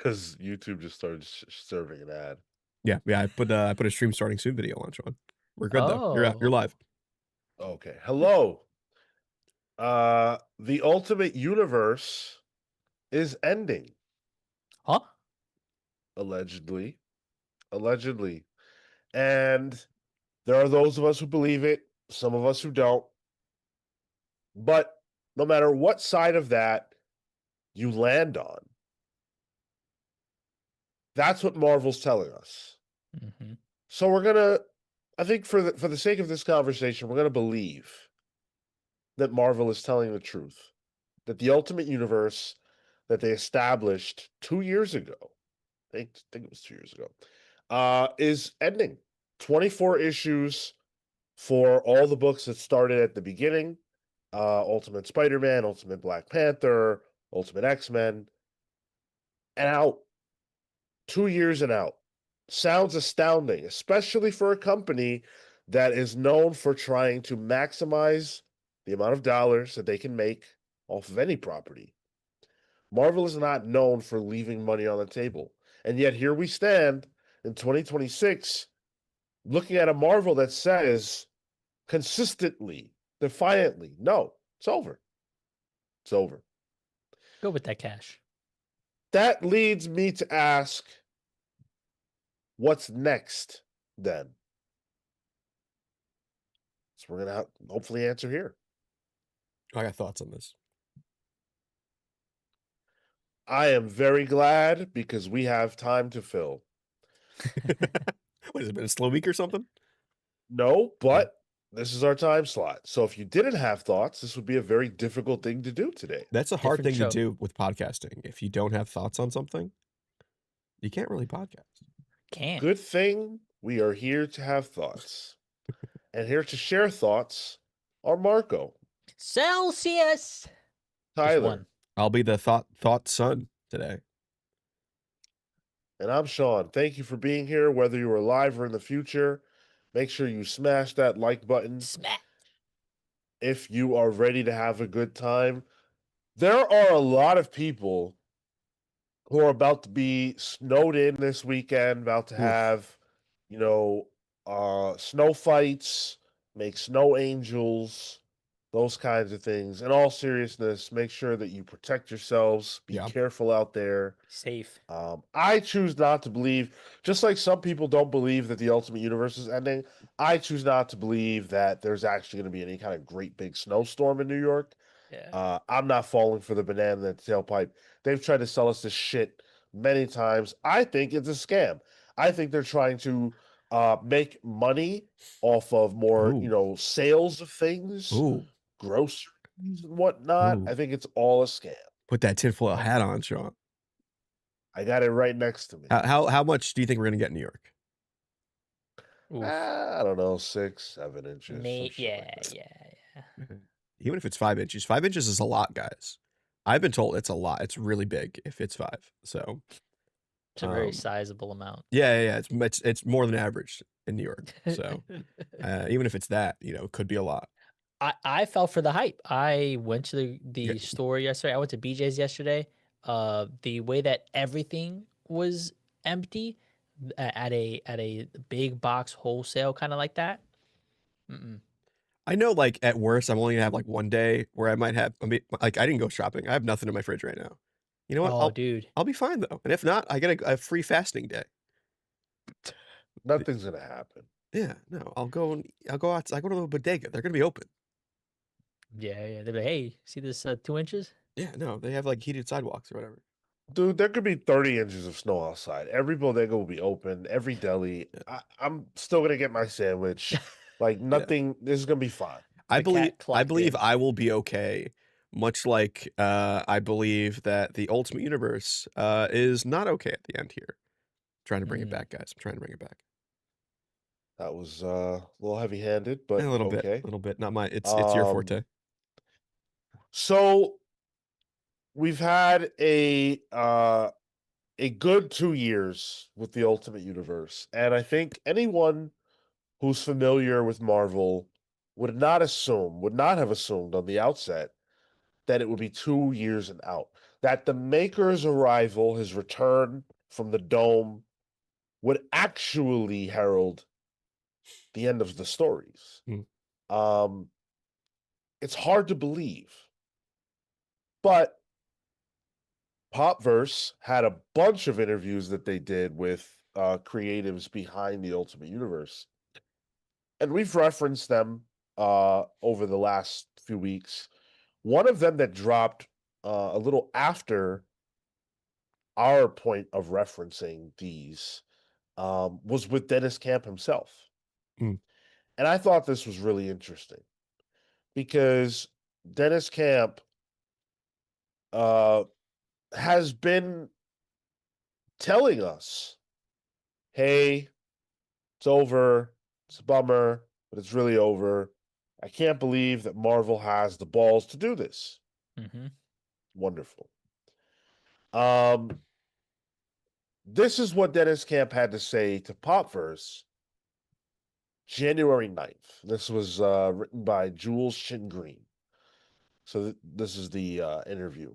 because YouTube just started serving an ad. Yeah. I put a stream starting soon video on, Sean. We're good though. You're Oh. live. Okay. Hello. The Ultimate Universe is ending, Huh? allegedly. And there are those of us who believe it, some of us who don't. But no matter what side of that you land on, that's what Marvel's telling us. Mm-hmm. So we're gonna, I think, for the sake of this conversation, we're gonna believe that Marvel is telling the truth, that the Ultimate Universe that they established 2 years ago, I think it was 2 years ago, is ending. 24 issues for all the books that started at the beginning. Ultimate Spider-Man, Ultimate Black Panther, Ultimate X-Men, and out. 2 years and out. Sounds astounding, especially for a company that is known for trying to maximize the amount of dollars that they can make off of any property. Marvel is not known for leaving money on the table. And yet here we stand in 2026 looking at a Marvel that says consistently, defiantly, no, it's over. It's over. Go with that cash. That leads me to ask, what's next then? So we're going to hopefully answer here. I got thoughts on this. I am very glad because we have time to fill. What has it been, a slow week or something? No, but this is our time slot. So if you didn't have thoughts, this would be a very difficult thing to do today. That's a hard Different thing show. to do with podcasting. If you don't have thoughts on something, you can't really podcast. Can't. Good thing we are here to have thoughts. And here to share thoughts are Marco, Celsius. Just Tyler, one. I'll be the thought son today. and I'm Sean. Thank you for being here, whether you are live or in the future. Make sure you smash that like button Smack. if you are ready to have a good time. There are a lot of people who are about to be snowed in this weekend, about to have, snow fights, make snow angels, those kinds of things. In all seriousness, make sure that you protect yourselves, be careful out there. Safe. I choose not to believe, just like some people don't believe that the Ultimate Universe is ending, I choose not to believe that there's actually going to be any kind of great big snowstorm in New York. Yeah. I'm not falling for the banana in the tailpipe. They've tried to sell us this shit many times. I think it's a scam. I think they're trying to make money off of more, Ooh. sales of things, Ooh. groceries and whatnot. Ooh. I think it's all a scam. Put that tinfoil hat on, Sean. I got it right next to me. How much do you think we're gonna get in New York? I don't know, 6, 7 inches. Yeah. Even if it's 5 inches. 5 inches is a lot, guys. I've been told it's a lot. It's really big if it's 5. So it's a very sizable amount. Yeah. It's more than average in New York. So even if it's that, it could be a lot. I fell for the hype. I went to the store yesterday. I went to BJ's yesterday. The way that everything was empty at a big box wholesale kind of like that. I know, like, at worst, I'm only gonna have like one day where I might have. I didn't go shopping. I have nothing in my fridge right now. You know what? Dude, I'll be fine though. And if not, I get a free fasting day. Nothing's gonna happen. Yeah, no, I'll go out. I go to the bodega. They're gonna be open. Yeah. They're like, hey, see this 2 inches? Yeah, no, they have like heated sidewalks or whatever. Dude, there could be 30 inches of snow outside. Every bodega will be open. Every deli. Yeah. I'm still gonna get my sandwich. Like nothing. This is gonna be fine. I believe I will be okay. Much like I believe that the Ultimate Universe is not okay at the end here. Trying to bring it back, guys. I'm trying to bring it back. That was a little heavy-handed, but a little okay. bit. Not my. It's your forte. So we've had a good 2 years with the Ultimate Universe, and I think anyone who's familiar with Marvel would not have assumed on the outset that it would be 2 years and out. that the Maker's arrival, his return from the dome, would actually herald the end of the stories. Mm. It's hard to believe, but Popverse had a bunch of interviews that they did with creatives behind the Ultimate Universe, and we've referenced them over the last few weeks. One of them that dropped a little after our point of referencing these was with Dennis Camp himself. Mm. And I thought this was really interesting because Dennis Camp has been telling us, hey, it's over. It's a bummer, but it's really over. I can't believe that Marvel has the balls to do this. Mm-hmm. Wonderful. This is what Dennis Camp had to say to Popverse January 9th. This was written by Jules Shingreen. So this is the interview.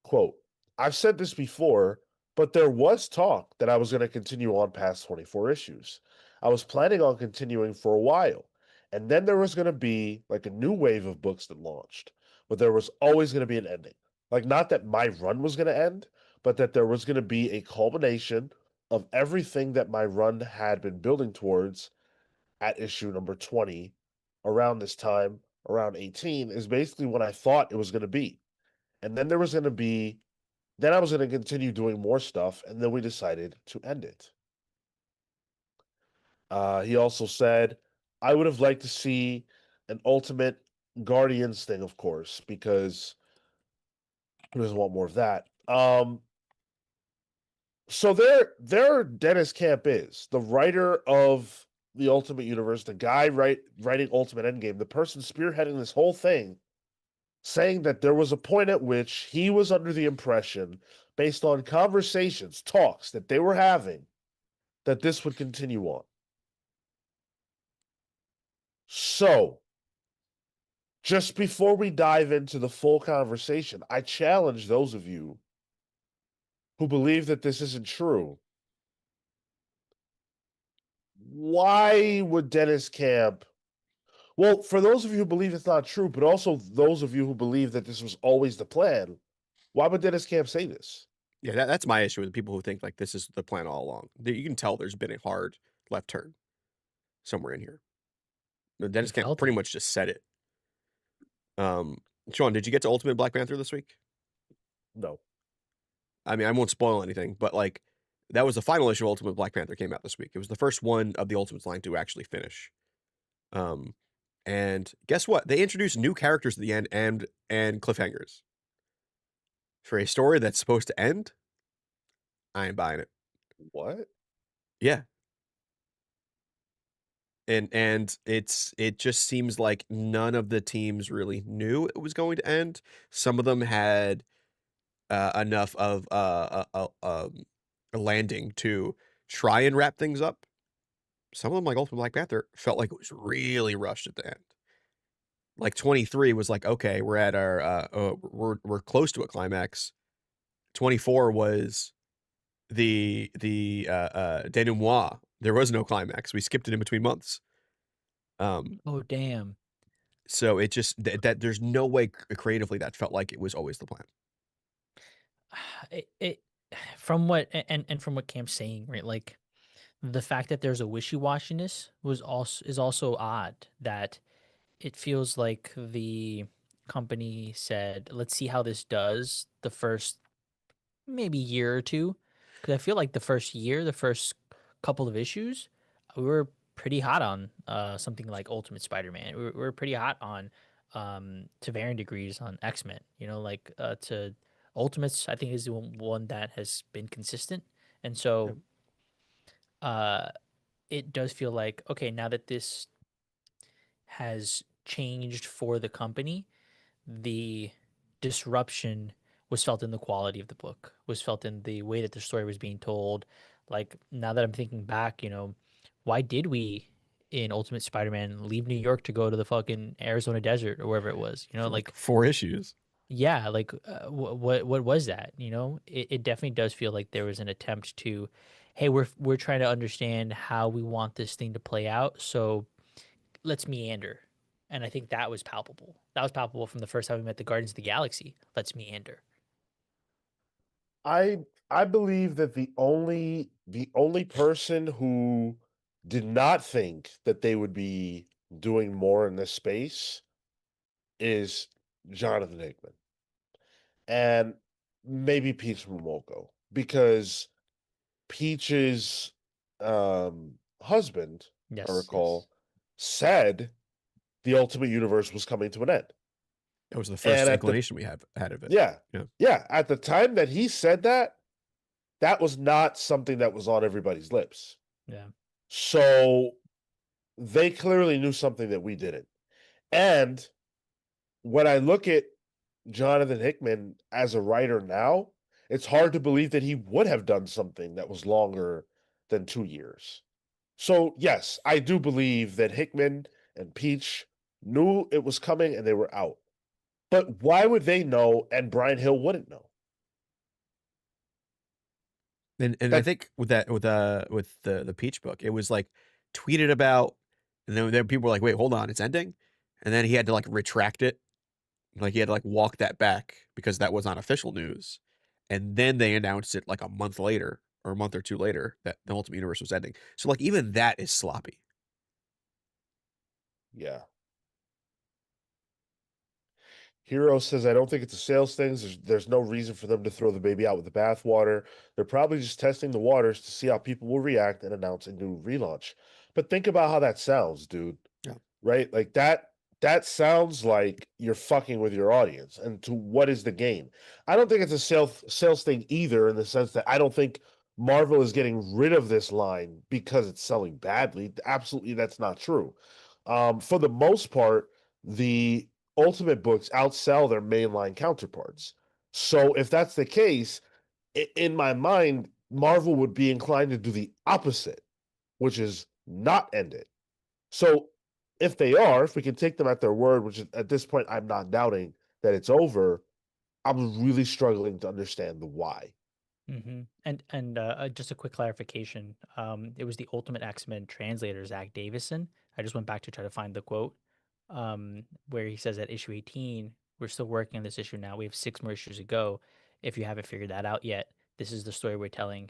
Quote, I've said this before, but there was talk that I was going to continue on past 24 issues. I was planning on continuing for a while. And then there was going to be like a new wave of books that launched, but there was always going to be an ending. Like, not that my run was going to end, but that there was going to be a culmination of everything that my run had been building towards at issue number 20 around this time, around 18, is basically when I thought it was going to be. And then there was going to be, then I was going to continue doing more stuff, and then we decided to end it. He also said, I would have liked to see an Ultimate Guardians thing, of course, because who doesn't want more of that? So there Dennis Camp is, the writer of the Ultimate Universe, the guy writing Ultimate Endgame, the person spearheading this whole thing, saying that there was a point at which he was under the impression, based on conversations, talks that they were having, that this would continue on. So, just before we dive into the full conversation, I challenge those of you who believe that this isn't true. Why would Dennis Camp? Well, for those of you who believe it's not true, but also those of you who believe that this was always the plan, why would Dennis Camp say this? Yeah, that's my issue with people who think like this is the plan all along. You can tell there's been a hard left turn somewhere in here. You Dennis Camp felt pretty it. much just said it. Sean, did you get to Ultimate Black Panther this week? No. I mean, I won't spoil anything, but like that was the final issue of Ultimate Black Panther came out this week. It was the first one of the Ultimates line to actually finish. And guess what? They introduced new characters at the end and cliffhangers for a story that's supposed to end. I ain't buying it. What? Yeah. And it just seems like none of the teams really knew it was going to end. Some of them had enough of a landing to try and wrap things up. Some of them, like Ultimate Black Panther, felt like it was really rushed at the end. Like 23 was like, okay, we're at our we're close to a climax. 24 was the denouement. There was no climax. We skipped it in between months. Oh damn. So it just that there's no way creatively that felt like it was always the plan. It from what and from what Cam's saying, right? Like the fact that there's a wishy-washiness is also odd. That it feels like the company said, "Let's see how this does." The first maybe year or two, because I feel like the first year, the first couple of issues, we were pretty hot on something like Ultimate Spider-Man. We were pretty hot on to varying degrees on X-Men. You know, like to Ultimates, I think is the one that has been consistent, and Yeah. so uh, it does feel like okay now that this has changed for the company, the disruption was felt in the quality of the book, was felt in the way that the story was being told. Like now that I'm thinking back, you know, why did we in Ultimate Spider-Man leave New York to go to the fucking Arizona desert or wherever it was? You know, For like like 4 issues. Yeah, like what was that? You know, it definitely does feel like there was an attempt to, hey, we're trying to understand how we want this thing to play out, so let's meander. And I think that was palpable. That was palpable from the first time we met the Guardians of the Galaxy. Let's meander. I believe that the only person who did not think that they would be doing more in this space is Jonathan Hickman and maybe Peach Momoko, because Peach's husband, I Yes, yes. recall, said the Ultimate Universe was coming to an end. That was the first And at the inclination we have had of it. yeah, Yeah. yeah, at the time that he said that, that was not something that was on everybody's lips. Yeah. So they clearly knew something that we didn't. And when I look at Jonathan Hickman as a writer now, it's hard to believe that he would have done something that was longer than 2 years. So, yes, I do believe that Hickman and Peach knew it was coming and they were out. But why would they know and Brian Hill wouldn't know? And I That think with the Peach book, it was like tweeted about, and then people were like, "Wait, hold on, it's ending," and then he had to like retract it, like he had to like walk that back because that was not official news, and then they announced it like a month later or a month or two later that the Ultimate Universe was ending. So like even that is sloppy. yeah. Hero says, I don't think it's a sales thing. There's no reason for them to throw the baby out with the bathwater. They're probably just testing the waters to see how people will react and announce a new relaunch. But think about how that sounds, dude. Yeah. Right? Like that sounds like you're fucking with your audience. And to what is the gain? I don't think it's a sales thing either, in the sense that I don't think Marvel is getting rid of this line because it's selling badly. Absolutely, that's not true. For the most part, the Ultimate books outsell their mainline counterparts. So if that's the case, in my mind, Marvel would be inclined to do the opposite, which is not end it. So if we can take them at their word, which is, at this point I'm not doubting that it's over, I'm really struggling to understand the why. And just a quick clarification. It was the Ultimate X-Men translator Zach Davison. I just went back to try to find the quote, where he says at issue 18, we're still working on this issue now. We have 6 more issues to go. If you haven't figured that out yet, this is the story we're telling.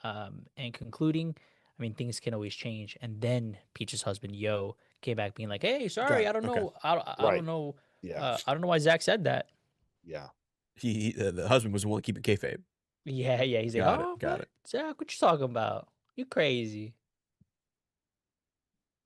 And concluding, I mean, things can always change. And then Peach's husband Yo came back being like, "Hey, Got sorry, it. I don't Okay. know, I don't Right. know, Yeah. I don't know why Zach said that." Yeah. The husband was the one keeping kayfabe. Yeah, yeah. He's like, Got it. "Oh, Got what, it. Zach? What you talking about? You crazy?"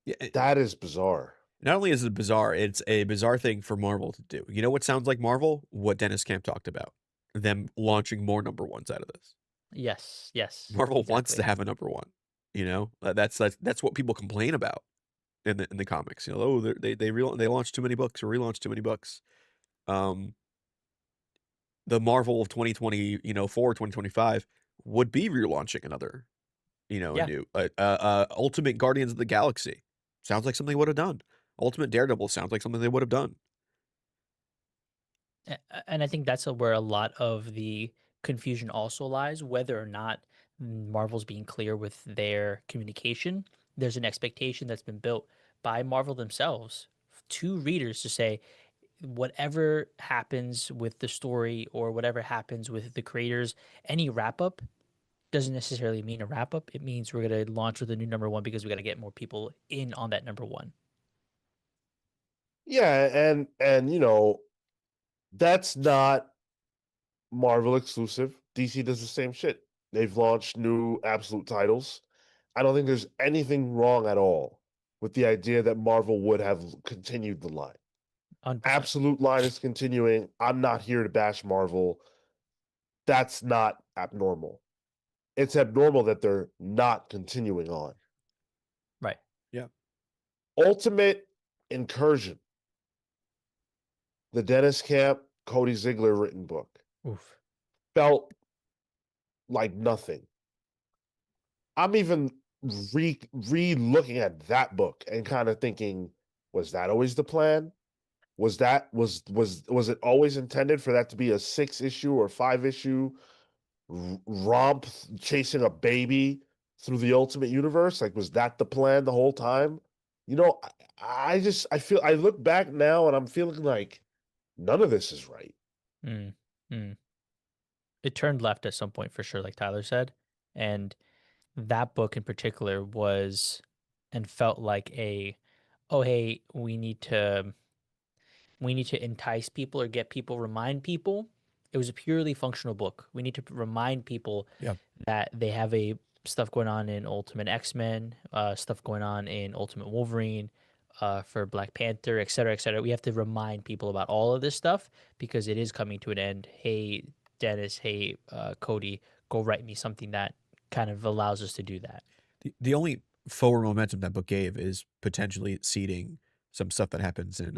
Yeah. That is bizarre. Not only is it bizarre, it's a bizarre thing for Marvel to do. You know what sounds like Marvel? What Dennis Camp talked about. Them launching more number ones out of this. Yes, yes, Marvel wants to exactly. have a number one. You know, that's what people complain about in the comics. You know, oh, they launched too many books or relaunched too many books. Um, the Marvel of 2020, 2025 would be relaunching another, a Yeah, new Ultimate Guardians of the Galaxy. Sounds like something they would have done. Ultimate Daredevil sounds like something they would have done. and I think that's where a lot of the confusion also lies, whether or not Marvel's being clear with their communication. There's an expectation that's been built by Marvel themselves to readers to say, whatever happens with the story or whatever happens with the creators, any wrap up doesn't necessarily mean a wrap up. It means we're going to launch with a new number one because we got to get more people in on that number one. Yeah, and that's not Marvel exclusive. DC does the same shit. They've launched new absolute titles. I don't think there's anything wrong at all with the idea that Marvel would have continued the line. 100%. Absolute line is continuing. I'm not here to bash Marvel. That's not abnormal. It's abnormal that they're not continuing on. Right. Yeah. Ultimate Incursion, the Dennis Camp, Cody Ziegler written book, Oof. felt like nothing. I'm even re looking at that book and kind of thinking, was that always the plan? Was it always intended for that to be a 6-issue or 5-issue romp chasing a baby through the Ultimate Universe? Like, was that the plan the whole time? You know, I feel I look back now and I'm feeling like none of this is right. Mm, mm. It turned left at some point for sure, like Tyler said, and that book in particular was and felt like a, oh hey, we need to entice people or get people, remind people. It was a purely functional book. We need to remind people Yeah. that they have a stuff going on in Ultimate X-Men, stuff going on in Ultimate Wolverine, for Black Panther, et cetera, et cetera. We have to remind people about all of this stuff because it is coming to an end. Hey, Dennis, hey, Cody, go write me something that kind of allows us to do that. The only forward momentum that book gave is potentially seeding some stuff that happens in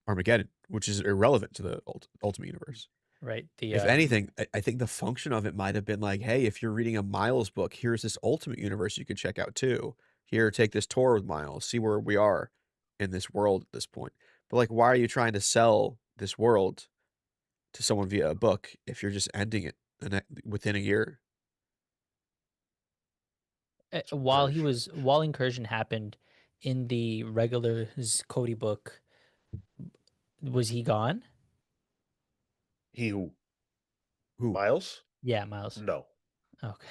Armageddon, which is irrelevant to the Ultimate Universe. Right. If anything, I think the function of it might have been like, hey, if you're reading a Miles book, here's this Ultimate Universe you could check out too. Here, take this tour with Miles, see where we are in this world at this point. But like, why are you trying to sell this world to someone via a book if you're just ending it within a year? While Very strange. while Incursion happened in the regular Cody book, was he gone? He who Who? Miles? Yeah, Miles. No. Okay.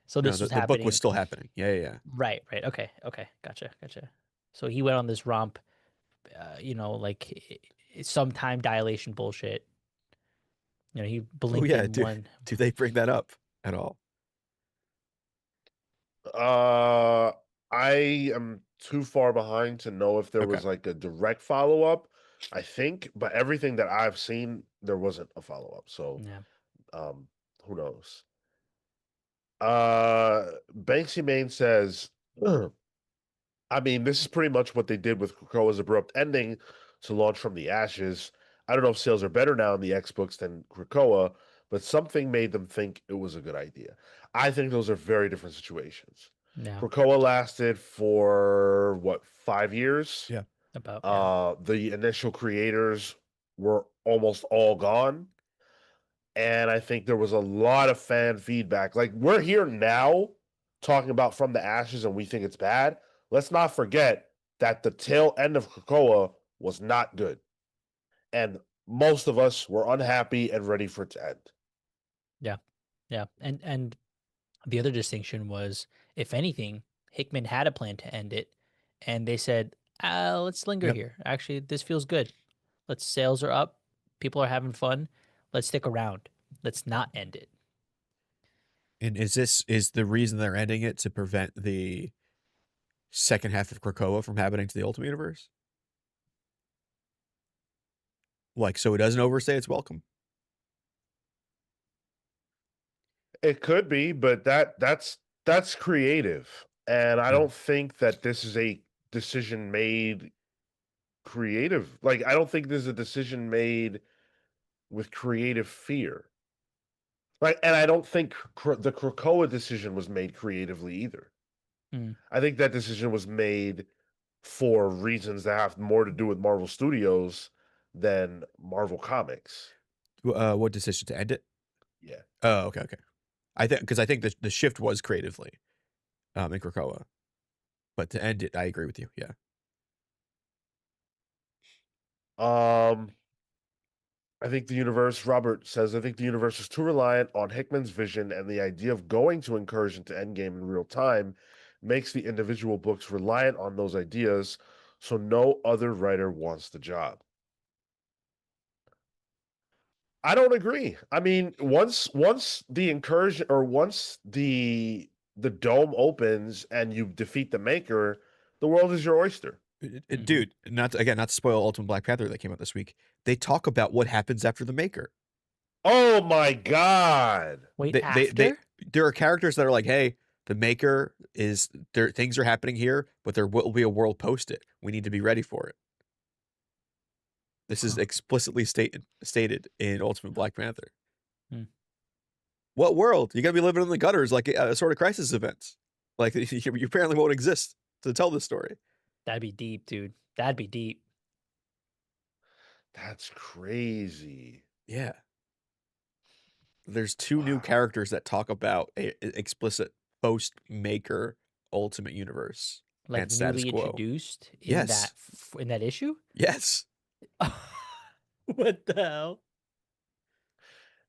So No, this was the book was happening. still happening. Yeah. Right, right. Okay, okay. Gotcha, gotcha. So he went on this romp, like some time dilation bullshit. He Oh blinked yeah. in one. Do they bring that up at all? Uh, I am too far behind to know if there Okay. was like a direct follow up. I think, but everything that I've seen, there wasn't a follow up. So, Yeah. um, who knows? Banksy Main says, I mean, this is pretty much what they did with Krakoa's abrupt ending to launch from the ashes. I don't know if sales are better now in the X books than Krakoa, but something made them think it was a good idea. I think those are very different situations. Yeah. Krakoa lasted for what, 5 years? Yeah. About, yeah. The initial creators were almost all gone. And I think there was a lot of fan feedback. Like, we're here now talking about From the Ashes and we think it's bad. Let's not forget that the tail end of Krakoa was not good. And most of us were unhappy and ready for it to end. Yeah. Yeah. And the other distinction was, if anything, Hickman had a plan to end it, and they said, let's linger Yep. here. Actually, this feels good. Sales are up. People are having fun. Let's stick around. Let's not end it. And is the reason they're ending it to prevent the second half of Krakoa from happening to the Ultimate Universe? Like, so it doesn't overstay its welcome? It could be, but that's creative. And I Yeah. don't think that this is a decision made creative. Like, I don't think this is a decision made with creative fear. Like, and I don't think the Krakoa decision was made creatively either. Mm. I think that decision was made for reasons that have more to do with Marvel Studios than Marvel Comics. What decision to end it? Yeah. Oh, okay. I think because I think the shift was creatively, in Krakoa, but to end it, I agree with you. Yeah. I think the universe, Robert says, I think the universe is too reliant on Hickman's vision, and the idea of going to Incursion to Endgame in real time makes the individual books reliant on those ideas, so no other writer wants the job. I don't agree. I mean, once the incursion or once the dome opens and you defeat the maker, the world is your oyster. Mm-hmm. Dude, not to spoil Ultimate Black Panther that came out this week. They talk about what happens after the Maker. Oh my god. Wait, They after? there are characters that are like, hey, the Maker is there. Things are happening here, but there will be a world post it. We need to be ready for it. This is Huh. explicitly stated in Ultimate Black Panther. Hmm. What world? You gotta be living in the gutters like a sort of crisis events. Like you apparently won't exist to tell this story. That'd be deep, dude. That'd be deep. That's crazy. Yeah. There's 2 new Wow. characters that talk about a explicit post-Maker Ultimate Universe Like and status newly quo. introduced Yes. in that issue. Yes. What the hell?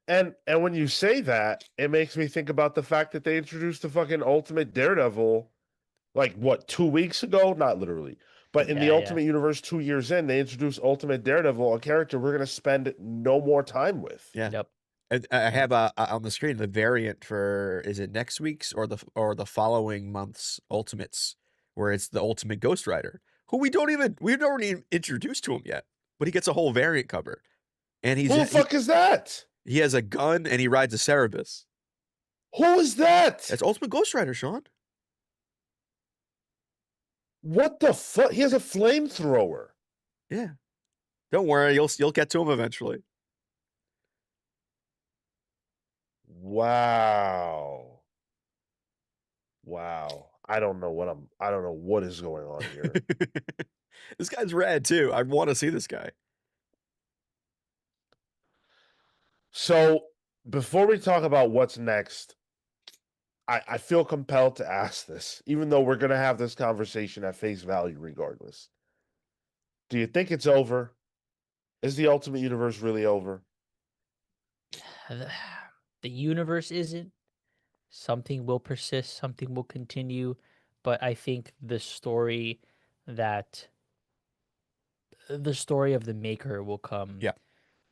And when you say that, it makes me think about the fact that they introduced the fucking Ultimate Daredevil, like what, 2 weeks ago? Not literally, but in the Yeah, yeah. Ultimate Universe, 2 years in, they introduced Ultimate Daredevil, a character we're gonna spend no more time with. Yeah. Yep. And I have on the screen the variant for, is it next week's or the following month's Ultimates, where it's the Ultimate Ghost Rider, who we've not even introduced to him yet, but he gets a whole variant cover, and Who the fuck is that? he has a gun and he rides a Cerebus. Who is that? That's Ultimate Ghost Rider, Sean. What the fuck? He has a flamethrower. Yeah. Don't worry, you'll get to him eventually. Wow. Wow. I don't know what is going on here. This guy's rad too. I want to see this guy. So before we talk about what's next, I feel compelled to ask this, even though we're gonna have this conversation at face value regardless. Do you think it's over? Is the Ultimate Universe really over? The universe isn't. Something will persist, something will continue, but I think that the story of the Maker will come Yeah.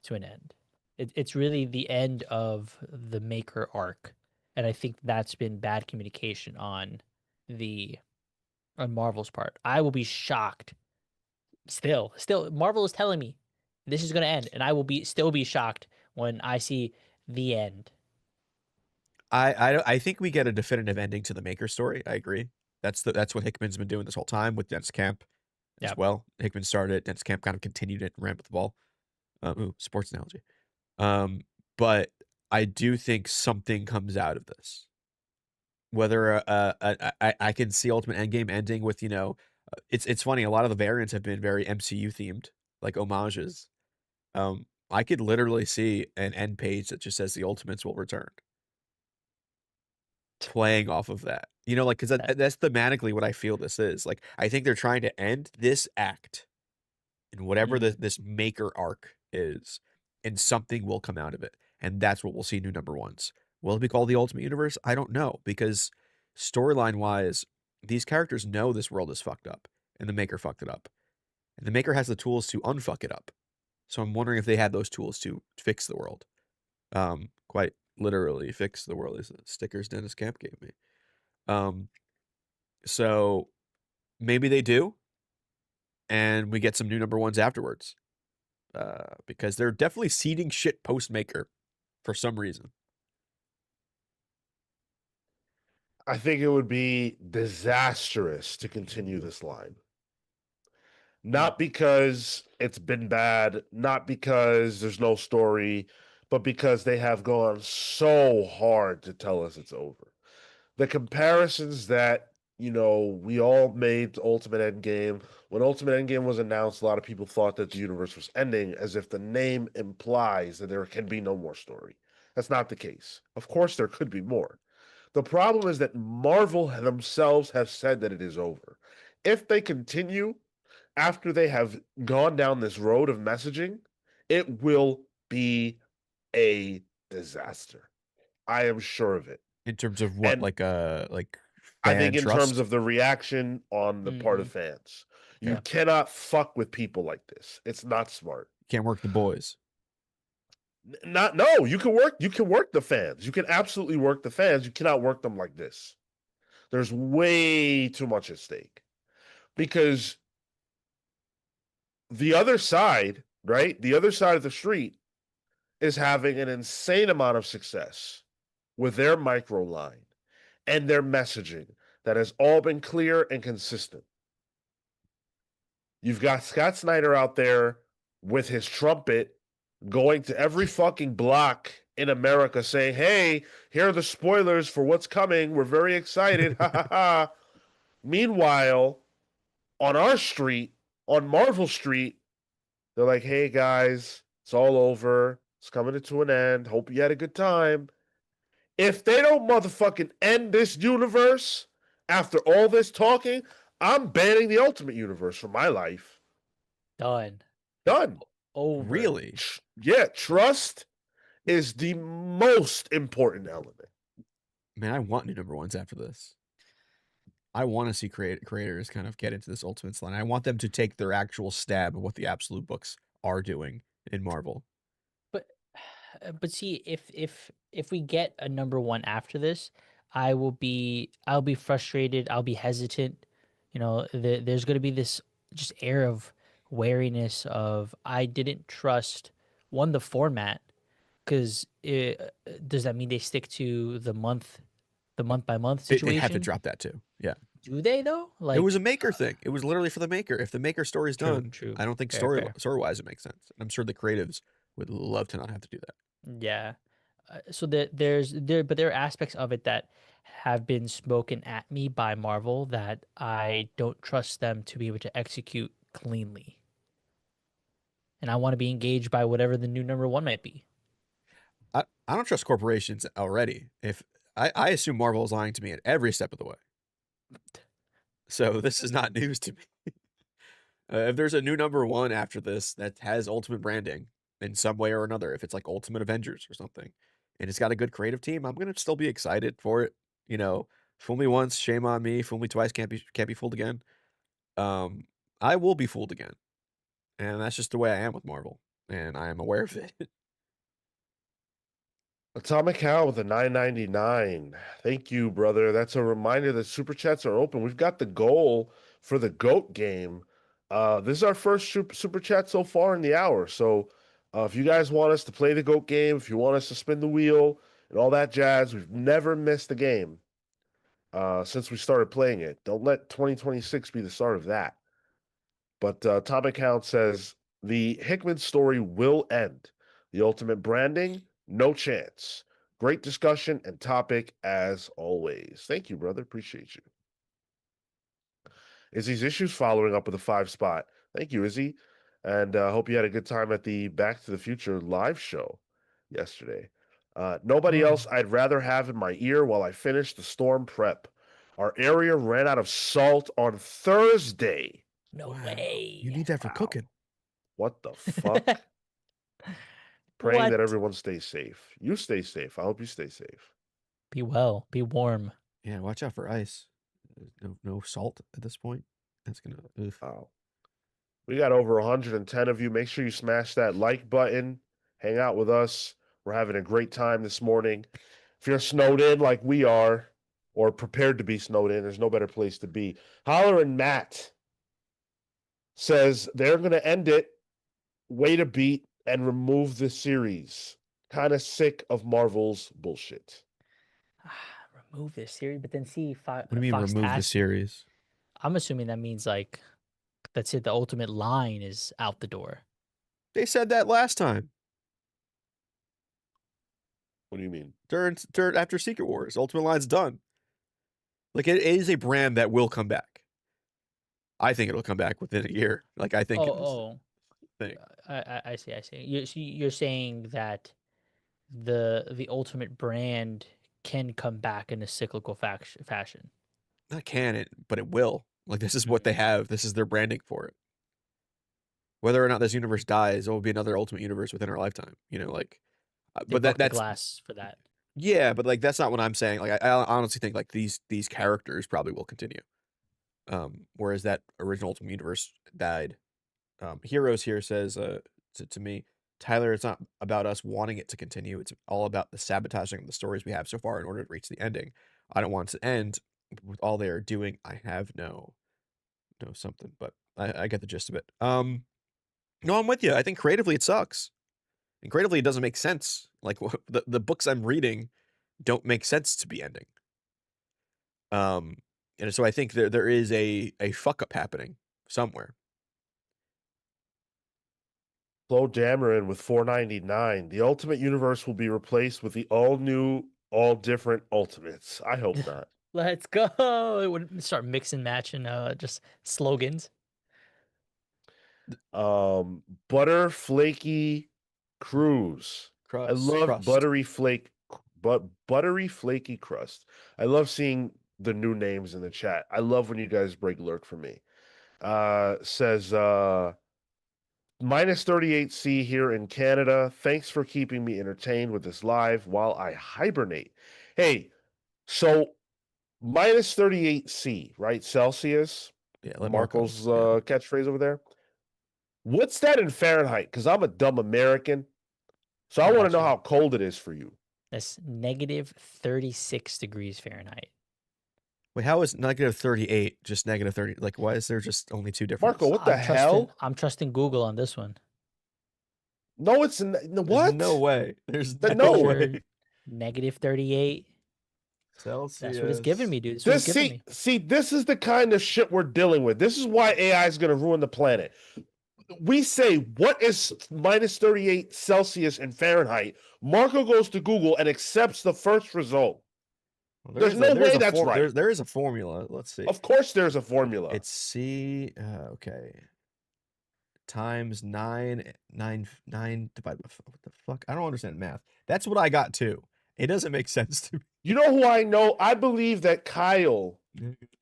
to an end. It's really the end of the Maker arc, and I think that's been bad communication on Marvel's part. I will be shocked. Still, Marvel is telling me this is going to end, and I will still be shocked when I see the end. I think we get a definitive ending to the Maker story. I agree. That's what Hickman's been doing this whole time with Dennis Camp as Yep. well. Hickman started it, Dennis Camp kind of continued it and ran with the ball. Sports analogy. But I do think something comes out of this. Whether I can see Ultimate Endgame ending with, it's funny, a lot of the variants have been very MCU themed, like homages. I could literally see an end page that just says the Ultimates will return, playing off of that. Like, because that's thematically what I feel this is. Like, I think they're trying to end this act in whatever this Maker arc is, and something will come out of it. And that's what we'll see new number ones. Will it be called the Ultimate Universe? I don't know, because storyline-wise, these characters know this world is fucked up, and the Maker fucked it up. And the Maker has the tools to unfuck it up. So I'm wondering if they had those tools to fix the world. Quite literally fix the world. These stickers Dennis Camp gave me. So maybe they do, and we get some new number ones afterwards. Because they're definitely seeding shit post-Maker for some reason. I think it would be disastrous to continue this line. Not because it's been bad, not because there's no story, but because they have gone so hard to tell us it's over. The comparisons that, we all made to Ultimate Endgame. When Ultimate Endgame was announced, a lot of people thought that the universe was ending, as if the name implies that there can be no more story. That's not the case. Of course, there could be more. The problem is that Marvel themselves have said that it is over. If they continue after they have gone down this road of messaging, it will be a disaster. I am sure of it. In terms of what, And like I fan think in terms trust? of the reaction on the part of fans, you Yeah. cannot fuck with people like this. It's not smart. Can't work the boys. No, you can work the fans. You can absolutely work the fans. You cannot work them like this. There's way too much at stake. Because the other side, right? The other side of the street is having an insane amount of success with their micro line and their messaging that has all been clear and consistent. You've got Scott Snyder out there with his trumpet going to every fucking block in America saying, hey, here are the spoilers for what's coming. We're very excited. Ha ha ha. Meanwhile, on our street, on Marvel Street, They're like, hey guys, it's all over. It's coming to an end. Hope you had a good time. If they don't motherfucking end this universe after all this talking, I'm banning the Ultimate Universe from my life. Done. Done. Over. Really? Yeah, trust is the most important element. Man, I want new number ones after this. I want to see creators kind of get into this Ultimates line. I want them to take their actual stab at what the Absolute books are doing in Marvel. But see, if we get a number one after this, I'll be frustrated. I'll be hesitant. You know, there's going to be this just air of wariness of I didn't trust one the format because does that mean they stick to the month by month They have to situation? drop that too. Yeah. Do they though? It was a Like maker thing. It was literally for the maker. If the maker story's done, true. I don't think Fair, fair. story-wise it makes sense. And I'm sure the creatives would love to not have to do that. Yeah. So but there are aspects of it that have been spoken at me by Marvel that I don't trust them to be able to execute cleanly. And I want to be engaged by whatever the new number one might be. I don't trust corporations already. If I assume Marvel is lying to me at every step of the way. So this is not news to me. If there's a new number one after this that has Ultimate branding in some way or another, if it's like Ultimate Avengers or something, and it's got a good creative team, I'm gonna still be excited for it. You know, fool me once, shame on me. Fool me twice, can't be fooled again. I will be fooled again, and that's just the way I am with Marvel, and I am aware of it. Atomic Cow with a 9.99. Thank you, brother. That's a reminder that super chats are open. We've got the goal for the GOAT game. This is our first super chat so far in the hour. So if you guys want us to play the GOAT game, if you want us to spin the wheel and all that jazz, we've never missed a game since we started playing it. Don't let 2026 be the start of that. But Atomic Count says the Hickman story will end. The ultimate branding, no chance. Great discussion and topic as always. Thank you, brother. Appreciate you. Izzy's Issues following up with a 5 spot. Thank you, Izzy. And hope you had a good time at the Back to the Future live show yesterday. Nobody else I'd rather have in my ear while I finish the storm prep. Our area ran out of salt on Thursday. No Wow. way. You need that for Wow. cooking. What the fuck? Praying What? that everyone stays safe. You stay safe. I hope you stay safe. Be well. Be warm. Yeah, watch out for ice. No salt at this point. That's gonna. Oof. Wow. We got over 110 of you. Make sure you smash that like button. Hang out with us. We're having a great time this morning. If you're snowed in like we are, or prepared to be snowed in, there's no better place to be. Holler and Matt says they're going to end it, wait a beat, and remove the series. Kind of sick of Marvel's bullshit. Remove this series, but then see What do you mean Fox remove the Task. series? I'm assuming that means like that's it. The ultimate line is out the door. They said that last time What do you mean? during after Secret Wars. Ultimate Line's done. Like it is a brand that will come back. I think it'll come back within a year. Like I think thing. I see. You're saying that the ultimate brand can come back in a cyclical fashion. Not can it, but it will. Like this is what they have. This is their branding for it. Whether or not this universe dies, there will be another Ultimate Universe within our lifetime. You know, like, They but broke the that's glass for that. yeah, but like that's not what I'm saying. Like I honestly think like these characters probably will continue. Whereas that original Ultimate Universe died. Heroes here says to me, Tyler, it's not about us wanting it to continue. It's all about the sabotaging of the stories we have so far in order to reach the ending. I don't want it to end with all they are doing. I have no something, but I get the gist of it. No, I'm with you. I think creatively it sucks. And creatively it doesn't make sense. Like the books I'm reading don't make sense to be ending. And so I think there is a fuck up happening somewhere. Flo Dameron with 4.99. The Ultimate Universe will be replaced with the all new, all different Ultimates. I hope not. Let's go. It would start mixing, matching, just slogans. Butter flaky cruise. I love Crust. buttery flaky crust. I love seeing the new names in the chat. I love when you guys break lurk for me. Says minus 38C here in Canada. Thanks for keeping me entertained with this live while I hibernate. Hey, so minus 38C, right? Celsius. Yeah, let Marco. Marco's catchphrase over there. What's that in Fahrenheit? Because I'm a dumb American. So I want to know Gotcha. how cold it is for you. That's negative 36 degrees Fahrenheit. Wait, how is negative 38 just negative 30? Like, why is there just only two differences? Marco, what the hell? I'm trusting Google on this one. No, it's what? There's no way. There's no Temperature, way. negative 38. Celsius. That's what it's giving me, dude. That's what it's giving me. See, this is the kind of shit we're dealing with. This is why AI is going to ruin the planet. We say, what is minus 38 Celsius in Fahrenheit? Marco goes to Google and accepts the first result. Well, There's no way that's right. There is a formula. Let's see. Of course there's a formula. It's C, okay. Times 9 divided by, what the fuck? I don't understand math. That's what I got too. It doesn't make sense to me. You know who I know? I believe that Kyle,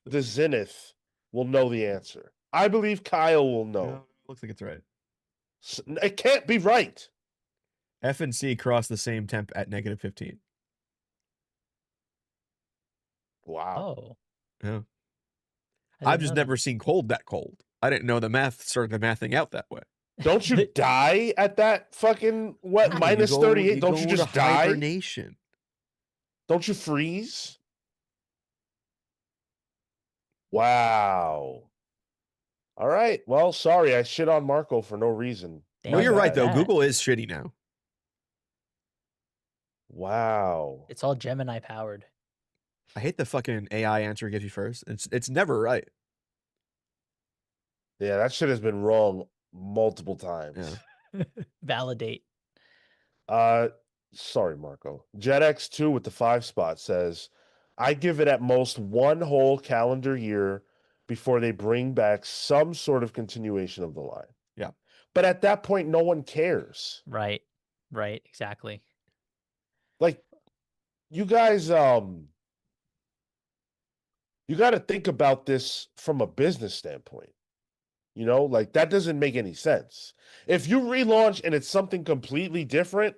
the Zenith, will know the answer. I believe Kyle will know. No, looks like it's right. It can't be right. F and C cross the same temp at negative 15. Wow. Oh. Yeah. I I've didn't just know never seen cold that cold. I didn't know the math started the mathing out that way. Don't you die at that fucking what No, minus 38? Don't you just die? Hibernation. Don't you freeze? Wow. All right. Well, sorry, I shit on Marco for no reason. Damn, No, you're right look at though. that. Google is shitty now. Wow. It's all Gemini powered. I hate the fucking AI answer it gives you first. It's never right. Yeah, that shit has been wrong multiple times. Yeah. Validate. Sorry, Marco. JetX2 with the 5 spot says, I give it at most one whole calendar year before they bring back some sort of continuation of the line. Yeah. But at that point, no one cares. Right. Right. Exactly. Like, you guys, you got to think about this from a business standpoint. You know, like that doesn't make any sense. If you relaunch and it's something completely different,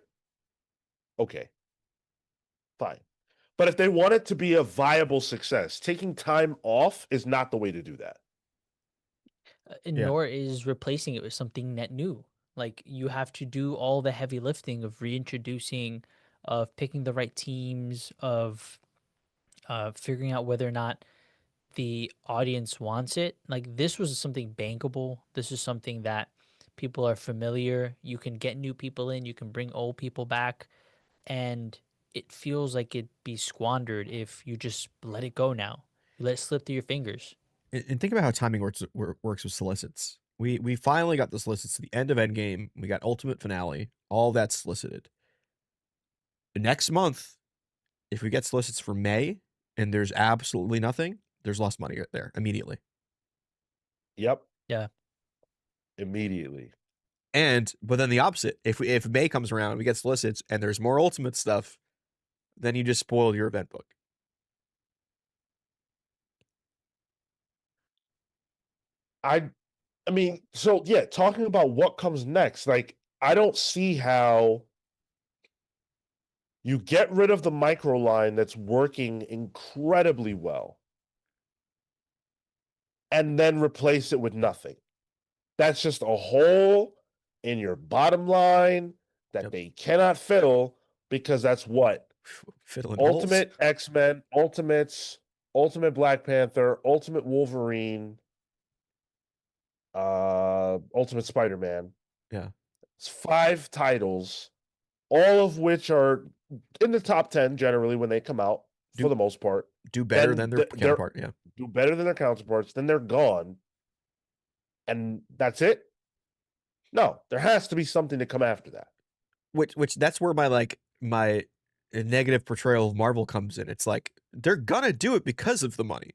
okay, fine. But if they want it to be a viable success, taking time off is not the way to do that. Nor is replacing it with something net new. Like you have to do all the heavy lifting of reintroducing, of picking the right teams, of figuring out whether or not the audience wants it. Like this was something bankable. This is something that people are familiar. You can get new people in. You can bring old people back, and it feels like it'd be squandered if you just let it go now. You let it slip through your fingers. And think about how timing works with solicits. We finally got the solicits to the end of Endgame. We got Ultimate Finale. All that's solicited. Next month, if we get solicits for May and there's absolutely nothing, there's lost money right there immediately. Yep. Yeah. Immediately. But then the opposite. If May comes around, we get solicits and there's more Ultimate stuff, then you just spoiled your event book. I mean, so yeah, talking about what comes next, like I don't see how you get rid of the micro line that's working incredibly well and then replace it with nothing. That's just a hole in your bottom line that they cannot fill because that's what? Fiddling Ultimate X-Men, Ultimates, Ultimate Black Panther, Ultimate Wolverine, Ultimate Spider-Man. Yeah. It's 5 titles, all of which are in the top 10 generally when they come out, for the most part. Do better than their counterpart, yeah. Do better than their counterparts, then they're gone. And that's it? No, there has to be something to come after that. Which that's where my negative portrayal of Marvel comes in. It's like they're gonna do it because of the money.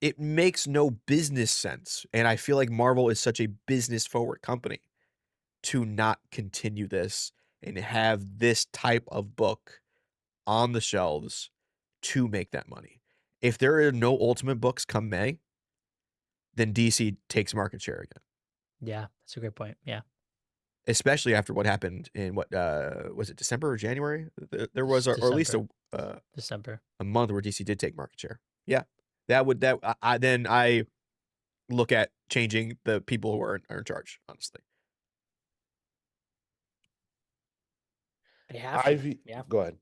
it makes no business sense, and I feel like Marvel is such a business-forward company to not continue this and have this type of book on the shelves to make that money. If there are no Ultimate books come May, then DC takes market share again, Yeah, that's a great point. Yeah. especially after what happened in was it December or January? There was, or at least December. December. a month where DC did take market share. Yeah, that would that I look at changing the people who are in charge, honestly. They have to. Ivy, Yeah. go ahead.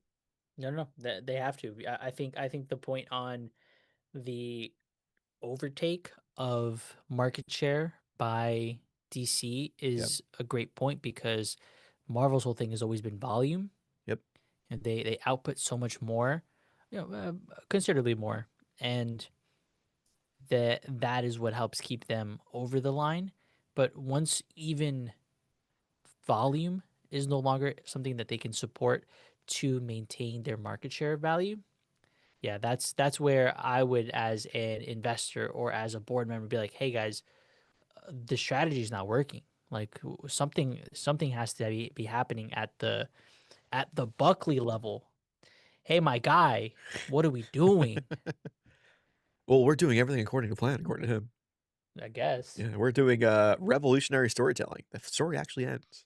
No. They have to. I think the point on the overtake of market share by DC Yep. is a great point because Marvel's whole thing has always been volume, Yep. and they output so much more, considerably more, and that is what helps keep them over the line. But once even volume is no longer something that they can support to maintain their market share value, yeah, that's where I would, as an investor or as a board member, be like, hey guys, the strategy is not working. Like something has to be happening at the Buckley level. Hey, my guy, what are we doing? Well, we're doing everything according to plan, according to him. I guess. Yeah, we're doing revolutionary storytelling. The story actually ends.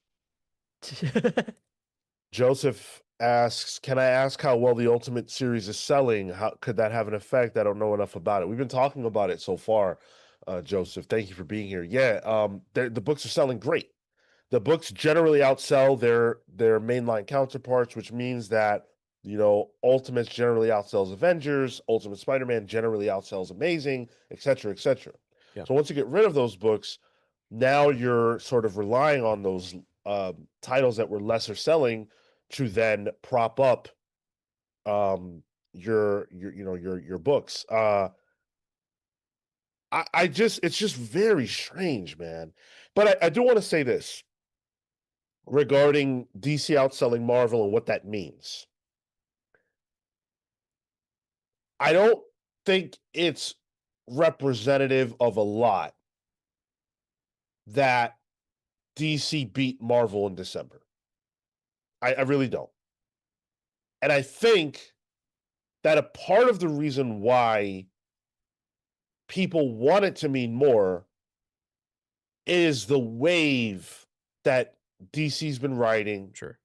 Joseph asks, "Can I ask how well the Ultimate series is selling? How could that have an effect? I don't know enough about it." We've been talking about it so far, Joseph. Thank you for being here. Yeah, the books are selling great. The books generally outsell their mainline counterparts, which means that Ultimates generally outsells Avengers, Ultimate Spider-Man generally outsells Amazing, etc., etc. Yeah. So once you get rid of those books, now you're sort of relying on those titles that were lesser selling to then prop up your books. I just it's just very strange, man. But I do want to say this regarding DC outselling Marvel and what that means. I don't think it's representative of a lot that DC beat Marvel in December. I really don't. And I think that a part of the reason why people want it to mean more is the wave that DC's been riding, Sure.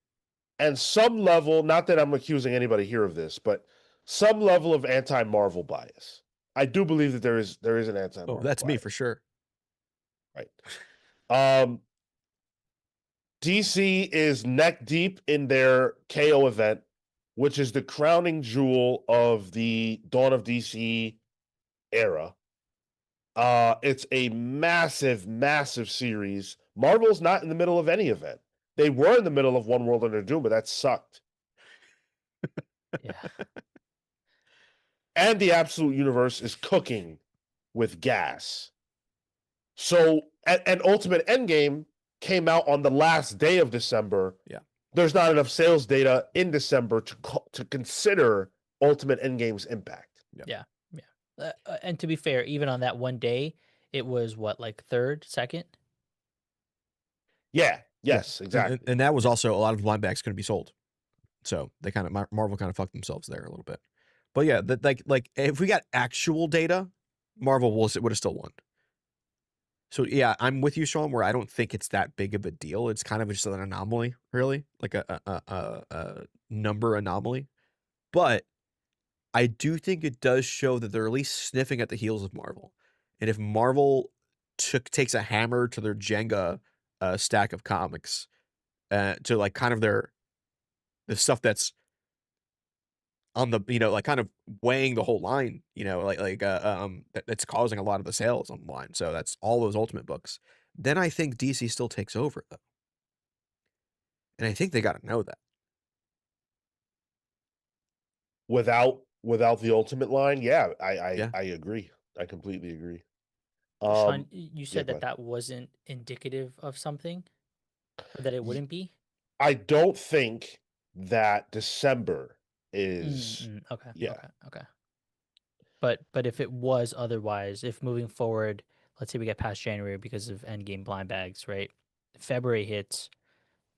and some level, not that I'm accusing anybody here of this, but some level of anti-Marvel bias. I do believe that there is an anti-Marvel Oh, that's me bias, for sure. right? DC is neck deep in their KO event, which is the crowning jewel of the Dawn of DC era. It's a massive, massive series. Marvel's not in the middle of any event. They were in the middle of One World Under Doom, but that sucked. Yeah. And the Absolute Universe is cooking with gas. So, and Ultimate Endgame came out on the last day of December. Yeah. There's not enough sales data in December to consider Ultimate Endgame's impact. Yeah. And to be fair, even on that one day, it was what, like third, second? Yeah. Yeah. Yes. Exactly. And that was also a lot of blind bags going to be sold. So they kind of Marvel kind of fucked themselves there a little bit. But yeah, that like if we got actual data, Marvel would have still won. So yeah, I'm with you, Sean. Where I don't think it's that big of a deal. It's kind of just an anomaly, really, like a number anomaly. But I do think it does show that they're at least sniffing at the heels of Marvel. And if Marvel takes a hammer to their Jenga stack of comics, to like kind of the stuff that's on the, like kind of weighing the whole line, that's causing a lot of the sales on the line. So that's all those Ultimate books. Then I think DC still takes over though, and I think they got to know that. Without the Ultimate line, yeah, Yeah. I agree. I completely agree. Sean, you Yeah, said go that ahead. that wasn't indicative of something, or that it Y- wouldn't be? I don't think that December is, Okay. yeah. Okay. Okay. But if it was otherwise, if moving forward, let's say we get past January because of Endgame blind bags, right? February hits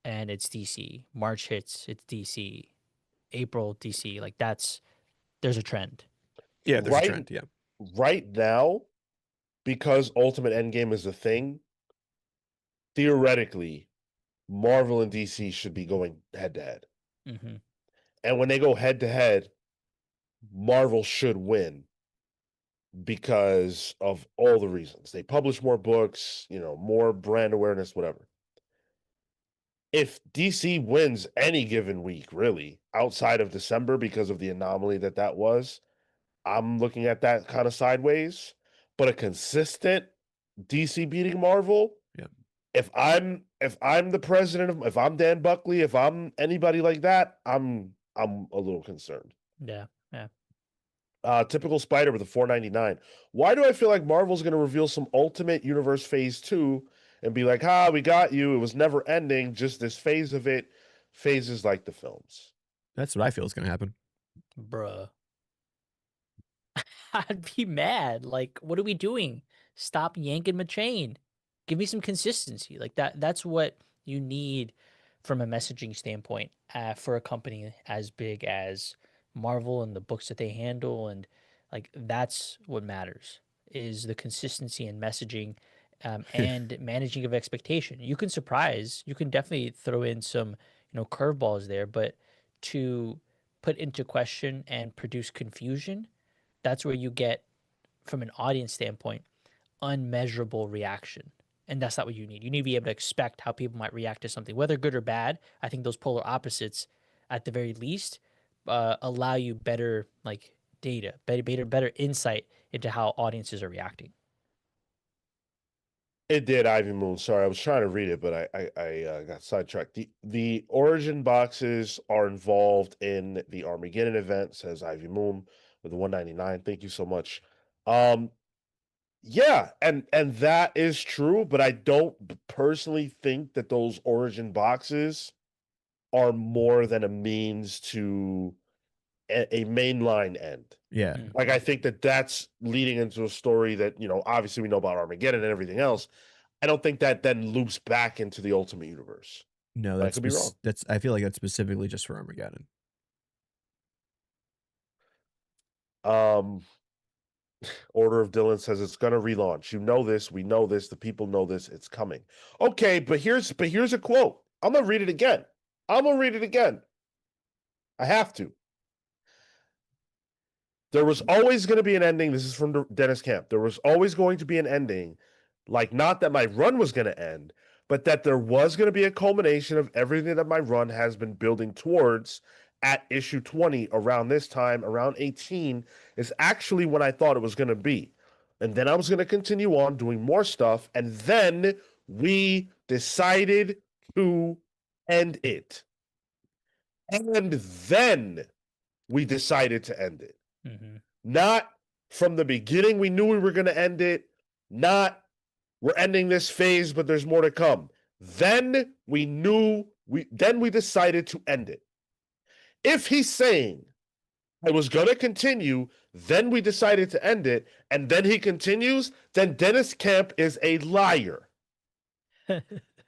and it's DC. March hits, it's DC. April, DC. Like there's a trend. Yeah, there's a Right, trend. Yeah. right now, because Ultimate Endgame is a thing, theoretically, Marvel and DC should be going head to head. Mm-hmm. And when they go head to head, Marvel should win because of all the reasons. They publish more books, more brand awareness, whatever. If DC wins any given week, really, outside of December because of the anomaly that was, I'm looking at that kind of sideways. But a consistent DC beating Marvel, Yeah. if I'm the president of, if I'm Dan Buckley, if I'm anybody like that, I'm a little concerned. Yeah. Yeah. Typical Spider with a 4.99. Why do I feel like Marvel's going to reveal some Ultimate Universe Phase 2 and be like, we got you. It was never ending, just this phase of it. Phases like the films. That's what I feel is going to happen. Bruh. I'd be mad. Like, what are we doing? Stop yanking my chain. Give me some consistency. Like that's what you need from a messaging standpoint for a company as big as Marvel and the books that they handle, and like that's what matters is the consistency in messaging and managing of expectation. You can surprise. You can definitely throw in some curveballs there, but to put into question and produce confusion, that's where you get, from an audience standpoint, unmeasurable reaction. And that's not what you need. You need to be able to expect how people might react to something, whether good or bad. I think those polar opposites, at the very least, allow you better like data, better insight into how audiences are reacting. It did, Ivy Moon. Sorry, I was trying to read it, but I got sidetracked. The origin boxes are involved in the Armageddon event, says Ivy Moon with the 199. Thank you so much. Yeah, and that is true, but I don't personally think that those origin boxes are more than a means to a mainline end. Yeah. Like, I think that that's leading into a story that, obviously we know about Armageddon and everything else. I don't think that then loops back into the Ultimate Universe. No, But I could be wrong. that's I feel like that's specifically just for Armageddon. Order of Dylan says it's gonna relaunch. You know this, we know this, the people know this, it's coming. Okay, but here's a quote. I'm gonna read it again. I have to. There was always going to be an ending. This is from Dennis Camp. There was always going to be an ending, like not that my run was going to end, but that there was going to be a culmination of everything that my run has been building towards at issue 20 around this time, around 18 is actually when I thought it was going to be. And then I was going to continue on doing more stuff. And then we decided to end it. And then we decided to end it. Mm-hmm. Not from the beginning we knew we were going to end it. Not we're ending this phase, but there's more to come. Then we decided to end it. If he's saying I was going to continue, then we decided to end it, and then he continues, then Dennis Camp is a liar.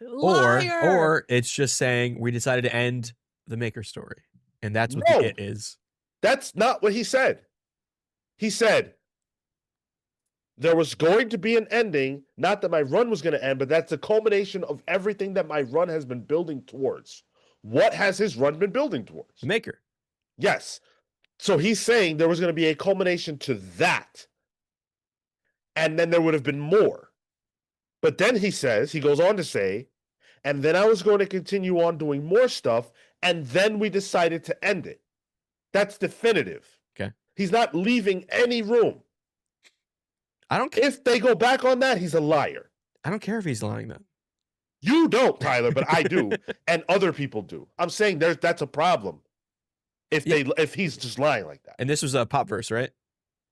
Liar! Or it's just saying we decided to end the Maker story. And that's what it is. That's not what he said. He said there was going to be an ending, not that my run was going to end, but that's a culmination of everything that my run has been building towards. What has his run been building towards? The Maker. Yes. So he's saying there was going to be a culmination to that. And then there would have been more. But then he goes on to say, and then I was going to continue on doing more stuff, and then we decided to end it. That's definitive. Okay. He's not leaving any room. I don't care. If they go back on that, he's a liar. I don't care if he's lying then. You don't, Tyler, but I do, and other people do. I'm saying that's a problem. If he's just lying like that. And this was a Popverse, right?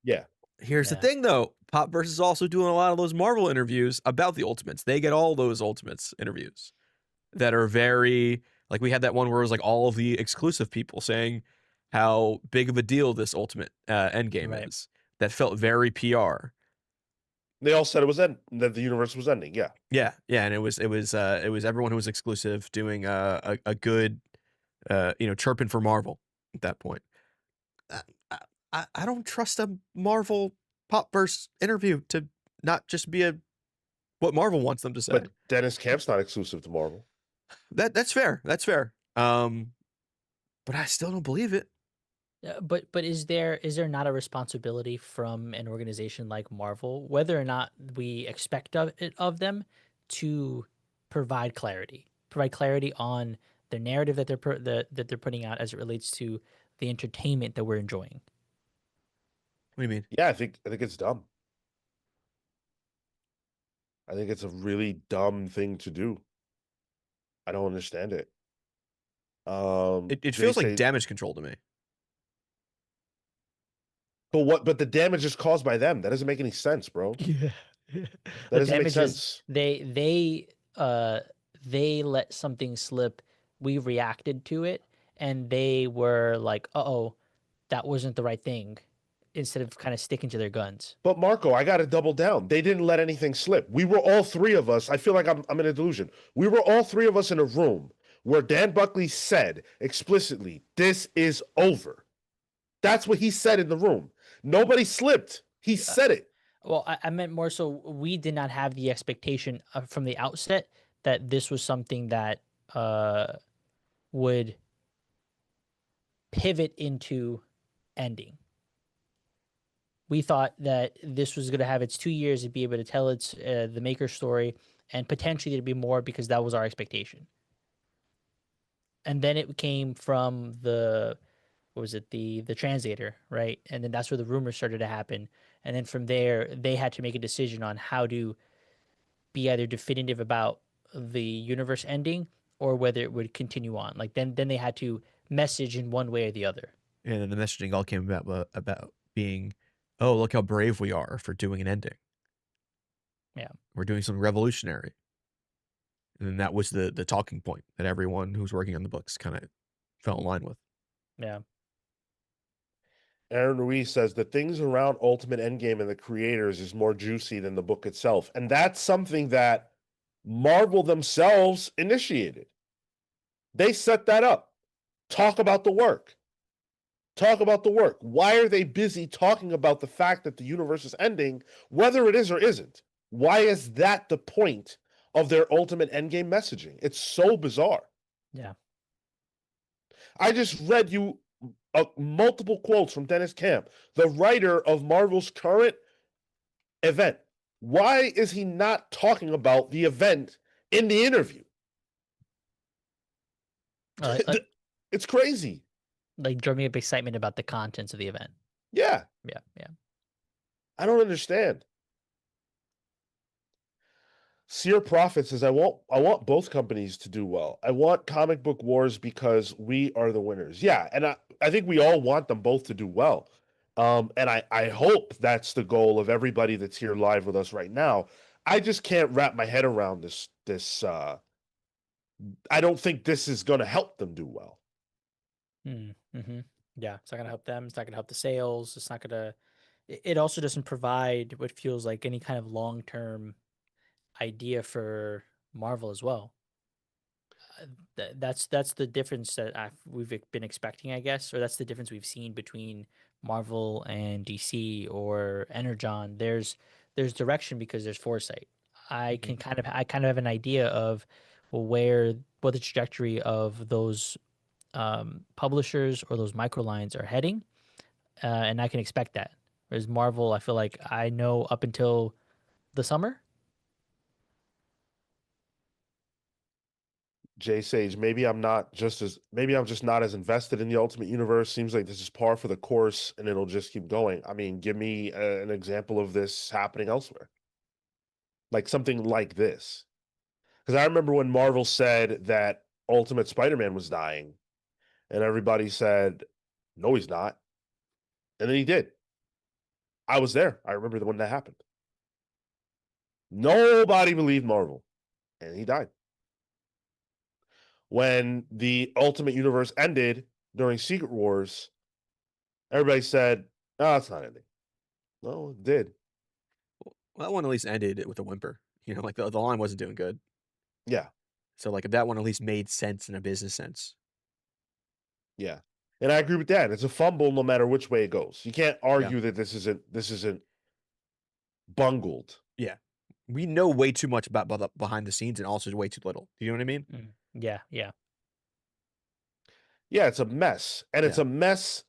Yeah. Here's the thing, though. Popverse is also doing a lot of those Marvel interviews about the Ultimates. They get all those Ultimates interviews that are very, like, we had that one where it was like all of the exclusive people saying how big of a deal this Ultimate Endgame is. that felt very PR. They all said that the universe was ending. Yeah. Yeah, yeah, and it was everyone who was exclusive doing a good chirping for Marvel at that point. Uh, I don't trust a Marvel Popverse interview to not just be what Marvel wants them to say. But Dennis Camp's not exclusive to Marvel. That's fair. That's fair. But I still don't believe it. But is there not a responsibility from an organization like Marvel, whether or not we expect of them, to provide clarity on the narrative that that they're putting out as it relates to the entertainment that we're enjoying? What do you mean? Yeah, I think it's dumb. I think it's a really dumb thing to do. I don't understand it. It Jay feels like say, damage control to me. but what? But the damage is caused by them. That doesn't make any sense, bro. Yeah. That The doesn't make damage is sense. they let something slip. We reacted to it, and they were like, "Uh-oh, that wasn't the right thing," instead of kind of sticking to their guns. But Marco, I got to double down. They didn't let anything slip. We were all three of us. I feel like I'm in a delusion. We were all three of us in a room where Dan Buckley said explicitly, "This is over." That's what he said in the room. Nobody slipped. He said it. Well, I meant more so we did not have the expectation from the outset that this was something that would pivot into ending. We thought that this was going to have its 2 years to be able to tell its the maker story, and potentially there'd be more because that was our expectation. And then it came from the what was it, the translator, right? And then that's where the rumors started to happen. And then from there, they had to make a decision on how to be either definitive about the universe ending or whether it would continue on. Like then they had to message in one way or the other. And then the messaging all came about being, oh, look how brave we are for doing an ending. Yeah. We're doing something revolutionary. And then that was the talking point that everyone who's working on the books kind of fell in line with. Yeah. Aaron Ruiz says the things around Ultimate Endgame and the creators is more juicy than the book itself. And that's something that Marvel themselves initiated. They set that up. Talk about the work. Talk about the work. Why are they busy talking about the fact that the universe is ending, whether it is or isn't? Why is that the point of their Ultimate Endgame messaging? It's so bizarre. Yeah. I just read you multiple quotes from Dennis Camp, the writer of Marvel's current event. Why is he not talking about the event in the interview? It's crazy. Like drumming up excitement about the contents of the event. Yeah. Yeah. Yeah. I don't understand. Seer Prophet says, I want both companies to do well. I want Comic Book Wars because we are the winners. Yeah, and I think we all want them both to do well. And I hope that's the goal of everybody that's here live with us right now. I just can't wrap my head around this I don't think this is going to help them do well. Mm-hmm. Yeah, it's not gonna help them. It's not gonna help the sales. It's not gonna. It also doesn't provide what feels like any kind of long term idea for Marvel as well. That's the difference that we've been expecting, I guess, or that's the difference we've seen between Marvel and DC or Energon. There's direction because there's foresight. I kind of have an idea of what the trajectory of those publishers or those micro lines are heading, and I can expect that. Whereas Marvel, I feel like I know up until the summer. Jay Sage, maybe I'm just not as invested in the Ultimate Universe. Seems like this is par for the course and it'll just keep going. I mean, give me an example of this happening elsewhere. Like something like this. Because I remember when Marvel said that Ultimate Spider-Man was dying, and everybody said, no, he's not. And then he did. I was there. I remember when that happened. Nobody believed Marvel, and he died. When the Ultimate Universe ended during Secret Wars, everybody said, "Oh, it's not ending." No, it did. Well, that one at least ended with a whimper. You know, like the line wasn't doing good. Yeah, So like that one at least made sense in a business sense. yeah. And I agree with that. It's a fumble no matter which way it goes. You can't argue that this isn't bungled. Yeah. We know way too much about the behind the scenes and also way too little. You know what I mean? Yeah, yeah. Yeah, it's a mess. And it's Yeah. a mess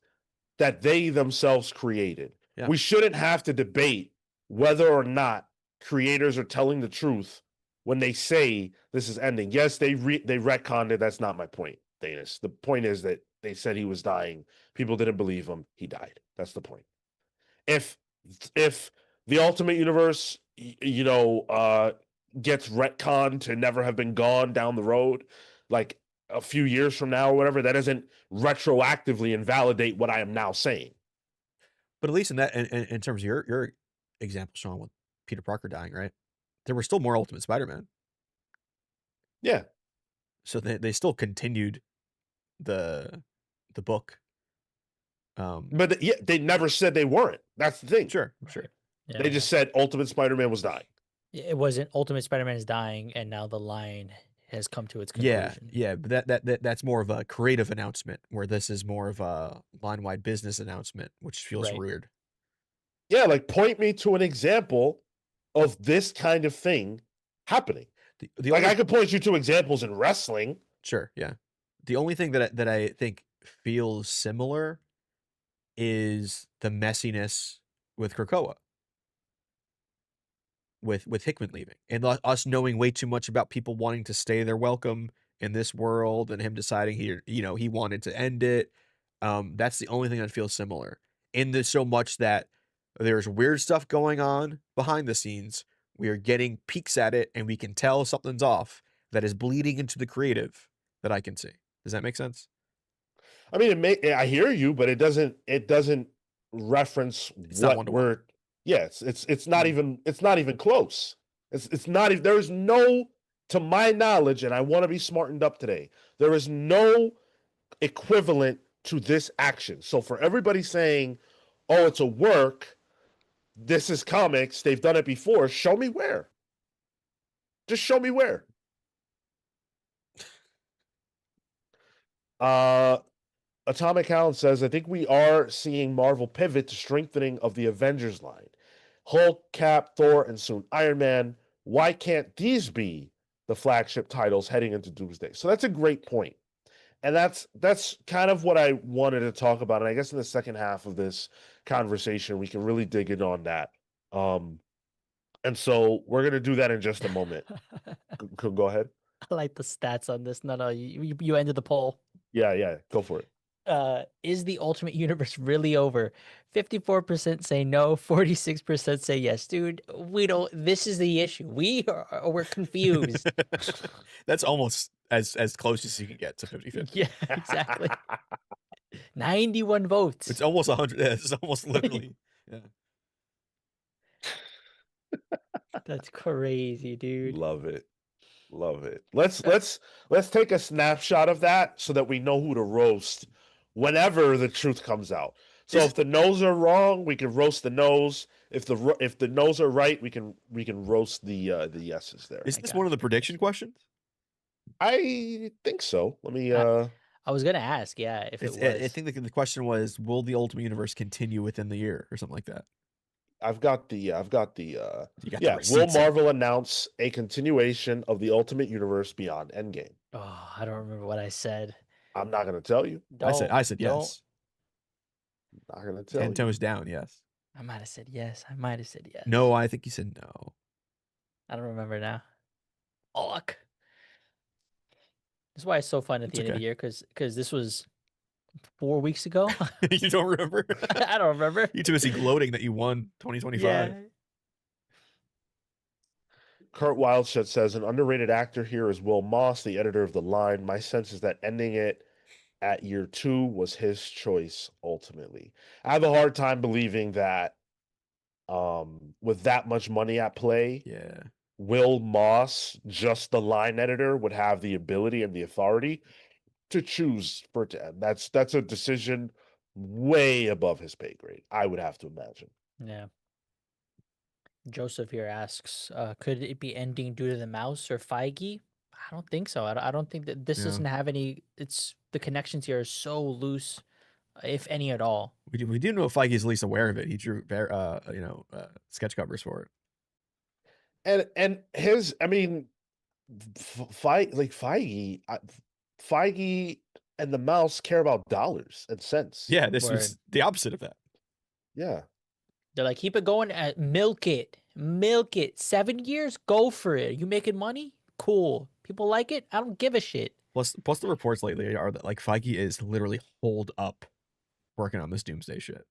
that they themselves created. Yeah. We shouldn't have to debate whether or not creators are telling the truth when they say this is ending. Yes, they retconned it. That's not my point, Danis. The point is that they said he was dying. People didn't believe him. He died. That's the point. If the Ultimate Universe, gets retconned to never have been gone down the road, like a few years from now or whatever, that doesn't retroactively invalidate what I am now saying. But at least in that, in terms of your example, Sean, with Peter Parker dying, right? There were still more Ultimate Spider-Man. Yeah. So they still continued the book. But yeah, they never said they weren't. That's the thing. Sure. Yeah, They just said Ultimate Spider-Man was dying. it wasn't Ultimate Spider-Man is dying, and now the line has come to its conclusion. Yeah. But that's more of a creative announcement, where this is more of a line-wide business announcement, which feels weird. Yeah, like point me to an example of this kind of thing happening. I could point you to examples in wrestling. Sure, yeah. The only thing that I think feels similar is the messiness with Krakoa, with Hickman leaving, and us knowing way too much about people wanting to stay their welcome in this world, and him deciding he wanted to end it. That's the only thing that feels similar in this, so much that there's weird stuff going on behind the scenes. We are getting peeks at it, and we can tell something's off that is bleeding into the creative that I can see. Does that make sense? I mean, I hear you, but it doesn't reference It's not what one-to-one. we're. Yes, it's not even close. It's not even. There's no, to my knowledge, and I want to be smartened up today. There is no equivalent to this action. So for everybody saying, "Oh, it's a work," this is comics. They've done it before. Show me where. Just show me where. Atomic Hound says, I think we are seeing Marvel pivot to strengthening of the Avengers line. Hulk, Cap, Thor, and soon Iron Man. Why can't these be the flagship titles heading into Doomsday? So that's a great point. And that's kind of what I wanted to talk about. And I guess in the second half of this conversation, we can really dig in on that. And so we're going to do that in just a moment. Go ahead. I like the stats on this. No, you ended the poll. Yeah, go for it. Is the Ultimate Universe really over? 54% say no, 46% say yes. Dude, we don't. This is the issue. We're confused. That's almost as close as you can get to 50-50. Yeah, exactly. 91 votes. It's almost 100. It's almost literally. Yeah. That's crazy, dude. Love it. Let's take a snapshot of that so that we know who to roast whenever the truth comes out. So if the no's are wrong, we can roast the no's. If the no's are right, we can roast the yeses there. Is this one of the prediction questions? I think so. Let me I was gonna ask, yeah, if it was. I think the question was, will the Ultimate Universe continue within the year or something like that? I've got the You got yeah. the Will receipts. Marvel announce a continuation of the Ultimate Universe beyond Endgame? Oh, I don't remember what I said. I'm not going to tell you. I said yes. Not going to tell 10 you. toes down, yes. I might have said yes. I might have said yes. No, I think you said no. I don't remember now. Fuck. That's why it's so fun at the end of the year, because this was 4 weeks ago. You don't remember? I don't remember. You too busy gloating that you won 2025. Yeah. Kurt Wildshut says, an underrated actor here is Will Moss, the editor of The Line. My sense is that ending it at year 2 was his choice ultimately. I have a hard time believing that with that much money at play, Will Moss, just the line editor, would have the ability and the authority to choose for it to end. That's a decision way above his pay grade, I would have to imagine. Yeah. Joseph here asks, could it be ending due to the mouse or Feige? I don't think so. I don't think that this Yeah. doesn't have any. It's the connections here are so loose, if any at all. We do know Feige's at least aware of it. He drew sketch covers for it. And his, I mean, Feige, Feige and the mouse care about dollars and cents. Yeah, this Word. was the opposite of that. Yeah. They're like, keep it going, milk it, milk it. 7 years, go for it. You making money? Cool. People like it. I don't give a shit. Plus the reports lately are that like Feige is literally holed up working on this Doomsday shit.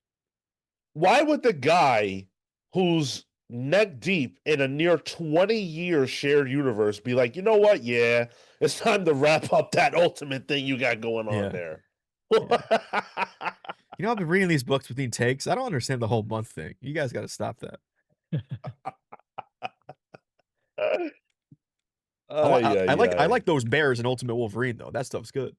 Why would the guy who's neck deep in a near 20-year shared universe be like, you know what? Yeah, it's time to wrap up that ultimate thing you got going on Yeah. there. You know, I've been reading these books between takes. I don't understand the whole month thing. You guys got to stop that. I like those bears in Ultimate Wolverine though. That stuff's good.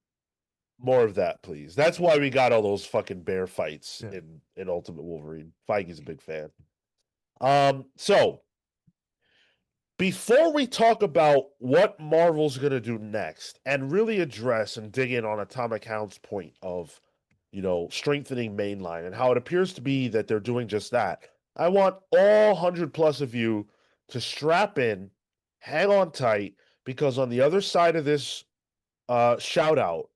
More of that, please. That's why we got all those fucking bear fights in Ultimate Wolverine. Feige's a big fan. So before we talk about what Marvel's gonna do next and really address and dig in on Atomic Hound's point of, strengthening mainline and how it appears to be that they're doing just that, I want all 100+ of you to strap in, hang on tight, because on the other side of this shout out,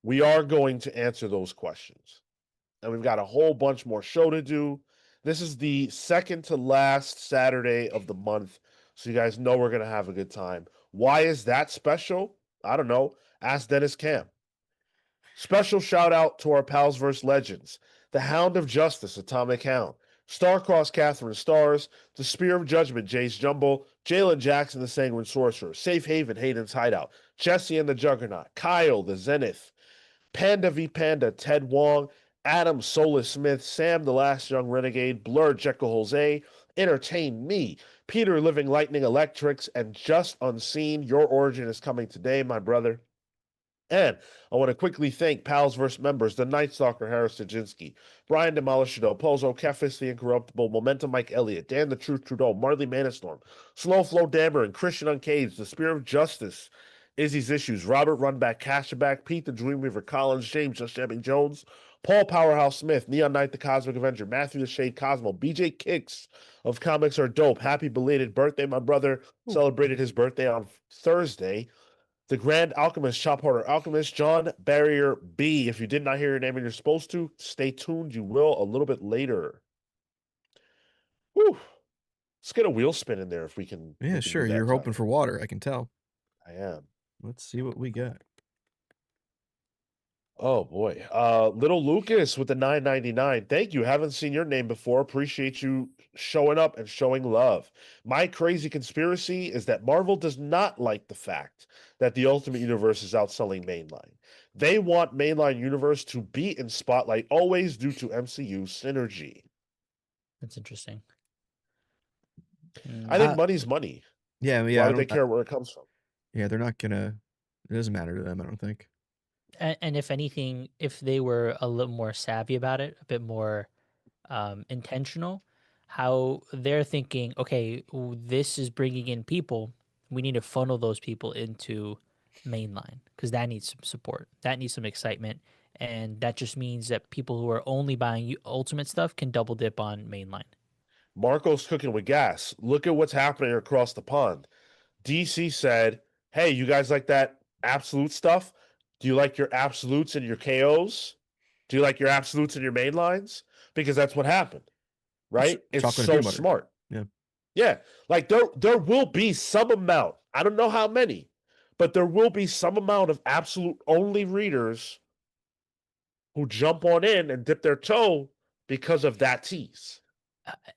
we are going to answer those questions. And we've got a whole bunch more show to do. This is the second to last Saturday of the month, so you guys know we're going to have a good time. Why is that special? I don't know. Ask Dennis Cam. Special shout out to our Pals vs. Legends, the Hound of Justice, Atomic Hound, Starcross Catherine Stars, the Spear of Judgment, Jace Jumble, Jalen Jackson, the Sanguine Sorcerer, Safe Haven, Hayden's Hideout, Jesse and the Juggernaut, Kyle, the Zenith, Panda v Panda, Ted Wong, Adam Solis Smith, Sam, the Last Young Renegade, Blur, Jekyll Jose, Entertain Me, Peter Living Lightning Electrics, and Just Unseen. Your origin is coming today, my brother. And I want to quickly thank Pals vs. members, the Night Stalker, Harris Sajinski, Brian Demolisher, Pozo, Kefis, the Incorruptible, Momentum Mike Elliott, Dan the Truth Trudeau, Marley Manastorm, Slow Flow Dammer, and Christian Uncaged, the Spear of Justice, Izzy's Issues, Robert Runback, Cashaback, Pete the Dreamweaver, Collins, James Just Jamming Jones, Paul Powerhouse Smith, Neon Knight the Cosmic Avenger, Matthew the Shade Cosmo, BJ Kicks of Comics Are Dope. Happy belated birthday, my brother. Celebrated his birthday on Thursday. The Grand Alchemist, Chop Harder Alchemist, John Barrier B. If you did not hear your name and you're supposed to, stay tuned. You will a little bit later. Whew. Let's get a wheel spin in there if we can. Yeah, sure. You're hoping for water, I can tell. I am. Let's see what we got. Oh boy. Little Lucas with the $9.99. Thank you. Haven't seen your name before. Appreciate you showing up and showing love. My crazy conspiracy is that Marvel does not like the fact that the Ultimate Universe is outselling Mainline. They want Mainline Universe to be in spotlight always due to MCU synergy. That's interesting. I think money's money. Yeah. Why would they care where it comes from? Yeah, they're not gonna. It doesn't matter to them, I don't think. And if anything, if they were a little more savvy about it, a bit more intentional, how they're thinking, okay, this is bringing in people. We need to funnel those people into mainline because that needs some support. That needs some excitement. And that just means that people who are only buying Ultimate stuff can double dip on mainline. Marco's cooking with gas. Look at what's happening across the pond. DC said, hey, you guys like that absolute stuff? Do you like your absolutes and your KOs? Do you like your absolutes and your main lines? Because that's what happened, right? It's so smart. Yeah. Yeah. Like there will be some amount, I don't know how many, but there will be some amount of absolute only readers who jump on in and dip their toe because of that tease.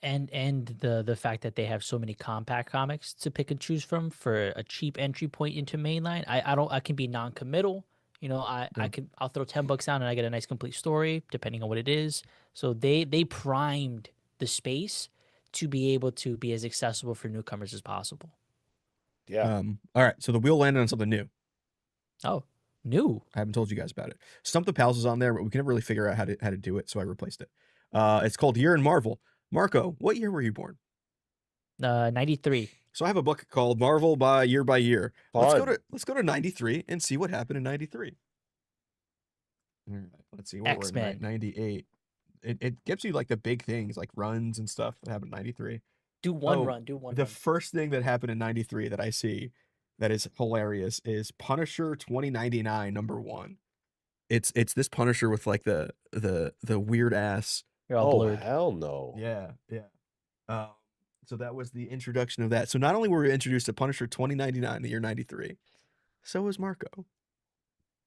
And the fact that they have so many compact comics to pick and choose from for a cheap entry point into mainline. I can be non-committal. I'll throw $10 down and I get a nice complete story depending on what it is. So they primed the space to be able to be as accessible for newcomers as possible. Yeah. All right. So the wheel landed on something new. Oh, new. I haven't told you guys about it. Stump the Pals is on there, but we can never really figure out how to do it, so I replaced it. It's called Year in Marvel. Marco, what year were you born? 93. So I have a book called Marvel by Year. Fun. Let's go to 93 and see what happened in 93. All right, let's see what we're in X-Men. 98. It gives you like the big things like runs and stuff that happened in 93. Do one run. The first thing that happened in 93 that I see that is hilarious is Punisher 2099 #1. It's this Punisher with like the weird ass. You're all Oh blurred. hell no. Yeah. So that was the introduction of that. So not only were we introduced to Punisher 2099 in the year 93, so was Marco.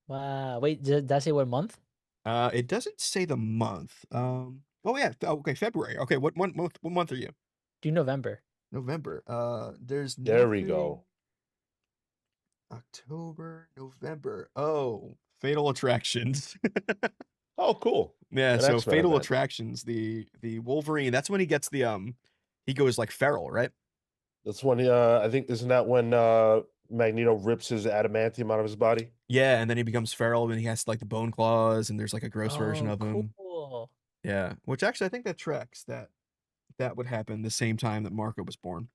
Wow. Wait, did that say what month? It doesn't say the month. Oh yeah. Okay, February. Okay, what month are you? Do November. November. There's There we nothing. go. October, November. Oh, Fatal Attractions. Oh, cool. Yeah, An so X-Men Fatal event. Attractions, the Wolverine, that's when he gets the he goes like feral, right? That's when I think isn't that when Magneto rips his adamantium out of his body? Yeah, and then he becomes feral and he has like the bone claws and there's like a gross version Oh, of him. cool. Yeah, which actually I think that tracks that would happen the same time that Marco was born.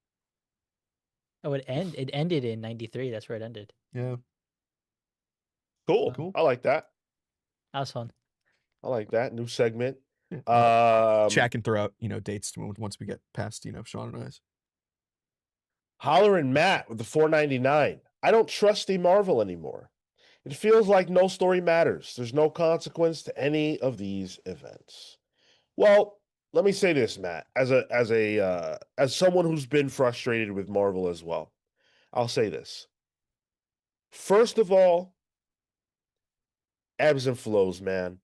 Oh, it ended in 93. That's where it ended. Yeah. Cool. Cool. I like that. That was fun. I like that. New segment. Yeah. Check and throw out, dates once we get past, Sean and I's. Holler and Matt with the 499. I don't trust the Marvel anymore. It feels like no story matters. There's no consequence to any of these events. Well, let me say this, Matt, as someone who's been frustrated with Marvel as well. I'll say this. First of all, ebbs and flows, man.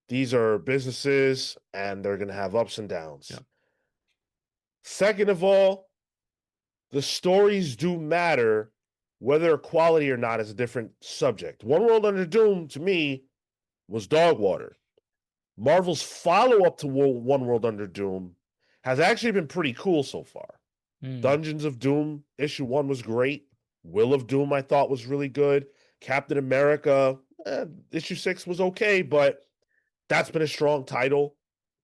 These are businesses and they're going to have ups and downs. Yeah. Second of all, the stories do matter. Whether quality or not is a different subject. One World Under Doom, to me, was dog water. Marvel's follow-up to One World Under Doom has actually been pretty cool so far. Dungeons of Doom issue 1 was great. Will of Doom I thought was really good. Captain America issue 6 was okay, but that's been a strong title.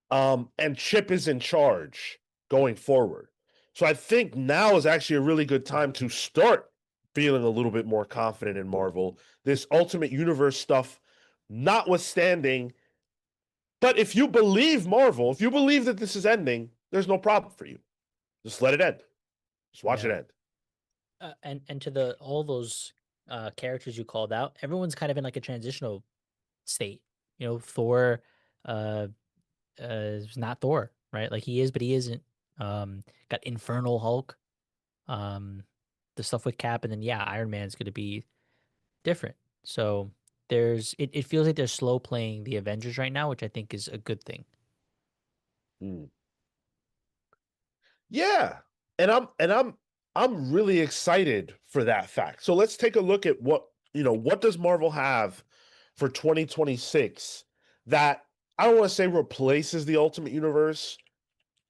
And Chip is in charge going forward. So I think now is actually a really good time to start feeling a little bit more confident in Marvel. This Ultimate Universe stuff notwithstanding. But if you believe Marvel, if you believe that this is ending, there's no problem for you. Just let it end. Just watch it end. And to all those characters you called out, everyone's kind of in like a transitional state. Thor is not Thor, right? Like he is, but he isn't. Got Infernal Hulk, the stuff with Cap, and then Iron Man's going to be different. So it feels like they're slow playing the Avengers right now, which I think is a good thing. Yeah. And I'm really excited for that fact. So let's take a look at what does Marvel have for 2026 that I don't want to say replaces the Ultimate Universe,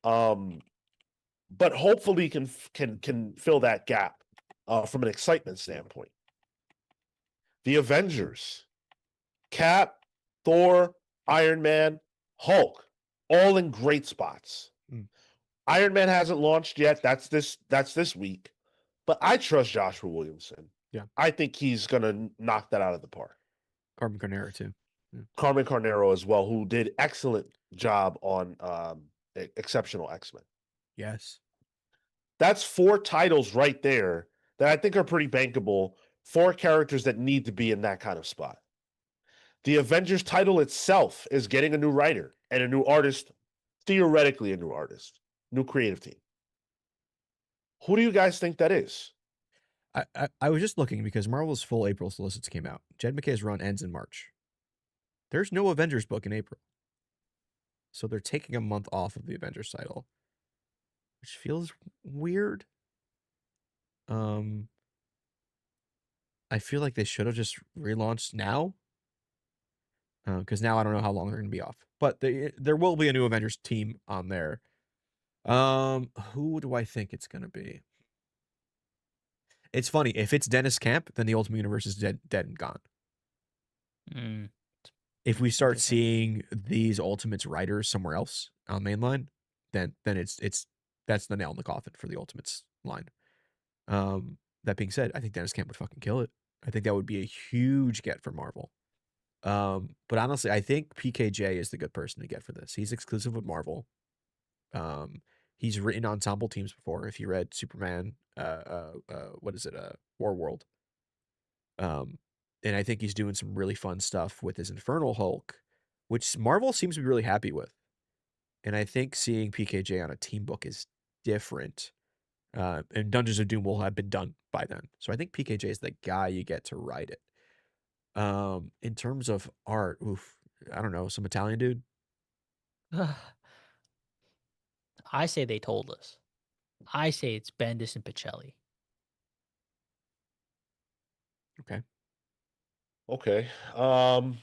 but hopefully can fill that gap from an excitement standpoint. The Avengers, Cap, Thor, Iron Man, Hulk, all in great spots. Iron Man hasn't launched yet. That's this week. But I trust Joshua Williamson. Yeah. I think he's going to knock that out of the park. Carmen Carnero too. Yeah. Carmen Carnero as well, who did excellent job on Exceptional X-Men. Yes. That's 4 titles right there that I think are pretty bankable. 4 characters that need to be in that kind of spot. The Avengers title itself is getting a new writer and a new artist, theoretically a new artist, new creative team. Who do you guys think that is? I was just looking because Marvel's full April solicits came out. Jed MacKay's run ends in March. There's no Avengers book in April. So they're taking a month off of the Avengers title, which feels weird. I feel like they should have just relaunched now. Because now I don't know how long they're going to be off. But there will be a new Avengers team on there. Who do I think it's going to be? It's funny. If it's Dennis Camp, then the Ultimate Universe is dead and gone. If we start seeing these Ultimates writers somewhere else on Mainline, then it's That's the nail in the coffin for the Ultimates line. That being said, I think Dennis Camp would fucking kill it. I think that would be a huge get for Marvel. But honestly, I think PKJ is the good person to get for this. He's exclusive with Marvel. He's written ensemble teams before. If you read Superman, what is it? War World. And I think he's doing some really fun stuff with his Infernal Hulk, which Marvel seems to be really happy with. And I think seeing PKJ on a team book is different. And Dungeons of Doom will have been done by then. So I think PKJ is the guy you get to write it. In terms of art, I don't know, some Italian dude. I say they told us. I say it's Bendis and Pacelli. Okay. Okay. I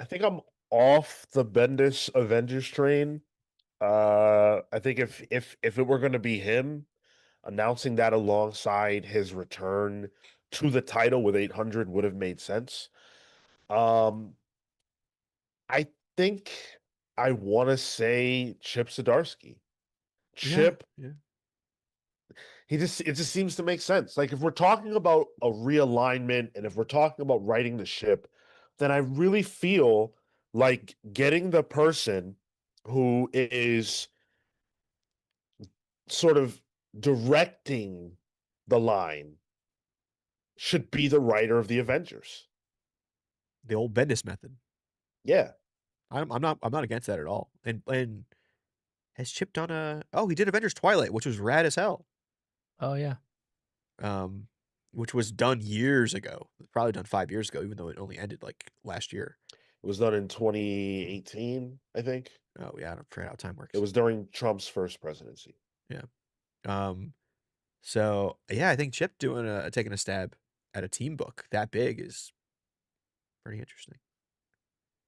think I'm off the Bendis Avengers train. I think if it were going to be him announcing that alongside his return to the title with 800 would have made sense. I think I want to say Chip Zdarsky. Chip, Yeah. it just seems to make sense. Like if we're talking about a realignment and if we're talking about righting the ship, then I really feel like getting the person who is sort of directing the line should be the writer of the Avengers. The old Bendis method. Yeah. I'm not against that at all. And has Chip done he did Avengers Twilight, which was rad as hell. Oh yeah. Which was done years ago. Probably done 5 years ago, even though it only ended like last year. It was done in 2018, I think. Oh yeah, I don't forget how time works. It was during Trump's first presidency. Yeah. So yeah, I think Chip taking a stab at a team book that big is pretty interesting.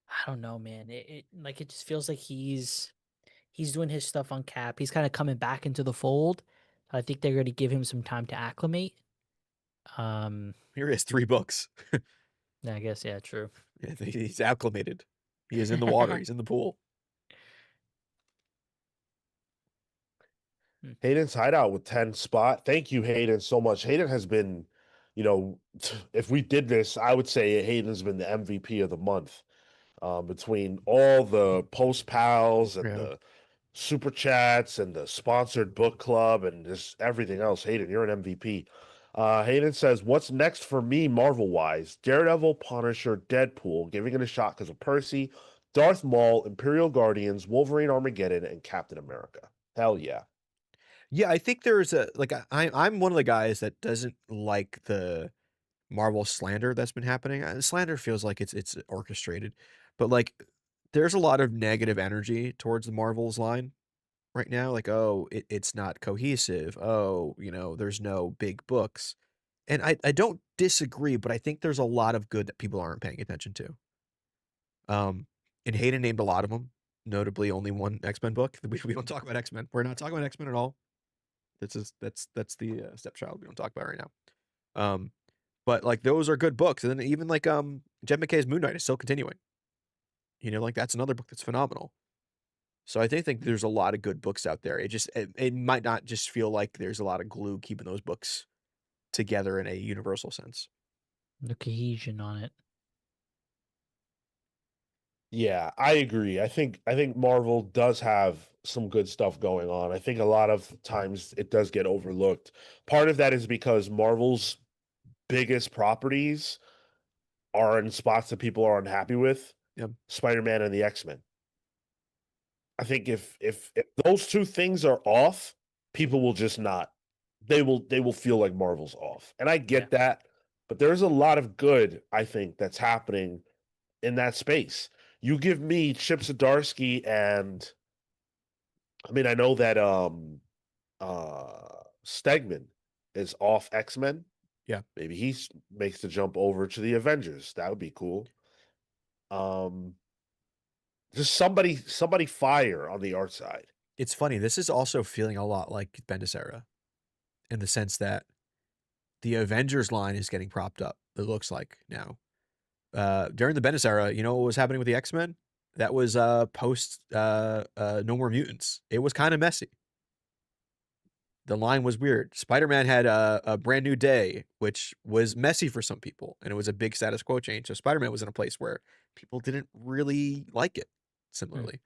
I don't know, man. It just feels like he's doing his stuff on Cap. He's kind of coming back into the fold. I think they're going to give him some time to acclimate. Here he has 3 books. I guess yeah, true. Yeah, he's acclimated. He is in the water. He's in the pool. Hayden's Hideout with 10 spot. Thank you, Hayden, so much. Hayden has been, if we did this, I would say Hayden's been the MVP of the month. Between all the post pals and Yeah. the super chats and the sponsored book club and just everything else. Hayden, you're an MVP. Hayden says, "What's next for me, Marvel wise? Daredevil, Punisher, Deadpool, giving it a shot because of Percy, Darth Maul, Imperial Guardians, Wolverine, Armageddon, and Captain America. Hell yeah." Yeah, I think there's I'm one of the guys that doesn't like the Marvel slander that's been happening. Slander feels like it's orchestrated, but like there's a lot of negative energy towards the Marvel's line right now. Like, oh, it's not cohesive. Oh, there's no big books. And I don't disagree, but I think there's a lot of good that people aren't paying attention to. And Hayden named a lot of them, notably only one X-Men book. We don't talk about X-Men. We're not talking about X-Men at all. That's the stepchild we don't talk about right now. But like those are good books, and then even like Jed McKay's Moon Knight is still continuing. Like that's another book that's phenomenal. So I think there's a lot of good books out there. It might not just feel like there's a lot of glue keeping those books together in a universal sense. The cohesion on it. Yeah, I agree. I think Marvel does have some good stuff going on. I think a lot of times it does get overlooked. Part of that is because Marvel's biggest properties are in spots that people are unhappy with. Yep. Spider-Man and the X-Men. I think if those two things are off, people will just not. They will feel like Marvel's off. And I get that, but there's a lot of good, I think, that's happening in that space. You give me Chip Zdarsky and I mean I know that Stegman is off X-Men. Yeah. Maybe he makes the jump over to the Avengers. That would be cool. Just somebody fire on the art side. It's funny. This is also feeling a lot like Bendis-era in the sense that the Avengers line is getting propped up. It looks like now. During the Bendis-era, you know what was happening with the X-Men? That was post No More Mutants. It was kind of messy. The line was weird. Spider-Man had a brand new day, which was messy for some people, and it was a big status quo change. So Spider-Man was in a place where people didn't really like it similarly.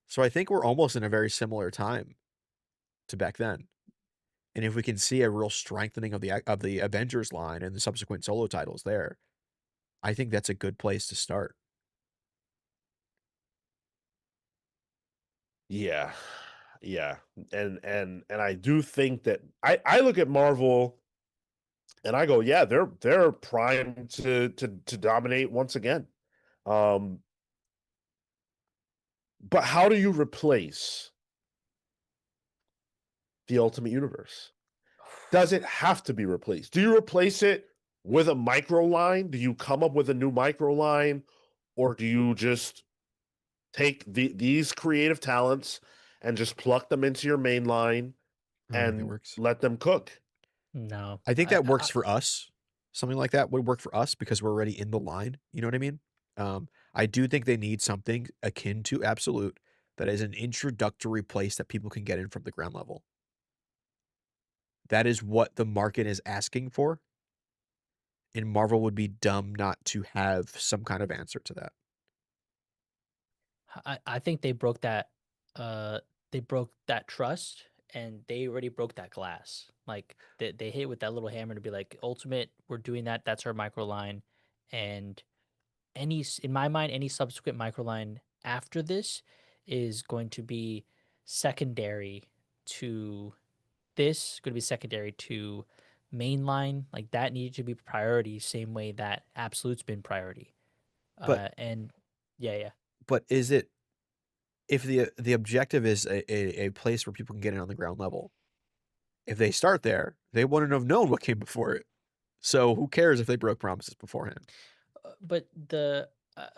So I think we're almost in a very similar time to back then. And if we can see a real strengthening of the Avengers line and the subsequent solo titles there, I think that's a good place to start. Yeah. Yeah. And I do think that I look at Marvel and I go, yeah, they're primed to dominate once again. But how do you replace the Ultimate Universe? Does it have to be replaced? Do you replace it with a micro line? Do you come up with a new micro line? Or do you just take these creative talents and just pluck them into your main line I don't think it and works. let them cook? No, I think that works for us. Something like that would work for us because we're already in the line. You know what I mean? I do think they need something akin to Absolute that is an introductory place that people can get in from the ground level. That is what the market is asking for. And Marvel would be dumb not to have some kind of answer to that. I think they broke that. They broke that trust, and they already broke that glass. Like they hit with that little hammer to be like, ultimate, we're doing that. That's our micro line, and in my mind, any subsequent micro line after this is going to be secondary to this. Going to be secondary to mainline. Like that needed to be priority, same way that Absolute's been priority. But And yeah. but is it if the objective is a place where people can get in on the ground level, if they start there, they wouldn't have known what came before it. So who cares if they broke promises beforehand? But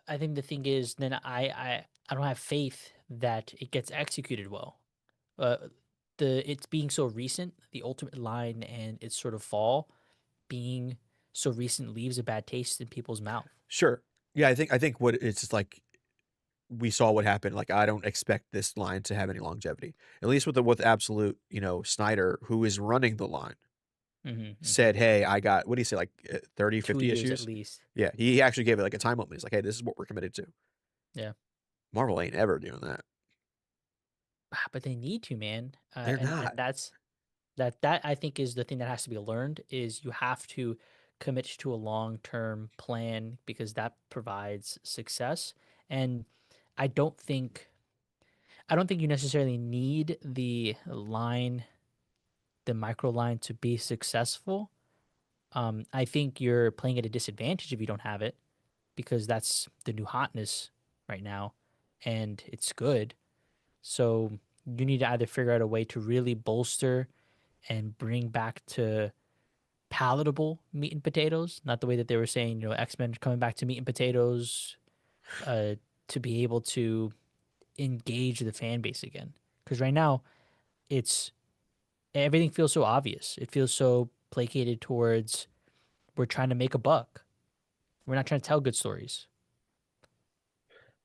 I think the thing is, then I don't have faith that it gets executed well. Uh, it's being so recent, the ultimate line and its sort of fall being so recent leaves a bad taste in people's mouth. Sure. Yeah, I think what it's just like we saw what happened. Like I don't expect this line to have any longevity. At least with Absolute, Snyder, who is running the line, Mm-hmm. said, "Hey, I got what do you say, like 30, 2 50 years at issues?" least. Yeah, he actually gave it like a time limit. He's like, "Hey, this is what we're committed to." Yeah. Marvel ain't ever doing that. But they need to, man. They're And not. that I think is the thing that has to be learned is you have to commit to a long-term plan because that provides success. And I don't think I don't think you necessarily need the micro line to be successful. I think you're playing at a disadvantage if you don't have it because that's the new hotness right now, and it's good. So you need to either figure out a way to really bolster and bring back to palatable meat and potatoes, not the way that they were saying, X-Men coming back to meat and potatoes, uh, to be able to engage the fan base again. Because right now, it's everything feels so obvious. It feels so placated towards we're trying to make a buck. We're not trying to tell good stories.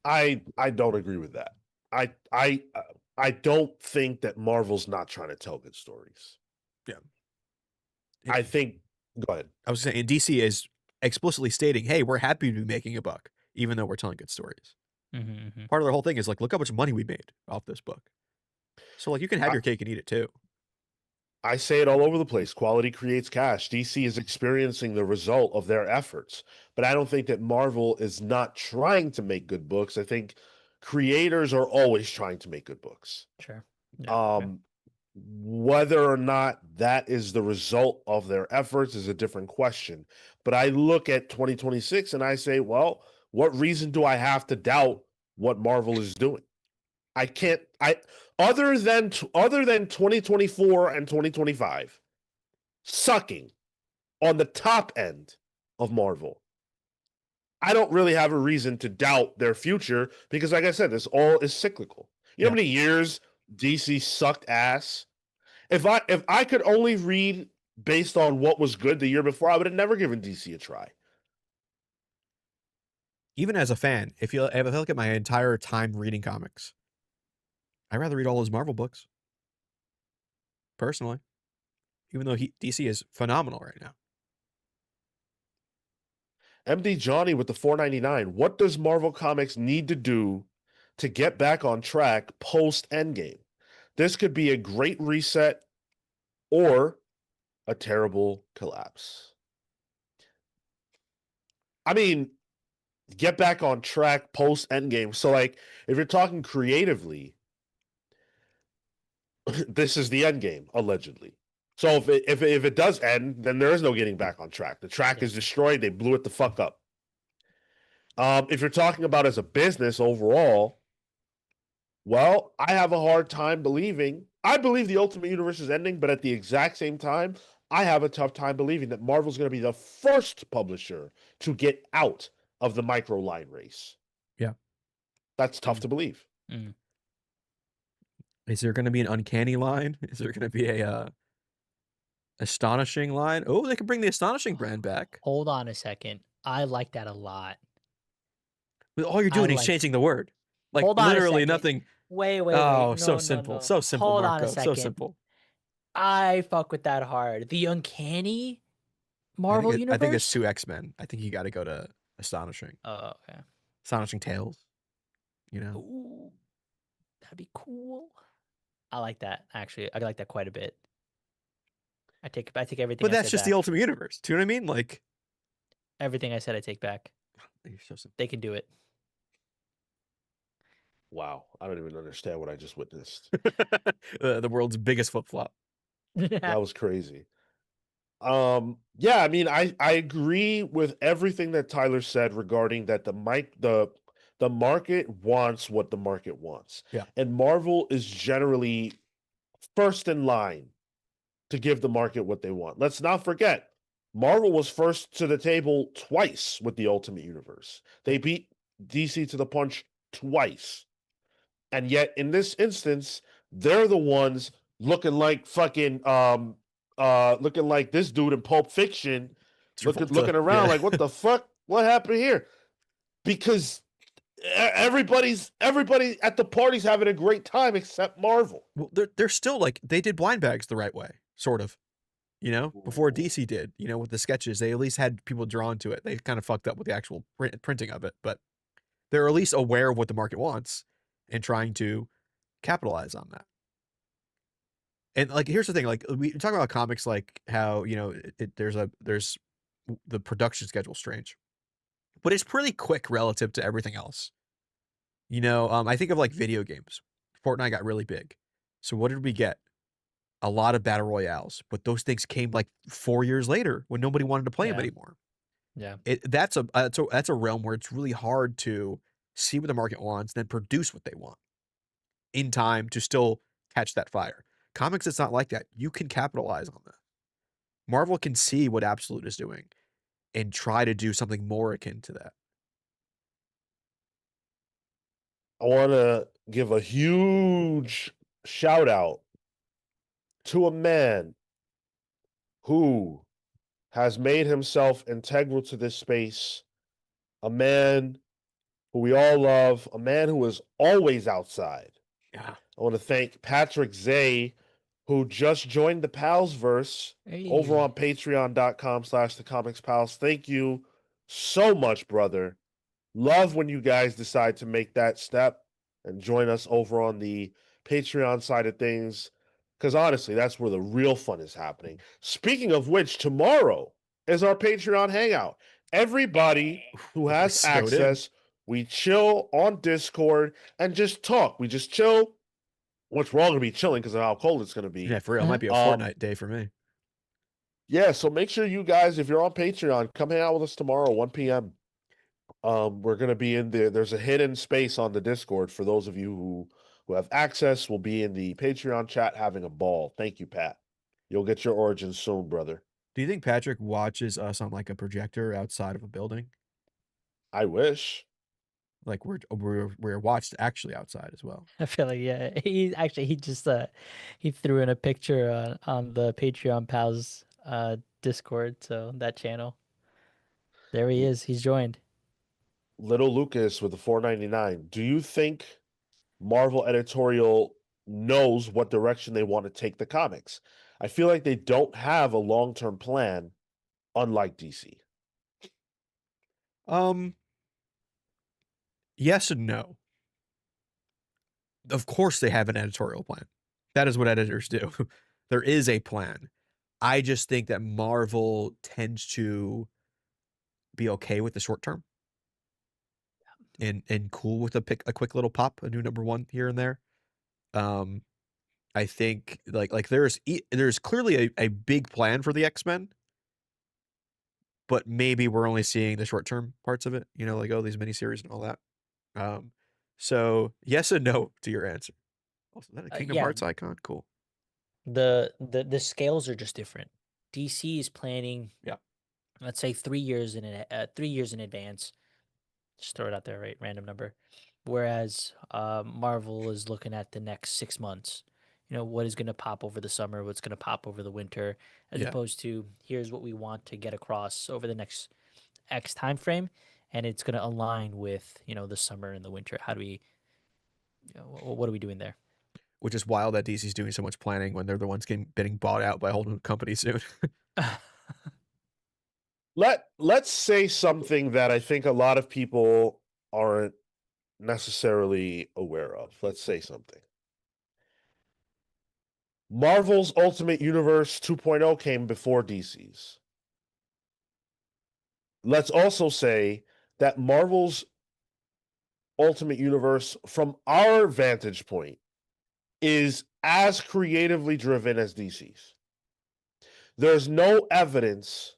I don't agree with that. I don't think that Marvel's not trying to tell good stories. Yeah. I think go ahead. I was saying DC is explicitly stating, "Hey, we're happy to be making a buck, even though we're telling good stories." Mm-hmm. Part of their whole thing is like, look how much money we made off this book. So like, you can have I, your cake and eat it too. I say it all over the place. Quality creates cash. DC is experiencing the result of their efforts. But I don't think that Marvel is not trying to make good books. I think creators are always trying to make good books. Sure. Yeah. Um, Whether or not that is the result of their efforts is a different question. But I look at 2026 and I say, well, what reason do I have to doubt what Marvel is doing? I can't. I other than 2024 and 2025 sucking on the top end of Marvel. I don't really have a reason to doubt their future because, like I said, this all is cyclical. You know Yeah. how many years DC sucked ass? If I could only read based on what was good the year before, I would have never given DC a try. Even as a fan, if I look at my entire time reading comics, I'd rather read all those Marvel books. Personally. even though DC is phenomenal right now. MD Johnny with the $4.99. What does Marvel Comics need to do to get back on track post Endgame? This could be a great reset or a terrible collapse. I mean, get back on track post Endgame. So, like, if you're talking creatively, this is the Endgame, allegedly. So if it does end, then there is no getting back on track. The track is destroyed. They blew it the fuck up. If you're talking about as a business overall, well, I have a hard time believing. I believe the Ultimate Universe is ending, but at the exact same time, I have a tough time believing that Marvel's going to be the first publisher to get out of the micro line race. Yeah. That's tough to believe. Is there going to be an uncanny line? Is there going to be a astonishing line? Oh, they could bring the astonishing brand back. Hold on a second. I like that a lot. But all you're doing is changing the word. Like, hold on literally a second. nothing. Wait. Oh, No, so simple. no. So simple, Hold Marco. on a second. So simple. I fuck with that hard. The uncanny Marvel universe? I think it's 2 X-Men. I think you got to go to astonishing. Oh, okay. Astonishing Tales. You know? Ooh, that'd be cool. I like that, actually. I like that quite a bit. I take everything. But that's just the Ultimate Universe. Do you know what I mean? Like, everything I said, I take back. You're so simple. They can do it. Wow, I don't even understand what I just witnessed. The world's biggest flip-flop. That was crazy. Yeah, I mean, I agree with everything that Tyler said regarding that the market wants what the market wants. Yeah. And Marvel is generally first in line to give the market what they want. Let's not forget, Marvel was first to the table twice with the Ultimate Universe. They beat DC to the punch twice. And yet in this instance, they're the ones looking like fucking looking like this dude in Pulp Fiction, looking around like, what the fuck? What happened here? Because everybody at the party's having a great time except Marvel. Well, they're still like, they did blind bags the right way, sort of. You know, before DC did, you know, with the sketches, they at least had people drawn to it. They kind of fucked up with the actual printing of it, but they're at least aware of what the market wants and trying to capitalize on that. And like, here's the thing, like, we talk about comics, like how, you know, there's the production schedule strange, but it's pretty quick relative to everything else. You know, I think of like video games. Fortnite got really big. So what did we get? A lot of battle royales, but those things came like 4 years later when nobody wanted to play them anymore. Yeah. That's a realm where it's really hard to see what the market wants, then produce what they want in time to still catch that fire. Comics, it's not like that. You can capitalize on that. Marvel can see what Absolute is doing and try to do something more akin to that. I want to give a huge shout out to a man who has made himself integral to this space, a man who we all love, a man who is always outside. Yeah. I want to thank Patrick Zay, who just joined the Palsverse over on patreon.com/thecomicspals. Thank you so much, brother. Love when you guys decide to make that step and join us over on the Patreon side of things, because honestly, that's where the real fun is happening. Speaking of which, tomorrow is our Patreon hangout. Everybody who has access, we chill on Discord and just talk. We just chill. Which we're all going to be chilling because of how cold it's going to be. Yeah, for real. It might be a Fortnite day for me. Yeah, so make sure you guys, if you're on Patreon, come hang out with us tomorrow, 1 p.m. We're going to be in there's a hidden space on the Discord for those of you who have access. We'll be in the Patreon chat having a ball. Thank you, Pat. You'll get your origins soon, brother. Do you think Patrick watches us on like a projector outside of a building? I wish. Like we're watched actually outside as well. I feel like, yeah, he just he threw in a picture on the Patreon pals Discord, so that channel. There he is. He's joined. Little Lucas with the $4.99. Do you think Marvel Editorial knows what direction they want to take the comics? I feel like they don't have a long-term plan, unlike DC. Yes and no. Of course they have an editorial plan. That is what editors do. There is a plan. I just think that Marvel tends to be okay with the short term and cool with a quick little pop, a new #1 here and there. I think like there's clearly a big plan for the X-Men, but maybe we're only seeing the short term parts of it, like these miniseries and all that. So yes and no to your answer. Also, is that a Kingdom Yeah, Hearts icon? Cool. the scales are just different. DC is planning, Yeah. let's say 3 years 3 years in advance. Just throw it out there, right? Random number. Whereas Marvel is looking at the next 6 months. What is going to pop over the summer? What's going to pop over the winter? As Yeah. opposed to here's what we want to get across over the next X time frame, and it's going to align with the summer and the winter. How do we? What are we doing there? Which is wild that DC's doing so much planning when they're the ones getting bought out by a whole new company soon. Let's say something that I think a lot of people aren't necessarily aware of. Let's say something. Marvel's Ultimate Universe 2.0 came before DC's. Let's also say that Marvel's Ultimate Universe, from our vantage point, is as creatively driven as DC's. There's no evidence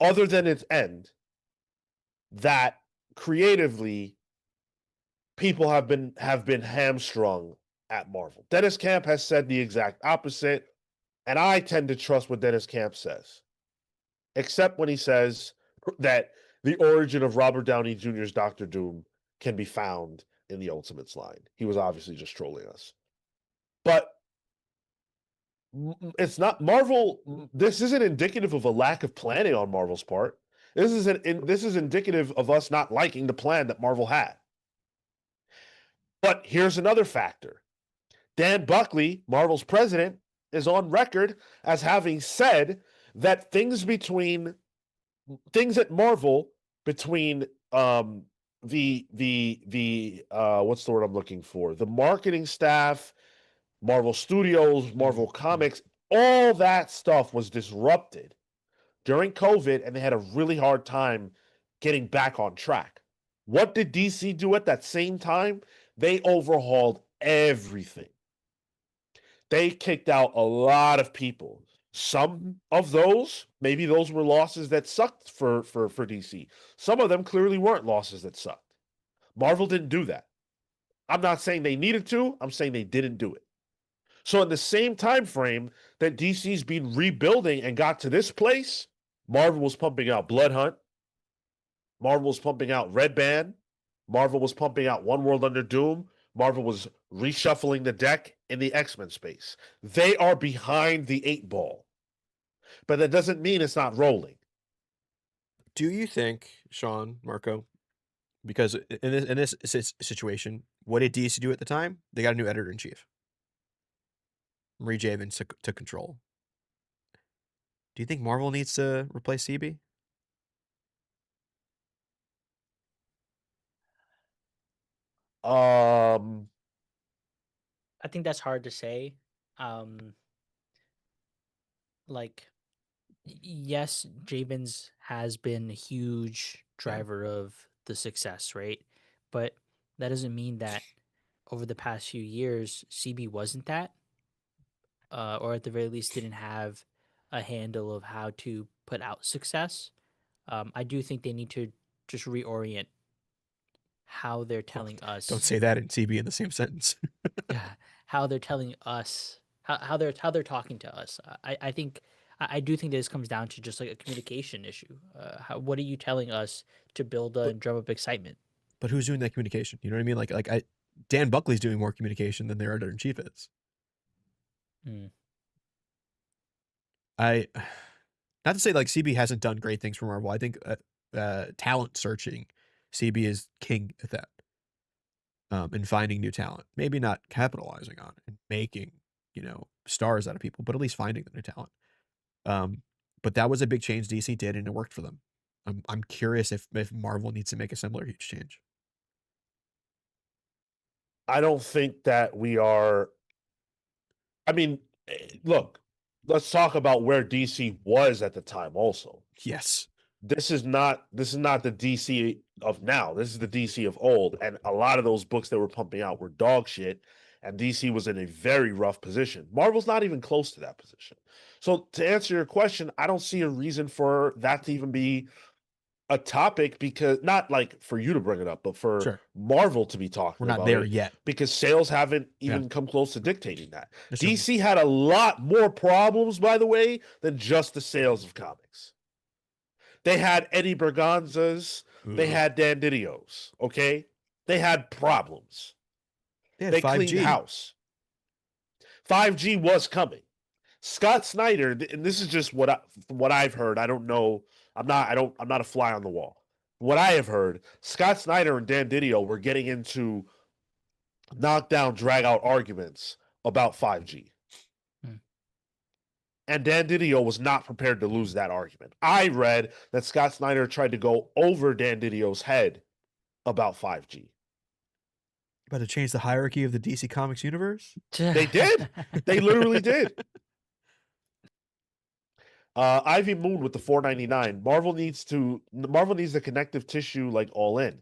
other than its end that creatively people have been hamstrung at Marvel. Dennis Camp has said the exact opposite, and I tend to trust what Dennis Camp says, except when he says that the origin of Robert Downey Jr.'s Doctor Doom can be found in the Ultimates line. He was obviously just trolling us. But it's not Marvel. This isn't indicative of a lack of planning on Marvel's part. This is indicative of us not liking the plan that Marvel had. But here's another factor. Dan Buckley, Marvel's president, is on record as having said that things at Marvel between the what's the word I'm looking for? The marketing staff, Marvel Studios, Marvel Comics, all that stuff was disrupted during COVID, and they had a really hard time getting back on track. What did DC do at that same time? They overhauled everything. They kicked out a lot of people. Some of those, maybe those were losses that sucked for DC. Some of them clearly weren't losses that sucked. Marvel didn't do that. I'm not saying they needed to. I'm saying they didn't do it. So in the same time frame that DC's been rebuilding and got to this place, Marvel was pumping out Blood Hunt. Marvel was pumping out Red Band. Marvel was pumping out One World Under Doom. Marvel was reshuffling the deck in the X-Men space. They are behind the 8 ball. But that doesn't mean it's not rolling. Do you think, Sean, Marco, because in this situation, what did DC do at the time? They got a new editor-in-chief. Marie Javins took control. Do you think Marvel needs to replace CB? I think that's hard to say. Like, yes, Jabins has been a huge driver of the success, right? But that doesn't mean that over the past few years, CB wasn't that, or at the very least didn't have a handle of how to put out success. I do think they need to just reorient how they're telling Don't us say that and CB in the same sentence. how they're telling us how they're talking to us. I think I do think this comes down to just like a communication issue. What are you telling us to build and drum up excitement? But who's doing that communication? You know what I mean? Dan Buckley's doing more communication than their editor-in-chief is. Mm. I not to say like CB hasn't done great things for Marvel. I think talent searching, CB is king at that. And finding new talent, maybe not capitalizing on it and making stars out of people, but at least finding the new talent. But that was a big change DC did, and it worked for them. I'm curious if Marvel needs to make a similar huge change. I don't think that we are. I mean, look, let's talk about where DC was at the time also. Yes. This is not the DC of now. This is the DC of old. And a lot of those books that were pumping out were dog shit. And DC was in a very rough position. Marvel's not even close to that position. So to answer your question, I don't see a reason for that to even be a topic, because not like for you to bring it up, but for Sure. Marvel to be talking We're not about there it, yet. because sales haven't Yeah. even come close to dictating that. That's true. DC had a lot more problems, by the way, than just the sales of comics. They had Eddie Berganzas, they had Dan Didio's, okay? They had problems. had They 5G. cleaned house. 5G was coming. Scott Snyder, and this is just from what I've heard. I don't know. I'm not a fly on the wall. What I have heard, Scott Snyder and Dan Didio were getting into knockdown, drag out arguments about 5G. And Dan Didio was not prepared to lose that argument. I read that Scott Snyder tried to go over Dan Didio's head about 5G. About to change the hierarchy of the DC Comics universe? They did. They literally did. Ivy Moon with the $4.99. Marvel needs the connective tissue like All In.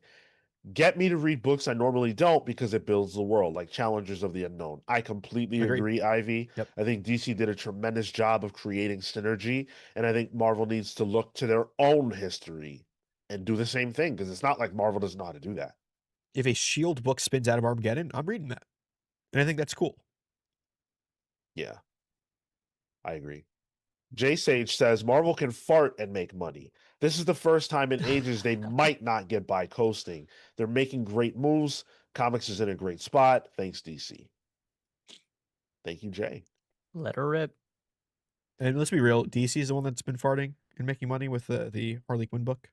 Get me to read books I normally don't because it builds the world, like Challengers of the Unknown. I completely agree, Ivy. Yep. I think DC did a tremendous job of creating synergy, and I think Marvel needs to look to their own history and do the same thing, because it's not like Marvel doesn't know how to do that. If a S.H.I.E.L.D. book spins out of Armageddon, I'm reading that. And I think that's cool. Yeah, I agree. Jay Sage says Marvel can fart and make money. This is the first time in ages they might not get by coasting. They're making great moves. Comics is in a great spot. Thanks, DC. Thank you, Jay. Let her rip. And let's be real, DC is the one that's been farting and making money with the Harley Quinn book.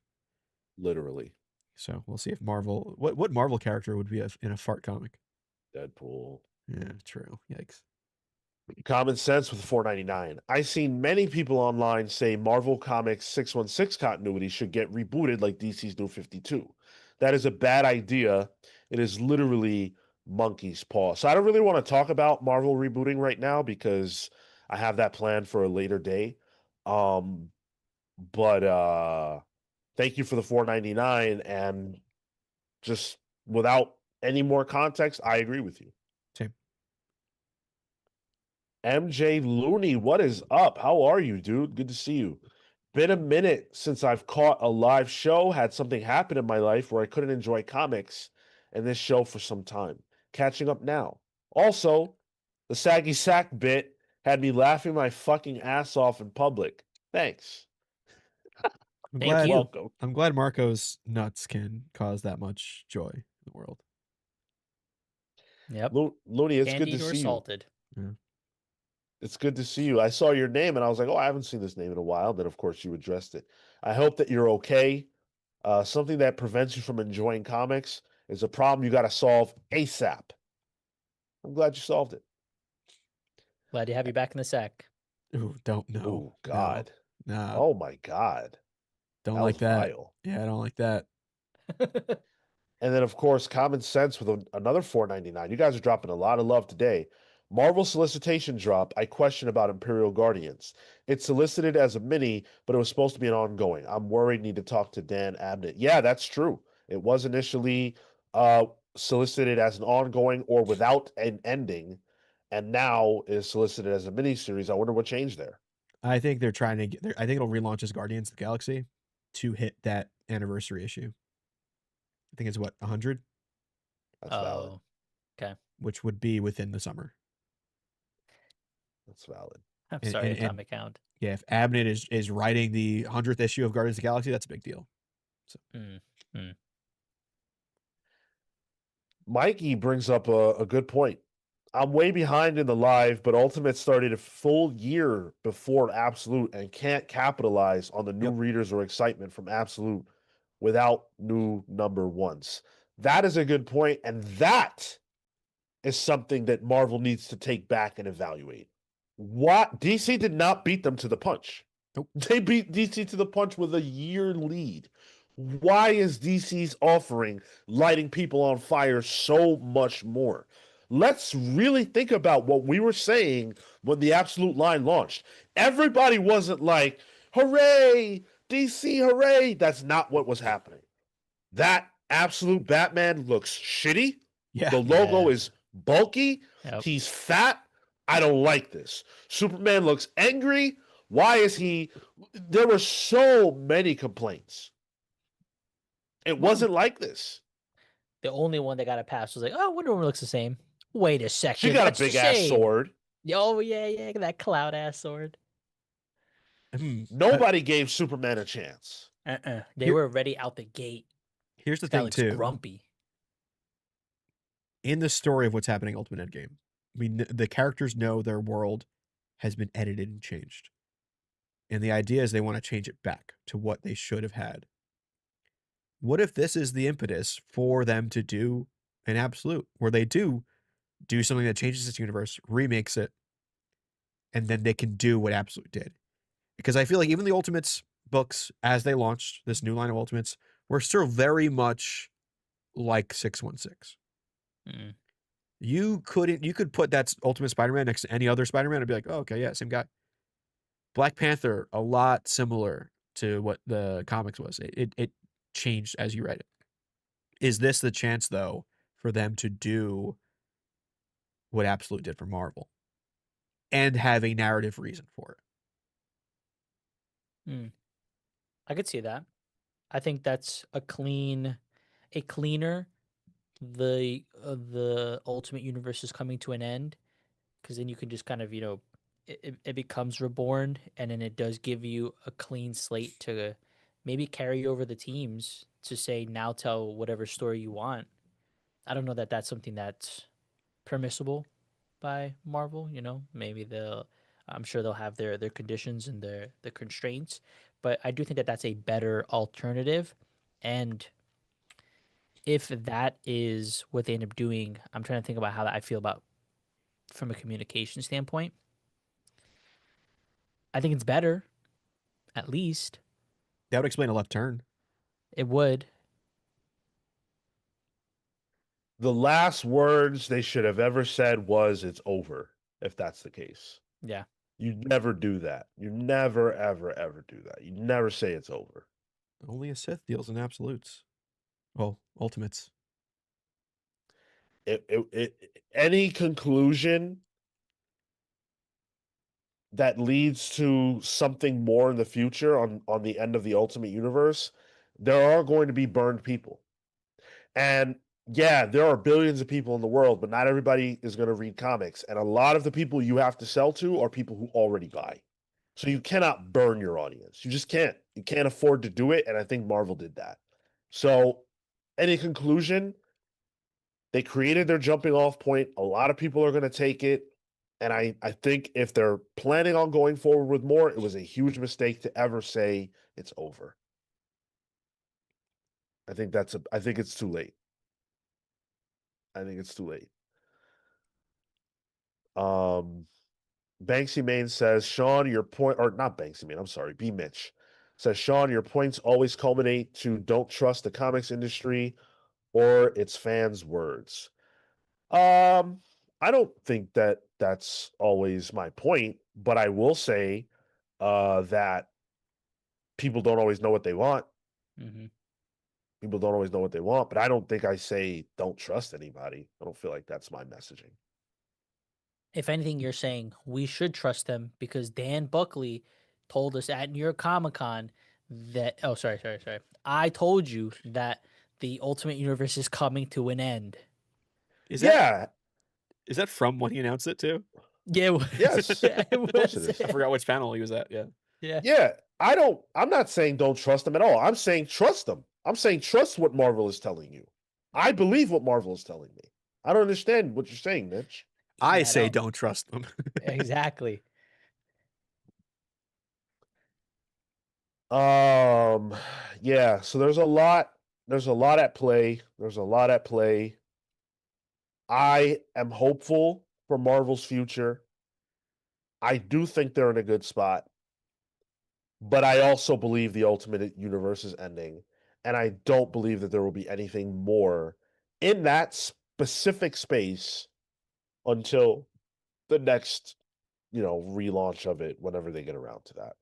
Literally. So we'll see if Marvel, what Marvel character would be in a fart comic? Deadpool. Yeah, true. Yikes. Common Sense with $4.99. I've seen many people online say Marvel Comics 616 continuity should get rebooted like DC's New 52. That is a bad idea. It is literally monkey's paw. So I don't really want to talk about Marvel rebooting right now because I have that planned for a later day. But thank you for the $4.99, and just without any more context, I agree with you. Same. MJ Looney, what is up? How are you, dude? Good to see you. Been a minute since I've caught a live show. Had something happen in my life where I couldn't enjoy comics and this show for some time. Catching up now. Also, the saggy sack bit had me laughing my fucking ass off in public. Thanks. Thank you. Welcome. I'm glad Marco's nuts can cause that much joy in the world. Yep. Looney, it's Candied good to or see salted. Yeah. It's good to see you. I saw your name and I was like, oh, I haven't seen this name in a while. Then, of course, you addressed it. I hope that you're okay. Something that prevents you from enjoying comics is a problem you got to solve ASAP. I'm glad you solved it. Glad to have you back in the sack. Ooh, don't know. Oh, God. No. Nah. Oh, my God. Don't That like was that. vile. Yeah, I don't like that. And then, of course, Common Sense with another $4.99. You guys are dropping a lot of love today. Marvel solicitation drop. I question about Imperial Guardians. It's solicited as a mini, but it was supposed to be an ongoing. I'm worried. Need to talk to Dan Abnett. Yeah, that's true. It was initially solicited as an ongoing or without an ending, and now is solicited as a mini series. I wonder what changed there. I think they're trying to get there. I think it'll relaunch as Guardians of the Galaxy to hit that anniversary issue. I think it's what, 100? That's valid. Okay. Which would be within the summer. That's valid. I'm sorry, Atomic Hound. Yeah, if Abnett is writing the 100th issue of Guardians of the Galaxy, that's a big deal. So. Mikey brings up a good point. I'm way behind in the live, but Ultimate started a full year before Absolute and can't capitalize on the new readers or excitement from Absolute without new number ones. That is a good point, and that is something that Marvel needs to take back and evaluate. What DC did not beat them to the punch. Nope. They beat DC to the punch with a year lead. Why is DC's offering lighting people on fire so much more? Let's really think about what we were saying when the Absolute line launched. Everybody wasn't like, hooray, DC, hooray. That's not what was happening. That Absolute Batman looks shitty. Yeah. The logo Yeah. is bulky. Yep. He's fat. I don't like this. Superman looks angry. Why is he? There were so many complaints. It wasn't like this. The only one that got a pass was like, oh, Wonder Woman looks the same. Wait a second. She got that's a big the ass same. sword. Oh, yeah, that cloud ass sword. Nobody gave Superman a chance. They Here- were already out the gate. Here's the This guy thing, looks too. grumpy. In the story of what's happening in Ultimate Endgame, the characters know their world has been edited and changed. And the idea is they want to change it back to what they should have had. What if this is the impetus for them to do an Absolute, where they do something that changes this universe, remakes it, and then they can do what Absolute did? Because I feel like even the Ultimates books, as they launched this new line of Ultimates, were still very much like 616. Mm. You could put that Ultimate Spider-Man next to any other Spider-Man and be like, oh, okay, yeah, same guy. Black Panther, a lot similar to what the comics was. It changed as you read it. Is this the chance, though, for them to do what Absolute did for Marvel and have a narrative reason for it? I could see that. I think that's a cleaner. The Ultimate Universe is coming to an end, because then you can just kind of it becomes reborn, and then it does give you a clean slate to maybe carry over the teams to say now tell whatever story you want. I don't know that that's something that's permissible by Marvel. Maybe I'm sure they'll have their conditions and their constraints, but I do think that that's a better alternative. And if that is what they end up doing, I'm trying to think about how I feel about from a communication standpoint. I think it's better, at least. That would explain a left turn. It would. The last words they should have ever said was, it's over, if that's the case. Yeah. You never do that. You never, ever, ever do that. You never say it's over. Only a Sith deals in absolutes. Well, ultimates. Any conclusion that leads to something more in the future on the end of the Ultimate Universe, there are going to be burned people. And yeah, there are billions of people in the world, but not everybody is going to read comics. And a lot of the people you have to sell to are people who already buy. So you cannot burn your audience. You just can't. You can't afford to do it. And I think Marvel did that. So, any conclusion, they created their jumping off point. A lot of people are going to take it. And I think if they're planning on going forward with more, it was a huge mistake to ever say it's over. I think it's too late. I think it's too late. Banksy Main says, Sean, your point, or not Banksy Main, I'm sorry, B Mitch says, Sean, your points always culminate to don't trust the comics industry or its fans' words. I don't think that that's always my point, but I will say that people don't always know what they want. Mm-hmm. People don't always know what they want, but I don't think I say don't trust anybody. I don't feel like that's my messaging. If anything, you're saying we should trust them because Dan Buckley told us at New York Comic Con that. Oh, sorry. I told you that the Ultimate Universe is coming to an end. Is that from when he announced it too? Yeah. Yes. It Of course was. it is. I forgot which panel he was at. Yeah. Yeah. Yeah. I'm not saying don't trust them at all. I'm saying trust them. I'm saying trust what Marvel is telling you. I believe what Marvel is telling me. I don't understand what you're saying, Mitch. I Yeah, say don't trust them. Exactly. Yeah, so there's a lot at play. I am hopeful for Marvel's future. I do think they're in a good spot, but I also believe the Ultimate Universe is ending, and I don't believe that there will be anything more in that specific space until the next, relaunch of it whenever they get around to that.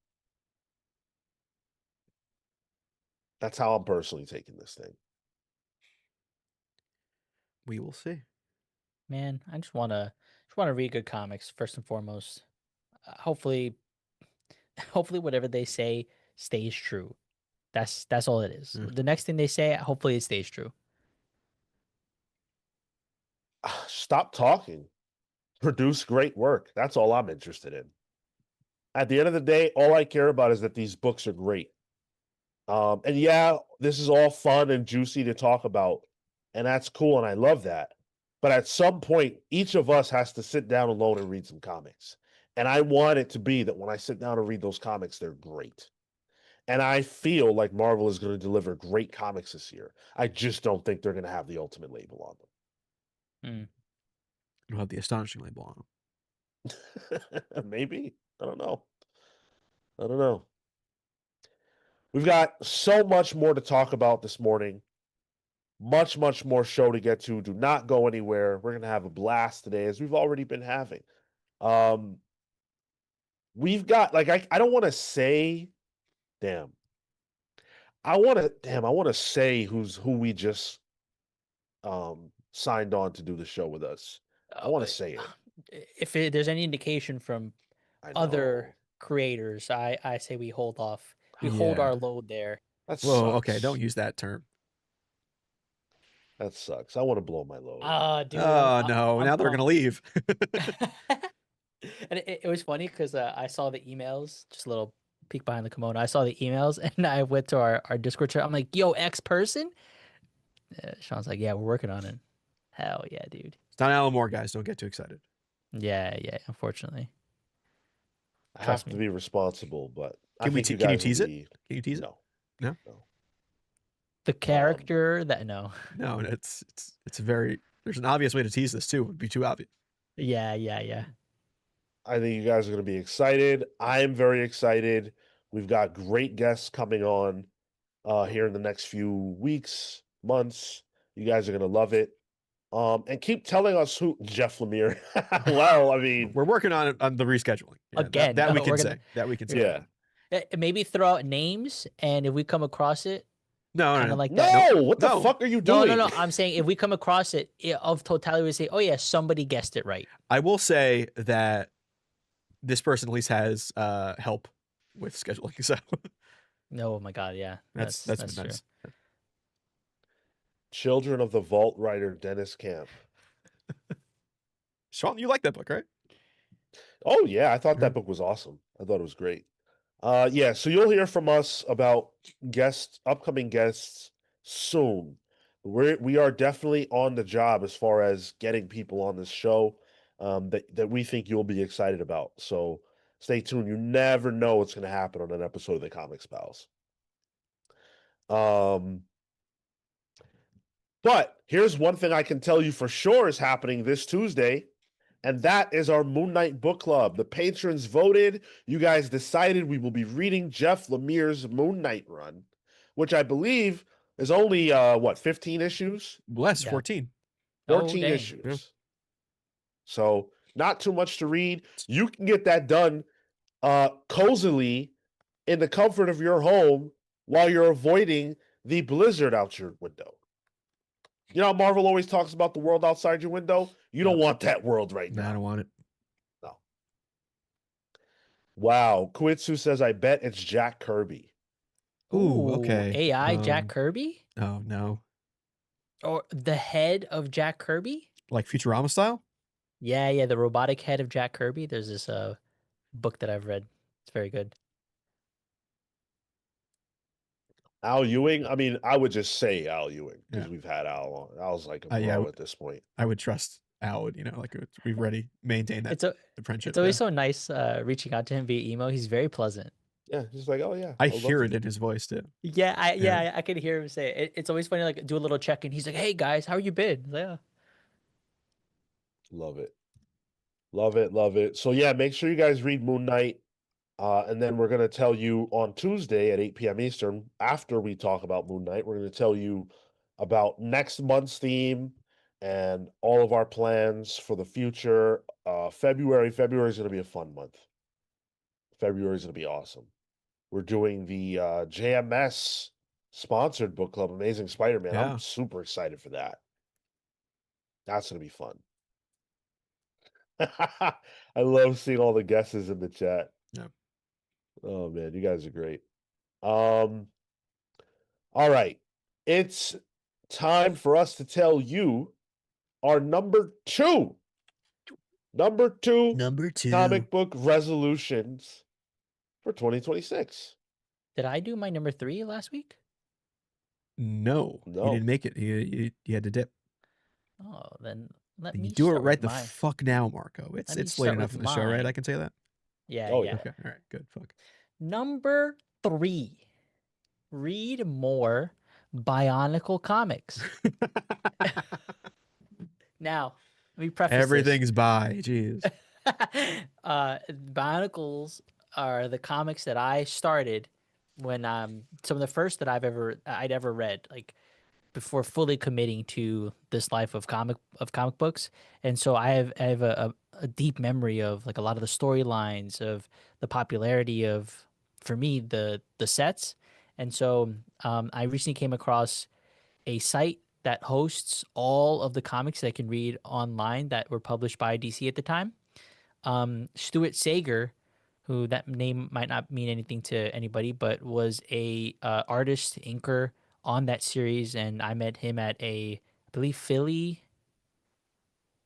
That's how I'm personally taking this thing. We will see. Man, I just wanna read good comics first and foremost. Hopefully, hopefully whatever they say stays true. That's all it is. Mm. The next thing they say, hopefully it stays true. Stop talking. Produce great work. That's all I'm interested in. At the end of the day, all I care about is that these books are great. And yeah, this is all fun and juicy to talk about, and that's cool, and I love that. But at some point, each of us has to sit down alone and read some comics. And I want it to be that when I sit down and read those comics, they're great. And I feel like Marvel is going to deliver great comics this year. I just don't think they're going to have the Ultimate label on them. You'll have the astonishing label on them. Maybe. I don't know. We've got so much more to talk about this morning. Much, much more show to get to. Do not go anywhere. We're going to have a blast today, as we've already been having. We've got, I don't want to say, I want to say who we just signed on to do the show with us. I want to say it. If there's any indication from other creators, I say we hold off. We hold our load there. Whoa, okay, don't use that term. That sucks. I want to blow my load. Dude, oh no! Now they're gonna leave. And it was funny because I saw the emails. Just a little peek behind the kimono. I saw the emails, and I went to our Discord chat. I'm like, "Yo, X person." Sean's like, "Yeah, we're working on it." Hell yeah, dude. It's not Alan Moore, guys. Don't get too excited. Yeah. Unfortunately, I have to be responsible, but can you tease it? Can you tease it? No. The character no, it's very. There's an obvious way to tease this too. It would be too obvious. Yeah. I think you guys are going to be excited. I am very excited. We've got great guests coming on here in the next few weeks, months. You guys are going to love it. And keep telling us who Jeff Lemire. Well, I mean, we're working on it on the rescheduling. Yeah, again. That we can say. That we can say. Yeah. Maybe throw out names, and if we come across it, no, like no, that. What the fuck are you doing? No. I'm saying if we come across it of totality, we say, oh yeah, somebody guessed it right. I will say that this person at least has help with scheduling. So. Oh my god, yeah, that's true. Nice. Children of the Vault writer Dennis Camp. Sean, you like that book, right? Oh yeah, I thought that book was awesome. I thought it was great. Yeah, so you'll hear from us about upcoming guests soon. We are definitely on the job as far as getting people on this show that we think you'll be excited about. So stay tuned. You never know what's going to happen on an episode of the Comics Pals. But here's one thing I can tell you for sure is happening this Tuesday. And that is our Moon Knight book club. The patrons voted. You guys decided we will be reading Jeff Lemire's Moon Knight run, which I believe is only 15 issues? Less, 14. 14 issues. Yeah. So not too much to read. You can get that done cozily in the comfort of your home while you're avoiding the blizzard out your window. You know how Marvel always talks about the world outside your window? You don't want that world right now. No, I don't want it. No. Wow. Kuitsu says, I bet it's Jack Kirby. Ooh, okay. AI Jack Kirby? Oh, no. Or the head of Jack Kirby? Like Futurama style? Yeah, the robotic head of Jack Kirby. There's this book that I've read. It's very good. Al Ewing? I mean, I would just say Al Ewing because we've had Al on. Al's like a bro at this point. I would trust Al, we've already maintained that friendship. It's always so nice reaching out to him via email. He's very pleasant. Yeah, he's like, oh yeah. I hear it in his voice too. Yeah, I can hear him say it. It's always funny, like do a little check-in. He's like, hey guys, how you been? Like, Love it. Love it. Love it. So yeah, make sure you guys read Moon Knight. And then we're going to tell you on Tuesday at 8 p.m. Eastern, after we talk about Moon Knight, we're going to tell you about next month's theme and all of our plans for the future. February is going to be a fun month. February is going to be awesome. We're doing the JMS sponsored book club, Amazing Spider-Man. Yeah. I'm super excited for that. That's going to be fun. I love seeing all the guesses in the chat. Yeah. Oh man, you guys are great. All right. It's time for us to tell you our number two Number two. comic book resolutions for 2026. Did I do my number 3 last week? No, you No. didn't make it. You had to dip. Oh, then let And me you do it start right with the my. fuck now, Marco. Let It's me it's late start enough with in the show, right? mine. I can say that. Yeah, Oh, yeah. Okay, all right, good. Fuck. Number 3. Read more Bionicle comics. Now, let me preface Everything's by. Jeez. this. Bionicles are the comics that I started when some of the first that I'd ever read, like before fully committing to this life of comic books. And so I have a deep memory of like a lot of the storylines, of the popularity of, for me, the sets. And so I recently came across a site that hosts all of the comics that I can read online that were published by DC at the time. Stuart Sager, who that name might not mean anything to anybody, but was a artist inker on that series, and I met him at I believe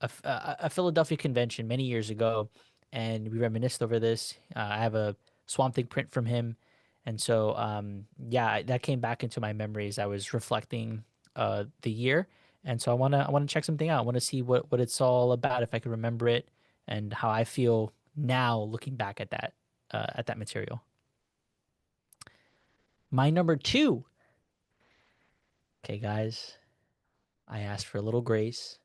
a Philadelphia convention many years ago, and we reminisced over this. I have a Swamp Thing print from him, and so yeah, that came back into my memories. I was reflecting the year, and so I wanna check something out. I want to see what it's all about, if I can remember it, and how I feel now looking back at that material. My number 2. Okay, guys, I asked for a little grace.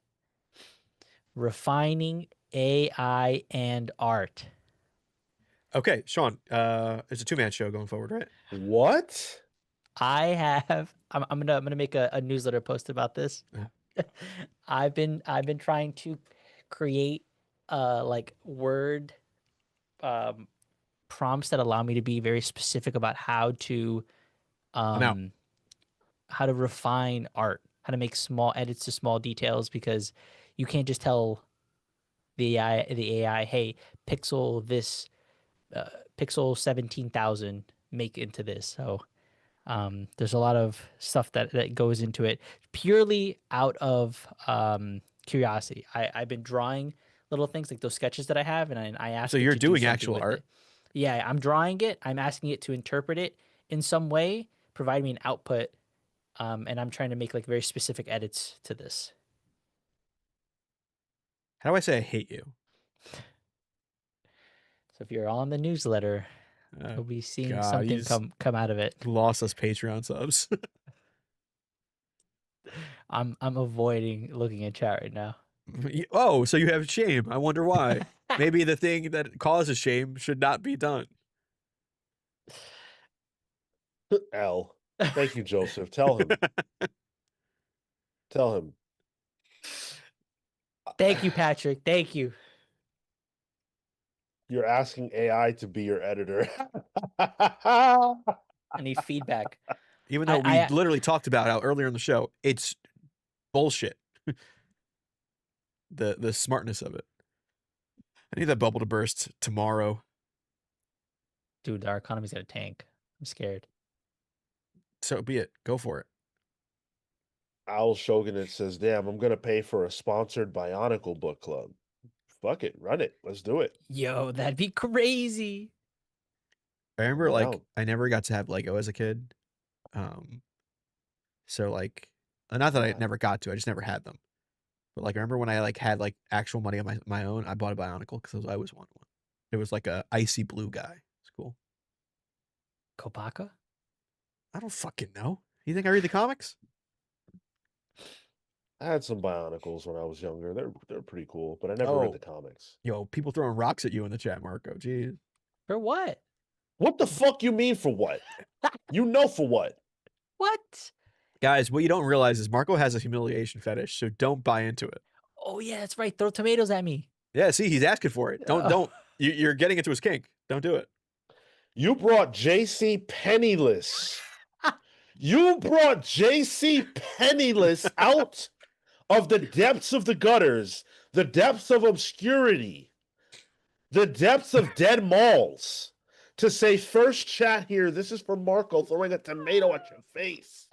Refining AI and art. Okay, Sean. It's a 2-man show going forward, right? What? I'm gonna make a newsletter post about this. I've been trying to create like word um prompts that allow me to be very specific about I'm out. um how to refine art, how to make small edits to small details, because you can't just tell the AI, hey, pixel this pixel 17,000 make into this. So there's a lot of stuff that goes into it purely out of curiosity. I've been drawing little things like those sketches that I have, and I So ask it you're to do doing something actual with art? it. Yeah, I'm drawing it. I'm asking it to interpret it in some way, provide me an output, and I'm trying to make like very specific edits to this. How do I say I hate you? So if you're on the newsletter, Oh, you'll be seeing God, you something just come out of it. lost us Patreon subs. I'm avoiding looking at chat right now. Oh, so you have shame. I wonder why. Maybe the thing that causes shame should not be done. L. Thank you, Joseph. Tell him. Tell him. Thank you, Patrick. Thank you. You're asking AI to be your editor. I need feedback. Even though we I literally talked about how earlier in the show, it's bullshit. The smartness of it. I need that bubble to burst tomorrow. dude, our economy's gonna tank. I'm scared. So be it. Go for it. Owl Shogunate says, damn, I'm gonna pay for a sponsored Bionicle book club. Fuck it, run it. Let's do it. Yo, that'd be crazy. I remember I'm like down. I never got to have Lego as a kid. So like not that I Yeah. never got to, I just never had them. But like I remember when I like had like actual money on my own, I bought a Bionicle because I always wanted one. It was like a icy blue guy. It's cool. Kopaka? I don't fucking know. You think I read the comics? I had some Bionicles when I was younger. They're pretty cool, but I never read Oh, the comics. yo, people throwing rocks at you in the chat, Marco. Jeez. For what? What the fuck you mean for what? You know for what? What? Guys, what you don't realize is Marco has a humiliation fetish, so don't buy into it. Oh yeah, that's right. Throw tomatoes at me. Yeah, see, he's asking for it. Oh. Don't. You're getting into his kink. Don't do it. You brought JC penniless. You brought JC penniless out of the depths of the gutters, the depths of obscurity, the depths of dead malls to say first chat here. This is for Marco throwing a tomato at your face.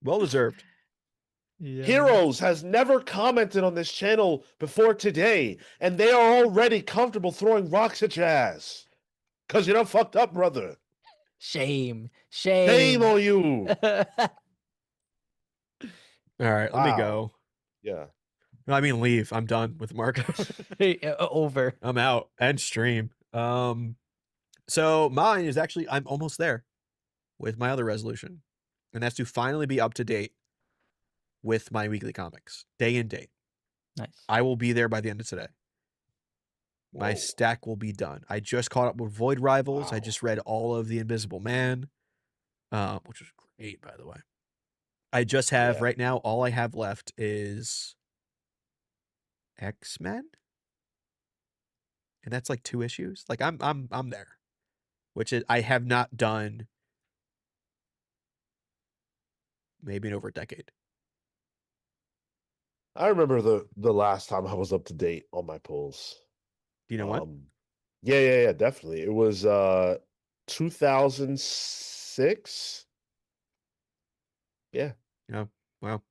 Well deserved. Yeah. Heroes has never commented on this channel before today, and they are already comfortable throwing rocks at your ass. Because you done fucked up, brother. Shame. Shame on you. All right, let me Wow. go. Yeah. No, I mean leave. I'm done with Marco. Over. I'm out. End stream. So mine is actually I'm almost there with my other resolution, and that's to finally be up to date with my weekly comics, day and date. Nice. I will be there by the end of today. My Whoa. stack will be done. I just caught up with Void Rivals. I Wow. just read all of The Invisible Man, which was great, by the way. I just have Yeah. right now. All I have left is X-Men, and that's like 2 issues. Like I'm there, which is I have not done maybe in over a decade. I remember the last time I was up to date on my pulls. Do you know what? Yeah, definitely. It was 2006. Yeah. Yeah. Well,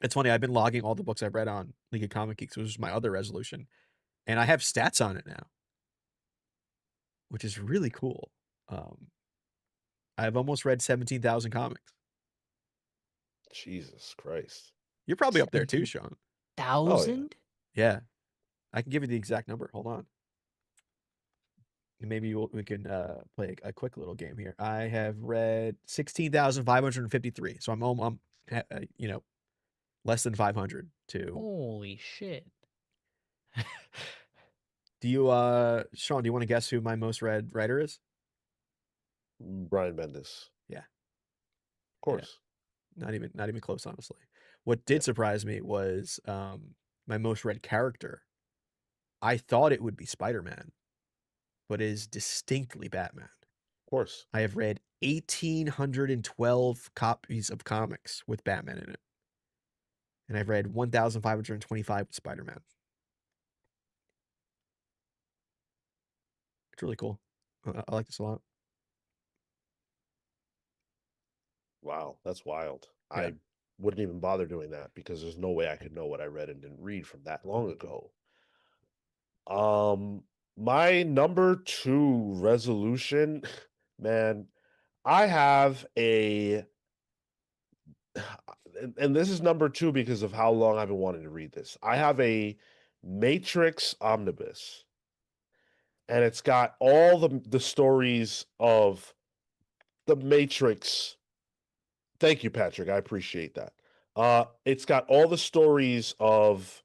it's funny. I've been logging all the books I've read on League of Comic Geeks, which is my other resolution, and I have stats on it now, which is really cool. I've almost read 17,000 comics. Jesus Christ. You're probably up there too, Sean. 1,000? Yeah, I can give you the exact number. Hold on. And maybe we can play a quick little game here. I have read 16,553, so I'm less than 500 to. Holy shit. Do you Sean, do you want to guess who my most read writer is? Brian Bendis. Yeah. Of course. Not even close, honestly. What did surprise me was my most read character. I thought it would be Spider-Man, but it is distinctly Batman. Of course. I have read 1,812 copies of comics with Batman in it. And I've read 1,525 with Spider-Man. It's really cool. I like this a lot. Wow, that's wild. Yeah. I wouldn't even bother doing that because there's no way I could know what I read and didn't read from that long ago. My number 2 resolution, man, I have a and this is number 2 because of how long I've been wanting to read this. I have a Matrix omnibus, and it's got all the stories of the Matrix. Thank you, Patrick. I appreciate that. It's got all the stories of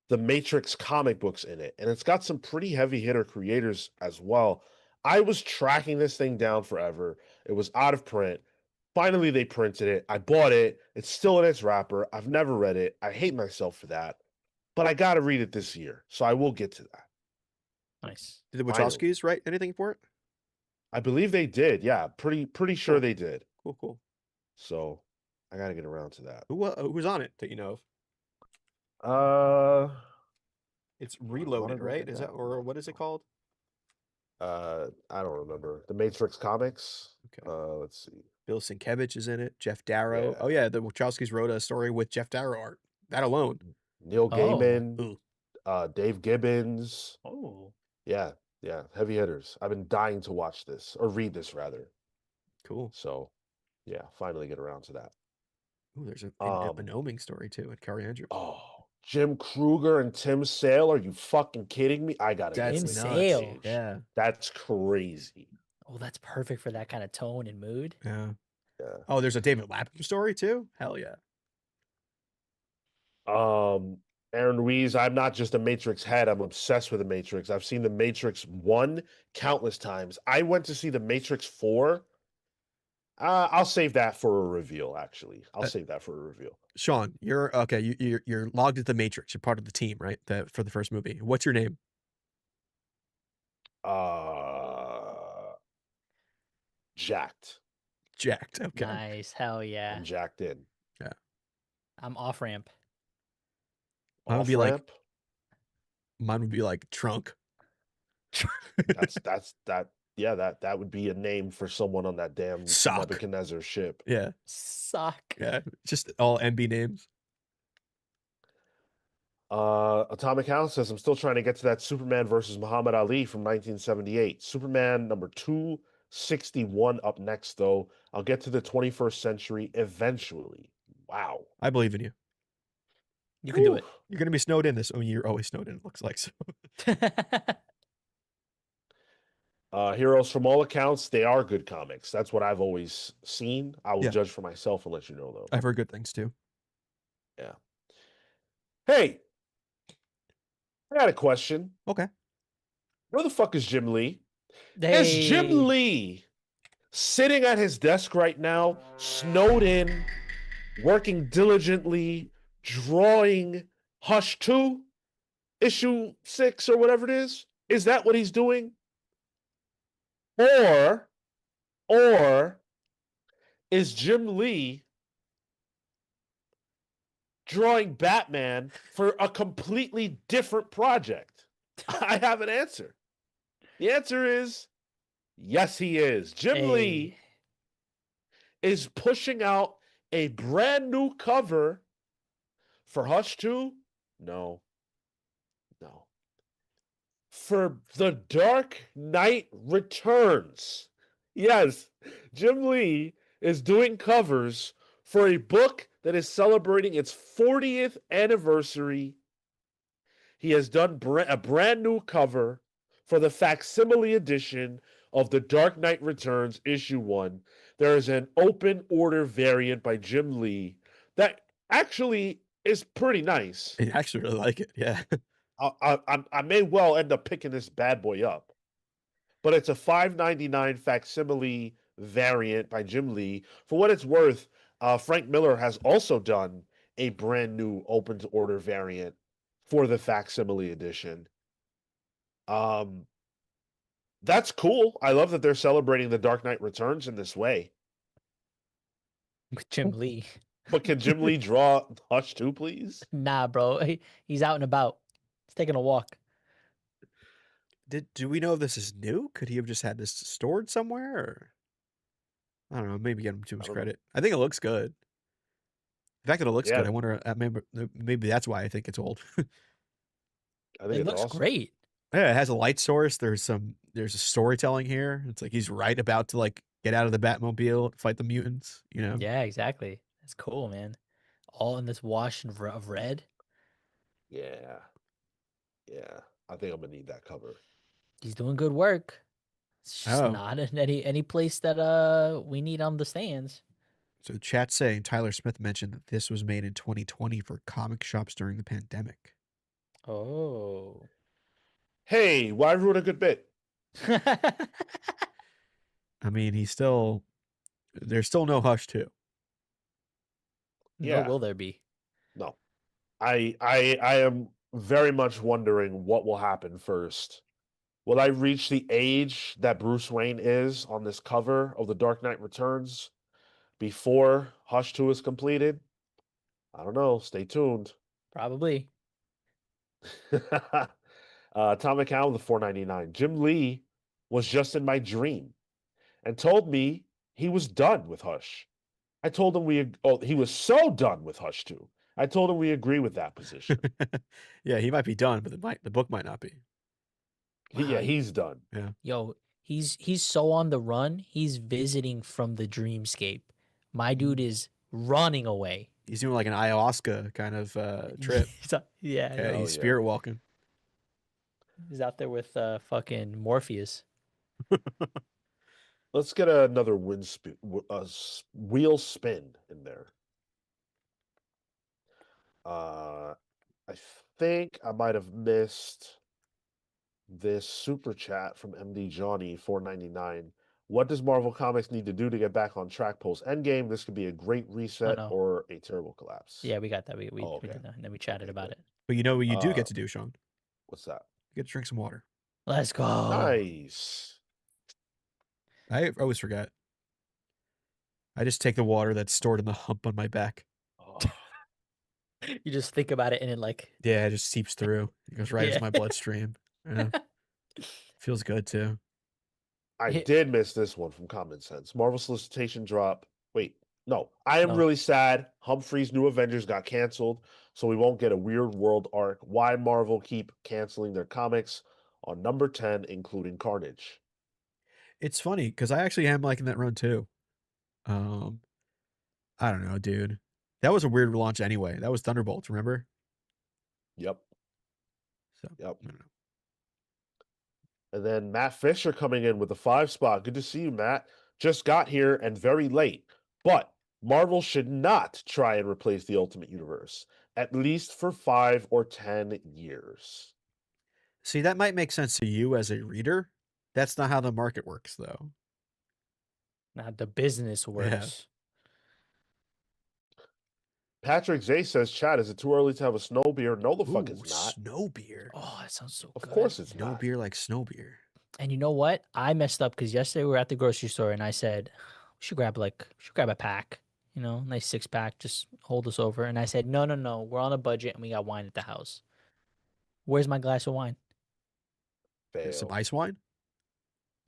the Matrix comic books in it, and it's got some pretty heavy hitter creators as well. I was tracking this thing down forever. It was out of print. Finally, they printed it. I bought it. It's still in its wrapper. I've never read it. I hate myself for that, but I got to read it this year, so I will get to that. Nice. Did the Finally. Wachowskis write anything for it? I believe they did. Yeah, pretty sure Cool. they did. Cool. So I got to get around to that. Who's on it that you know of? It's wanna Reloaded, look right? at Is that that or what is it called? I don't remember. The Matrix comics. Okay. Let's see. Bill Sienkiewicz is in it. Jeff Darrow. Yeah. Oh yeah, the Wachowskis wrote a story with Jeff Darrow art. That alone. Neil Gaiman, Ooh. Dave Gibbons. Oh. Yeah, heavy hitters. I've been dying to watch this or read this rather. Cool. So, yeah, finally get around to that. Ooh, there's an Oming story too at Carrie Andrews. Oh, Jim Kruger and Tim Sale. Are you fucking kidding me? I gotta. That's Tim nuts. Sale. Yeah. That's crazy. Oh, that's perfect for that kind of tone and mood. Yeah. Yeah. Oh, there's a David Lapham story too? Hell yeah. Aaron Ruiz, I'm not just a Matrix head. I'm obsessed with the Matrix. I've seen the Matrix 1 countless times. I went to see the Matrix 4. I'll save that for a reveal, actually. I'll save that for a reveal. Sean, you're okay. You're logged at the Matrix. You're part of the team, right? For the first movie. What's your name? Jacked. Jacked. Okay. Nice. Hell yeah. I'm jacked in. Yeah. I'm off ramp. Mine would Off be like ramp. Trunk. That would be a name for someone on that damn Sock. Nebuchadnezzar ship. Yeah. Sock. Yeah. Just all MB names. Atomic House says, I'm still trying to get to that Superman versus Muhammad Ali from 1978. Superman number 261 up next, though. I'll get to the 21st century eventually. Wow. I believe in you. You can do it. You're gonna be snowed in this. I mean, you're always snowed in, it looks like. So Heroes, from all accounts, they are good comics. That's what I've always seen. I will Yeah. judge for myself and let you know, though. I've heard good things too. Yeah. Hey, I got a question. Okay. Where the fuck is Jim Lee? Is Jim Lee sitting at his desk right now, snowed in, working diligently, drawing Hush 2, issue 6, or whatever it is? Is that what he's doing? Or is Jim Lee drawing Batman for a completely different project? I have an answer. The answer is yes, he is. Jim Lee is pushing out a brand new cover for Hush 2? No. For The Dark Knight Returns. Yes, Jim Lee is doing covers for a book that is celebrating its 40th anniversary. He has done a brand new cover for the facsimile edition of The Dark Knight Returns, issue 1. There is an open order variant by Jim Lee that actually is pretty nice. I actually really like it. Yeah. I may well end up picking this bad boy up, but it's a $5.99 facsimile variant by Jim Lee. For what it's worth, Frank Miller has also done a brand new open to order variant for the facsimile edition. That's cool. I love that they're celebrating The Dark Knight Returns in this way. With Jim Lee. But can Jim Lee draw Hush 2, please? Nah, bro. He's out and about. He's taking a walk. Do we know if this is new? Could he have just had this stored somewhere? Or I don't know. Maybe give him too much credit. I think it looks good. The fact that it looks good, I wonder. Maybe that's why I think it's old. I think it looks awesome. great. Yeah, it has a light source. There's a storytelling here. It's like he's about to get out of the Batmobile, fight the mutants. You know? Yeah, exactly. That's cool, man. All in this wash of red. Yeah. I think I'm gonna need that cover. He's doing good work. It's just not in any place that we need on the stands. So chat's saying Tyler Smith mentioned that this was made in 2020 for comic shops during the pandemic. Oh. Hey, why ruin a good bit? I mean, there's still no Hush 2. Yeah. Nor will there be. No. I am very much wondering what will happen first. Will I reach the age that Bruce Wayne is on this cover of The Dark Knight Returns before Hush 2 is completed? I don't know. Stay tuned. Probably. Atomic Hound, the $4.99. Jim Lee was just in my dream and told me he was done with Hush. I told him he was so done with Hush 2. I told him we agree with that position. Yeah, he might be done, but the book might not be. Yeah, he's done. Yeah. Yo, he's so on the run. He's visiting from the dreamscape. My dude is running away. He's doing like an ayahuasca kind of trip. Yeah, he's spirit walking. He's out there with fucking Morpheus. Let's get another wheel spin in there. I think I might have missed this super chat from MD Johnny 499. What does Marvel Comics need to do to get back on track post Endgame? This could be a great Oh reset no. or a terrible collapse. Yeah, we got that. We Oh, we okay. did that, and then we chatted Okay, about good. it. But you know what you do Uh, get to do, Sean? what's that? You get to drink some water. Let's go. Nice. I always forget. I just take the water that's stored in the hump on my back. Oh, You just think about it and it like Yeah, it just seeps through. It goes right into yeah. my bloodstream. Yeah, feels good too. I Hit- did miss this one from Common Sense. Marvel solicitation drop. Wait, no. I am no. really sad. Humphrey's New Avengers got canceled, so we won't get a Weird World arc. Why Marvel keep canceling their comics on number 10, including Carnage? It's funny because I actually am liking that run too. Um, I don't know, dude. That was a weird launch anyway. That was Thunderbolts, remember? Yep. So Yep. I don't know. And then Matt Fisher coming in with a 5 spot. Good to see you, Matt. Just got here and very late. But Marvel should not try and replace the Ultimate Universe, at least for 5 or 10 years. See, that might make sense to you as a reader. That's not how the market works, though. Not the business Yeah. works. Patrick Zay says, Chad, is it too early to have a snow beer? No, the fuck Ooh, it's not. snow beer. Oh, that sounds so Of good. course it's No not. beer like snow beer. And you know what? I messed up because yesterday we were at the grocery store and I said we should grab a pack. You know, nice 6-pack, just hold us over. And I said, no, we're on a budget and we got wine at the house. Where's my glass of wine? Some Fail. ice wine.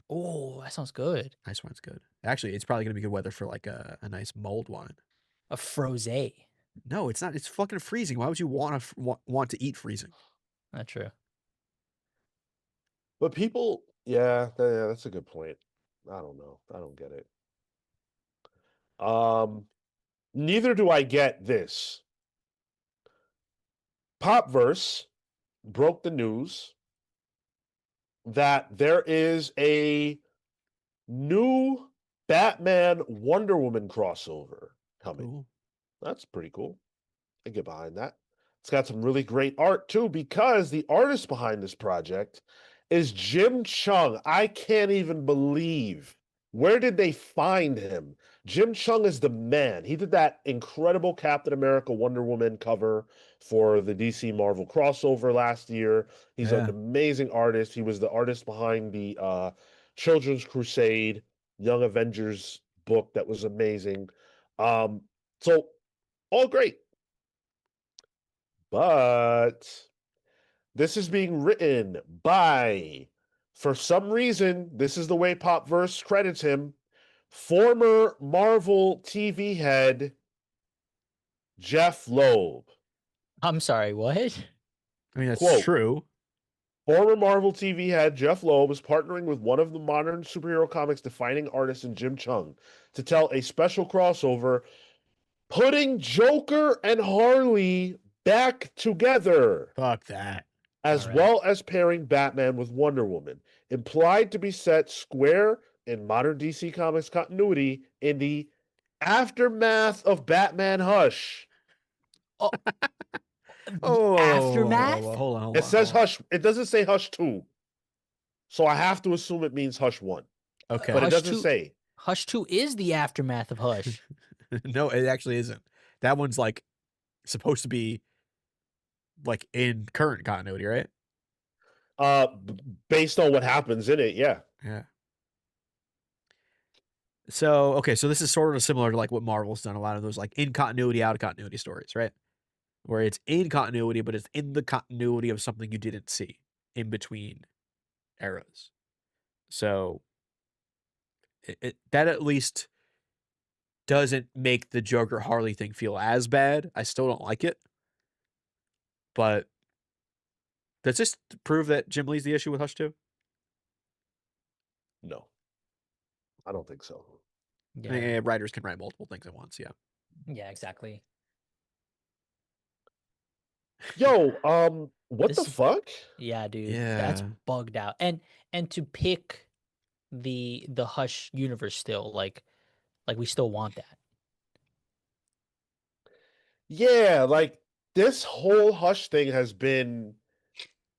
Oh, that sounds good. Ice wine's good. Actually, it's probably gonna be good weather for like a nice mulled wine. A froze. No, it's not. It's fucking freezing. Why would you want to eat freezing? Not true. But people, yeah, that's a good point. I don't know. I don't get it. Neither do I get this. Popverse broke the news that there is a new Batman Wonder Woman crossover coming. Cool. That's pretty cool. I get behind that. It's got some really great art too, because the artist behind this project is Jim Chung. I can't even believe, where did they find him? Jim Chung is the man. He did that incredible Captain America Wonder Woman cover for the DC Marvel crossover last year. He's an Yeah. amazing artist. He was the artist behind the Children's Crusade Young Avengers book that was amazing. So all great. But this is being written by, for some reason, this is the way Popverse credits him, former Marvel TV head Jeff Loeb. I'm sorry, what? I mean, that's Quote, true. former Marvel TV head Jeff Loeb is partnering with one of the modern superhero comics defining artists in Jim Chung to tell a special crossover putting Joker and Harley back together, Fuck that. as All right. well as pairing Batman with Wonder Woman, implied to be set square in modern DC Comics continuity in the aftermath of Batman Hush. Oh, the Oh, aftermath? hold on, hold It on, says hold on. Hush, it doesn't say Hush 2. So I have to assume it means Hush 1. Okay. But it Hush doesn't 2 say. Hush 2 is the aftermath of Hush. No, it actually isn't. That one's like supposed to be like in current continuity, right? Based on what happens in it, yeah. Yeah. So, okay, so this is sort of similar to like what Marvel's done, a lot of those like in continuity, out of continuity stories, right? Where it's in continuity, but it's in the continuity of something you didn't see in between eras. So that at least doesn't make the Joker Harley thing feel as bad. I still don't like it. But does this prove that Jim Lee's the issue with Hush 2? No, I don't think so. Yeah. Writers can write multiple things at once, yeah. Yeah, exactly. Yo, what This the is- fuck? Yeah, dude. That's Yeah. bugged out. And to pick the Hush universe still, like we still want that. Yeah, like this whole Hush thing has been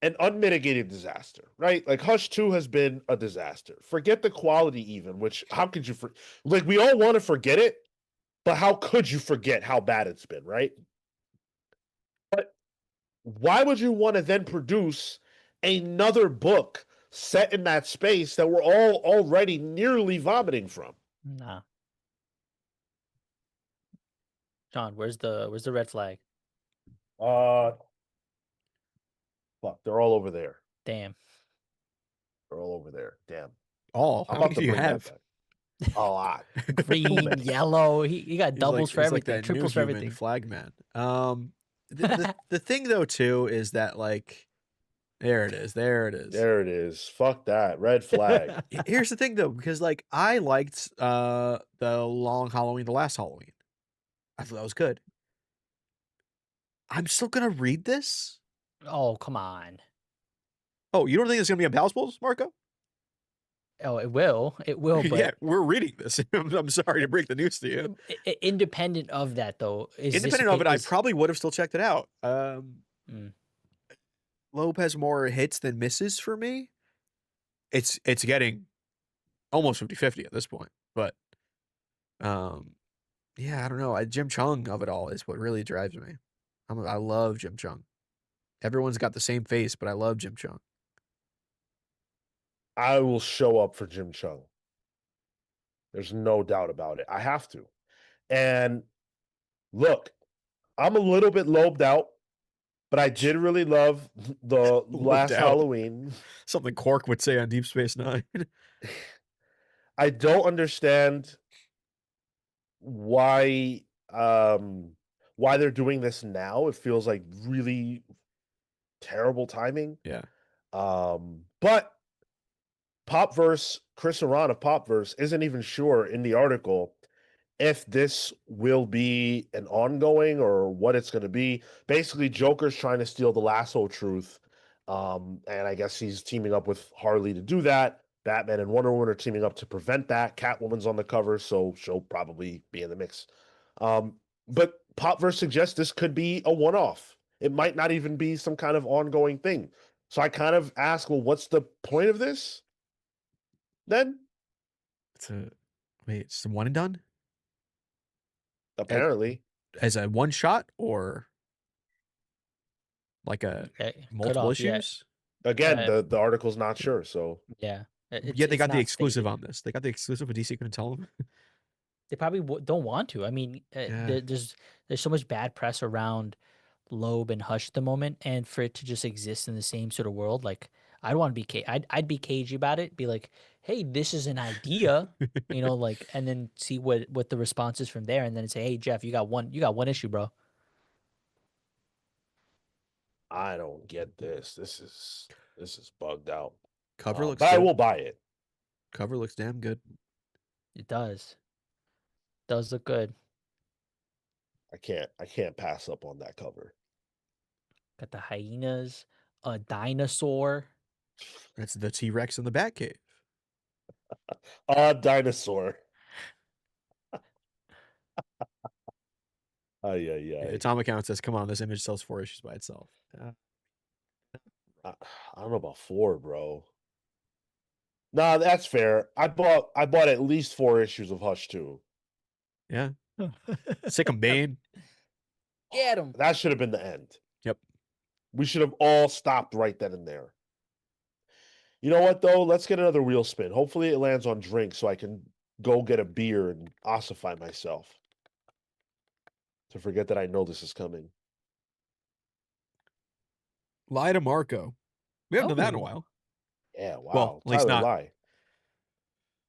an unmitigated disaster, right? Like Hush 2 has been a disaster. Forget the quality even, which how could you like we all want to forget it, but how could you forget how bad it's been, right? But why would you want to then produce another book set in that space that we're all already nearly vomiting from? Nah. John, where's the red flag? Uh Fuck, they're all over there. Damn. They're all over there. Damn. All. I'm How many about do to you bring that have? back. A lot. Too Green, many. yellow. He got doubles for He's like everything, that new triples for human everything. flag man. The thing though too is that like there it is. There it is. There it is. Fuck that. Red flag. Here's the thing though, because like I liked the long Halloween, the last Halloween. I thought that was good. I'm still gonna read this. Oh, come on. Oh, you don't think it's gonna be unpalatable, Marco? Oh, it will. It will, Yeah, but we're reading this. I'm sorry to break the news to you. Independent of that, though, is this Independent of it, I is probably would have still checked it out. Mm. Loeb has more hits than misses for me. It's getting almost 50-50 at this point. But yeah, I don't know. Jim Chung of it all is what really drives me. I love Jim Chung. Everyone's got the same face, but I love Jim Chung. I will show up for Jim Chung. There's no doubt about it. I have to. And look, I'm a little bit lobed out, but I did really love the Lobed last out. Halloween. Something Quark would say on Deep Space Nine. I don't understand why why they're doing this now. It feels like really terrible timing. Yeah. But Popverse, Chris Aran of Popverse isn't even sure in the article if this will be an ongoing or what it's going to be. Basically, Joker's trying to steal the lasso truth. And I guess he's teaming up with Harley to do that. Batman and Wonder Woman are teaming up to prevent that. Catwoman's on the cover, so she'll probably be in the mix. But Popverse suggests this could be a one-off. It might not even be some kind of ongoing thing. So I kind of ask, well, what's the point of this? Then It's a one and done apparently, as a one shot or like a cut multiple off. Yeah, issues. again, the article's not sure. So yeah. Yeah, they got the not exclusive stated. on this. They got the exclusive, but DC couldn't tell them. They probably don't want to. I mean, Yeah. there's so much bad press around Loeb and Hush at the moment, and for it to just exist in the same sort of world, like I'd want to be I'd be cagey about it. Be like, hey, this is an idea, like, and then see what the response is from there, and then say, hey, Jeff, you got one issue, bro. I don't get this. This is bugged out. Cover looks But I good. will buy it. Cover looks damn good. It does look good. I can't pass up on that cover. Got the hyenas, a dinosaur. That's the T-Rex in the Batcave. Dinosaur. Ay, ay, Yeah, ay. Atomic Count says, "Come on, this image sells 4 issues by itself." I don't know about 4, bro. Nah, that's fair. I bought at least 4 issues of Hush 2. Yeah, Sick 'em Bane. Get him. That should have been the end. Yep. We should have all stopped right then and there. You know what, though? Let's get another wheel spin. Hopefully it lands on drink so I can go get a beer and ossify myself. To forget that I know this is coming. Lie to Marco. We haven't done that in a Oh. while. Yeah, wow. Well, at least Tyler not. Lie.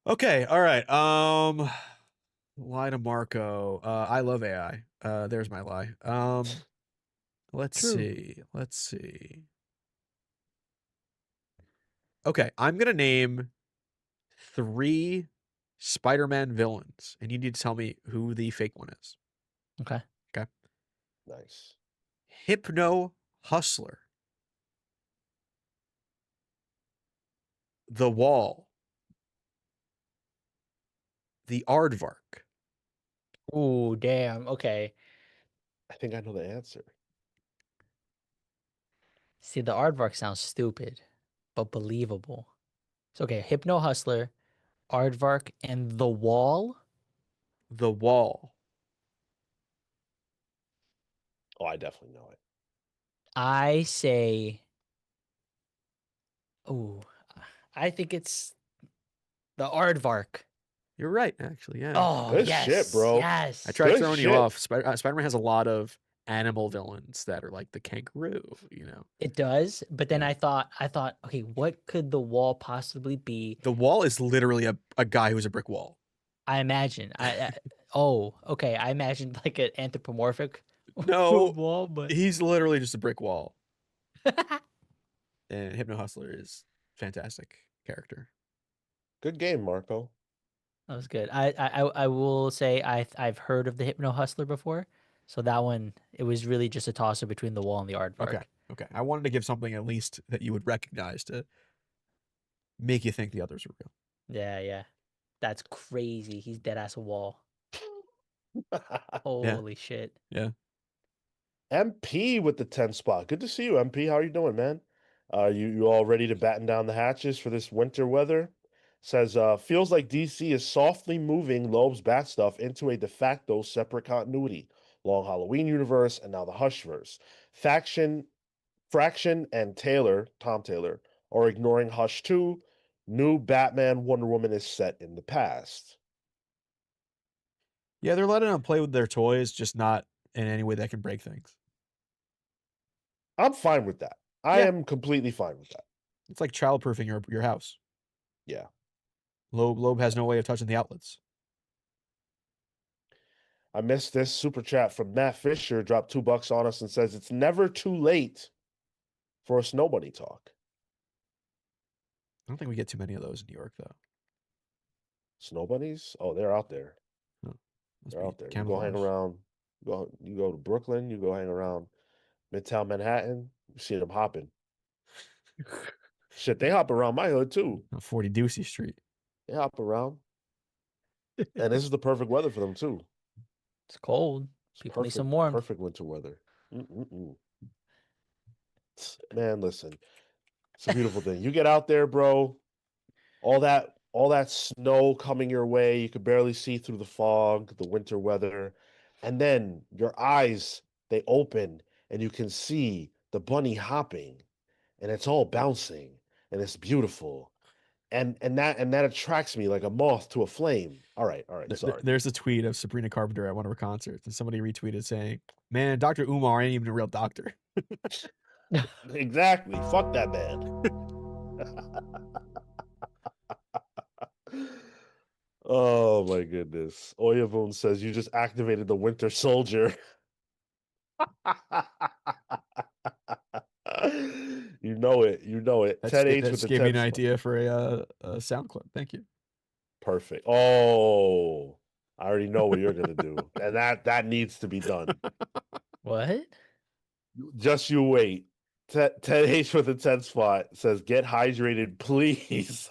Okay, all right. Lie to Marco. I love AI. There's my lie. Let's True. see. Let's see. Okay, I'm gonna name 3 Spider-Man villains, and you need to tell me who the fake one is. Okay. Nice. Hypno Hustler, The Wall, the Aardvark, Oh, damn. Okay. I think I know the answer. See, the aardvark sounds stupid, but believable. It's okay. Hypno Hustler, aardvark, and the wall. The Wall. Oh, I definitely know it. I say, oh, I think it's the aardvark. You're right, actually. Yeah. Oh, Good shit, yes, bro. I tried Good yes. throwing you shit. off. Spider-Man has a lot of animal villains that are like the kangaroo, you know. It does, but then Yeah. I thought, okay, what could the wall possibly be? The Wall is literally a guy who's a brick wall. I imagine. Oh, okay. I imagined like an anthropomorphic No, wall, but he's literally just a brick wall. And Hypno Hustler is fantastic character. Good game, Marco. that was good. I will say I've heard of the Hypno Hustler before, so that one it was really just a tosser between the wall and the Okay. aardvark. Okay. I wanted to give something at least that you would recognize to make you think the others are real. Yeah, yeah. That's crazy. He's dead ass a wall. Yeah. Holy shit. Yeah. MP with the 10 spot. Good to see you, MP. How are you doing, man? You all ready to batten down the hatches for this winter weather? Says, feels like DC is softly moving Loeb's Bat stuff into a de facto separate continuity. Long Halloween universe and now the Hushverse. Fraction and Taylor, Tom Taylor, are ignoring Hush 2. New Batman Wonder Woman is set in the past. Yeah, they're letting them play with their toys, just not in any way that can break things. I'm fine with that. I Yeah. am completely fine with that. It's like childproofing your house. Yeah. Loeb has no way of touching the outlets. I missed this super chat from Matt Fisher, dropped $2 on us and says it's never too late for a snow bunny talk. I don't think we get too many of those in New York, though. Snow bunnies? Oh, they're out there. Oh, must They're be out there. You go hang camouflage. around. You go to Brooklyn. You go hang around Midtown Manhattan. You see them hopping. Shit, they hop around my hood too. 40 Ducey Street. They hop around, and this is the perfect weather for them too. It's cold. It's People need some perfect, warmth. perfect winter weather. Mm-mm-mm. Man, listen, it's a beautiful thing. You get out there, bro. All that snow coming your way, you could barely see through the fog, the winter weather, and then your eyes they open and you can see the bunny hopping and it's all bouncing and it's beautiful. And that attracts me like a moth to a flame. All right, sorry. There's a tweet of Sabrina Carpenter at one of her concerts, and somebody retweeted saying, "Man, Dr. Umar ain't even a real doctor." Exactly. Fuck that man. Oh my goodness. Oyavun says you just activated the Winter Soldier. You know it. You know it. That 10H that with the just gave me 10 an spot. idea for a sound clip. Thank you. Perfect. Oh, I already know what you're gonna do. And that needs to be done. What? Just you wait. 10H with the 10 spot says get hydrated, please.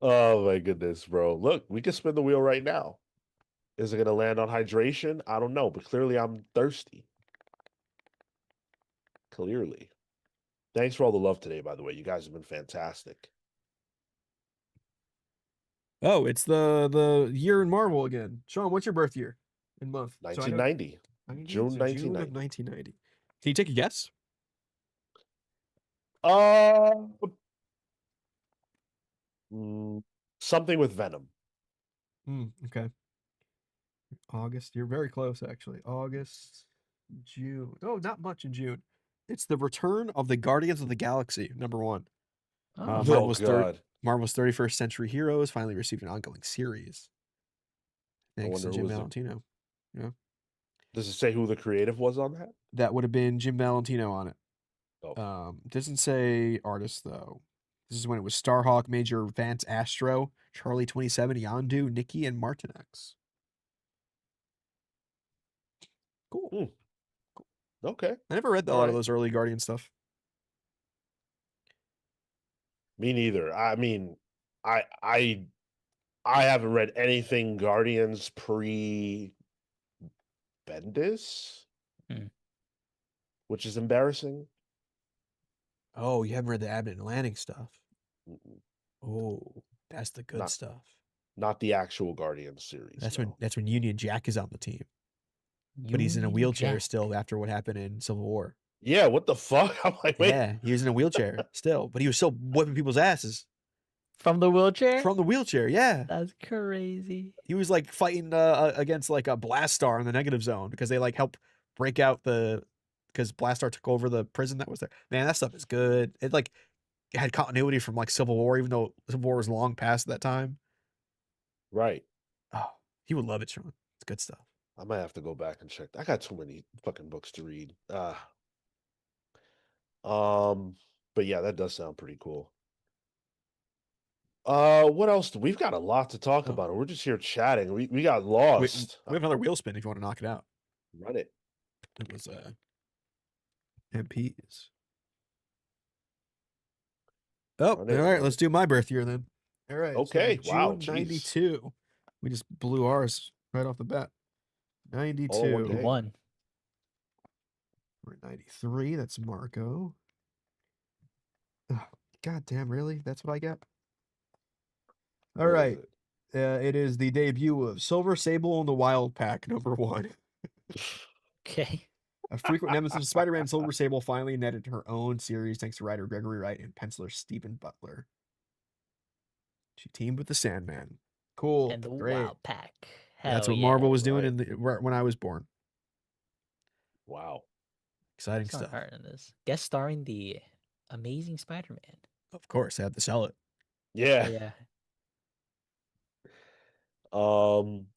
Oh my goodness, bro. Look, we can spin the wheel right now. Is it going to land on hydration? I don't know, but clearly I'm thirsty. Clearly. Thanks for all the love today, by the way. You guys have been fantastic. Oh, it's the year in Marvel again. Sean, what's your birth year and month? So I know 1990. June June 1990. of 1990. Can you take a guess? Uh, something with Venom. Okay. August. You're very close, actually. August, June. Oh, not much in June. It's the return of the Guardians of the Galaxy, #1. Oh, Oh God. Marvel's 31st Century Heroes finally received an ongoing series. I Thanks wonder to who Jim was Valentino. Yeah. Does it say who the creative was on that? That would have been Jim Valentino on it. Oh. Doesn't say artist though. This is when it was Starhawk, Major Vance Astro, Charlie 27, Yondu, Nikki, and Martinex. Cool. Okay. I never read a lot of those early Guardian stuff. Me neither. I mean, I haven't read anything Guardians pre Bendis, Hmm. which is embarrassing. Oh, you haven't read the Abbott and Lanning stuff. Mm-mm. Oh, that's the good Not stuff. not the actual Guardians series. That's when Union Jack is on the team, but he's in a Union wheelchair Jack. still after what happened in Civil War. Yeah, what the fuck? I'm like, wait. Yeah, he was in a wheelchair still, but he was still whipping people's asses From the wheelchair? from the wheelchair. Yeah, That's crazy. he was like fighting against like a Blastar in the negative zone because they like helped break out because Blastar took over the prison that was there. Man, that stuff is good. It like had continuity from like Civil War, even though Civil War was long past that time. Right. Oh, you would love it, Sean. It's good stuff. I might have to go back and check. I got too many fucking books to read. But yeah, that does sound pretty cool. What else? We've got a lot to talk Oh. about. We're just here chatting. We got We lost. have another wheel spin if you want to knock it out. Run it. It was MPs. Oh, all Run it, right. run Let's it. do my birth year then. All right. Okay, So wow, June jeez. 92. We just blew ours right off the bat. All in 92. one day. One. We're at 93. That's Marco. God damn, really? That's what I get? All What is right. it? It is the debut of Silver Sable and the Wild Pack, #1. Okay. A frequent nemesis of Spider-Man, Silver Sable finally netted her own series thanks to writer Gregory Wright and penciler Stephen Butler. She teamed with the Sandman. Cool. And the Great. Wild Pack. That's Hell what Marvel yeah. was doing Right. when I was born. Wow. Exciting It's not stuff. hard in this. Guest starring the Amazing Spider-Man. Of course, I had to sell it. Yeah. Yeah.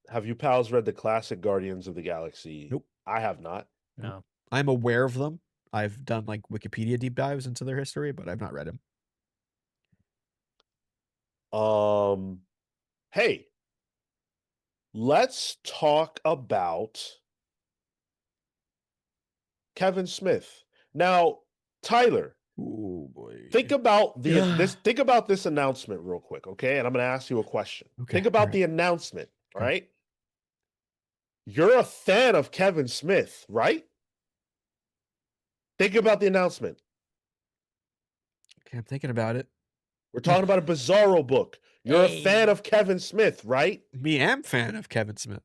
Have you pals read the classic Guardians of the Galaxy? Nope. I have not. No. I'm aware of them. I've done like Wikipedia deep dives into their history, but I've not read them. Hey, let's talk about Kevin Smith. Now, Tyler, Oh boy. think about Yeah. think about this announcement real quick, okay? And I'm going to ask you a question. Okay, Think about all the announcement, all Okay. right? You're a fan of Kevin Smith, right? Think about the announcement. Okay, I'm thinking about it. We're talking about a Bizarro book. You're a fan Hey. of Kevin Smith, right? Me am fan of Kevin Smith.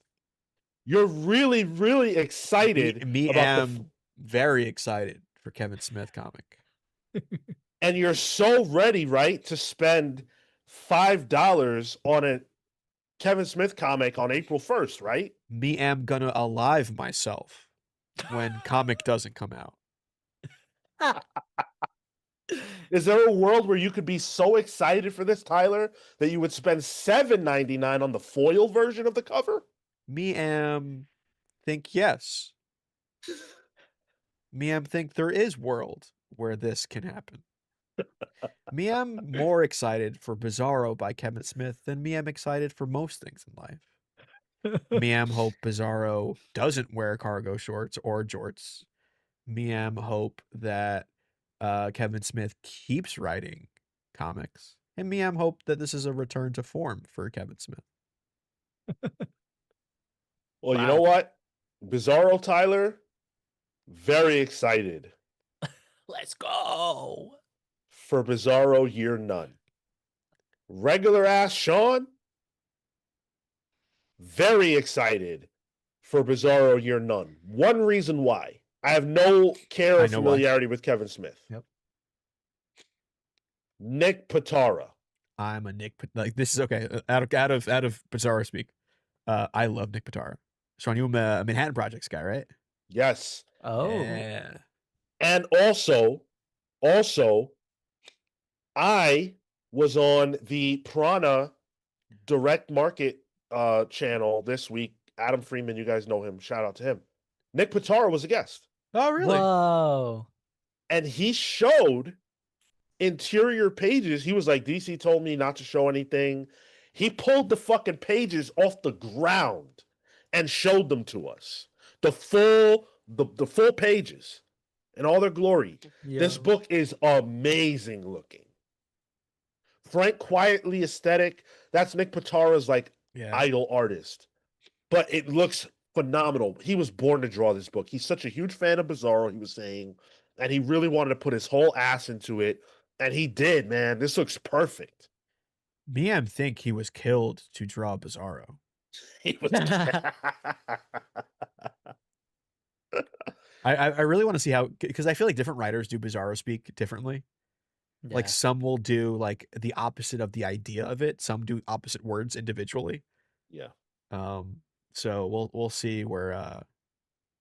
You're really, really excited Me about am very excited for Kevin Smith comic. and you're so ready, right, to spend $5 on a Kevin Smith comic on April 1st, right? Me am gonna alive myself when comic doesn't come out. Is there a world where you could be so excited for this, Tyler, that you would spend $7.99 on the foil version of the cover? Me am think yes. Me am think there is world where this can happen. Me am more excited for Bizarro by Kevin Smith than me am excited for most things in life. Me am hope Bizarro doesn't wear cargo shorts or jorts. Me am hope that Kevin Smith keeps writing comics. And me am hope that this is a return to form for Kevin Smith. Well, you know what? Bizarro Tyler, very excited Let's go. for Bizarro Year None. Regular ass Sean, very excited for Bizarro Year None. One reason why. I have no care I or know why. familiarity with Kevin Smith. Yep. Nick Pitara. I'm a Nick like this is okay. Out of Bizarro speak. I love Nick Pitara. Sean, you a Manhattan Projects guy, right? Yes. Oh. Yeah. And also, I was on the Prana direct market channel this week. Adam Freeman, you guys know him. Shout out to him. Nick Pitara was a guest. Oh, really? Whoa. And he showed interior pages. He was like, DC told me not to show anything. He pulled the fucking pages off the ground and showed them to us. The full pages in all their glory. This Yo. book is amazing looking. Frank quietly aesthetic. That's Nick Pitara's like Yeah. idol artist. But it looks phenomenal. He was born to draw this book. He's such a huge fan of Bizarro, he was saying, and he really wanted to put his whole ass into it, and he did, man. This looks perfect. Miam think he was killed to draw Bizarro. He was I really want to see how, because I feel like different writers do Bizarro speak differently. Like Yeah. some will do like the opposite of the idea of it. Some do opposite words individually. Yeah. So we'll see where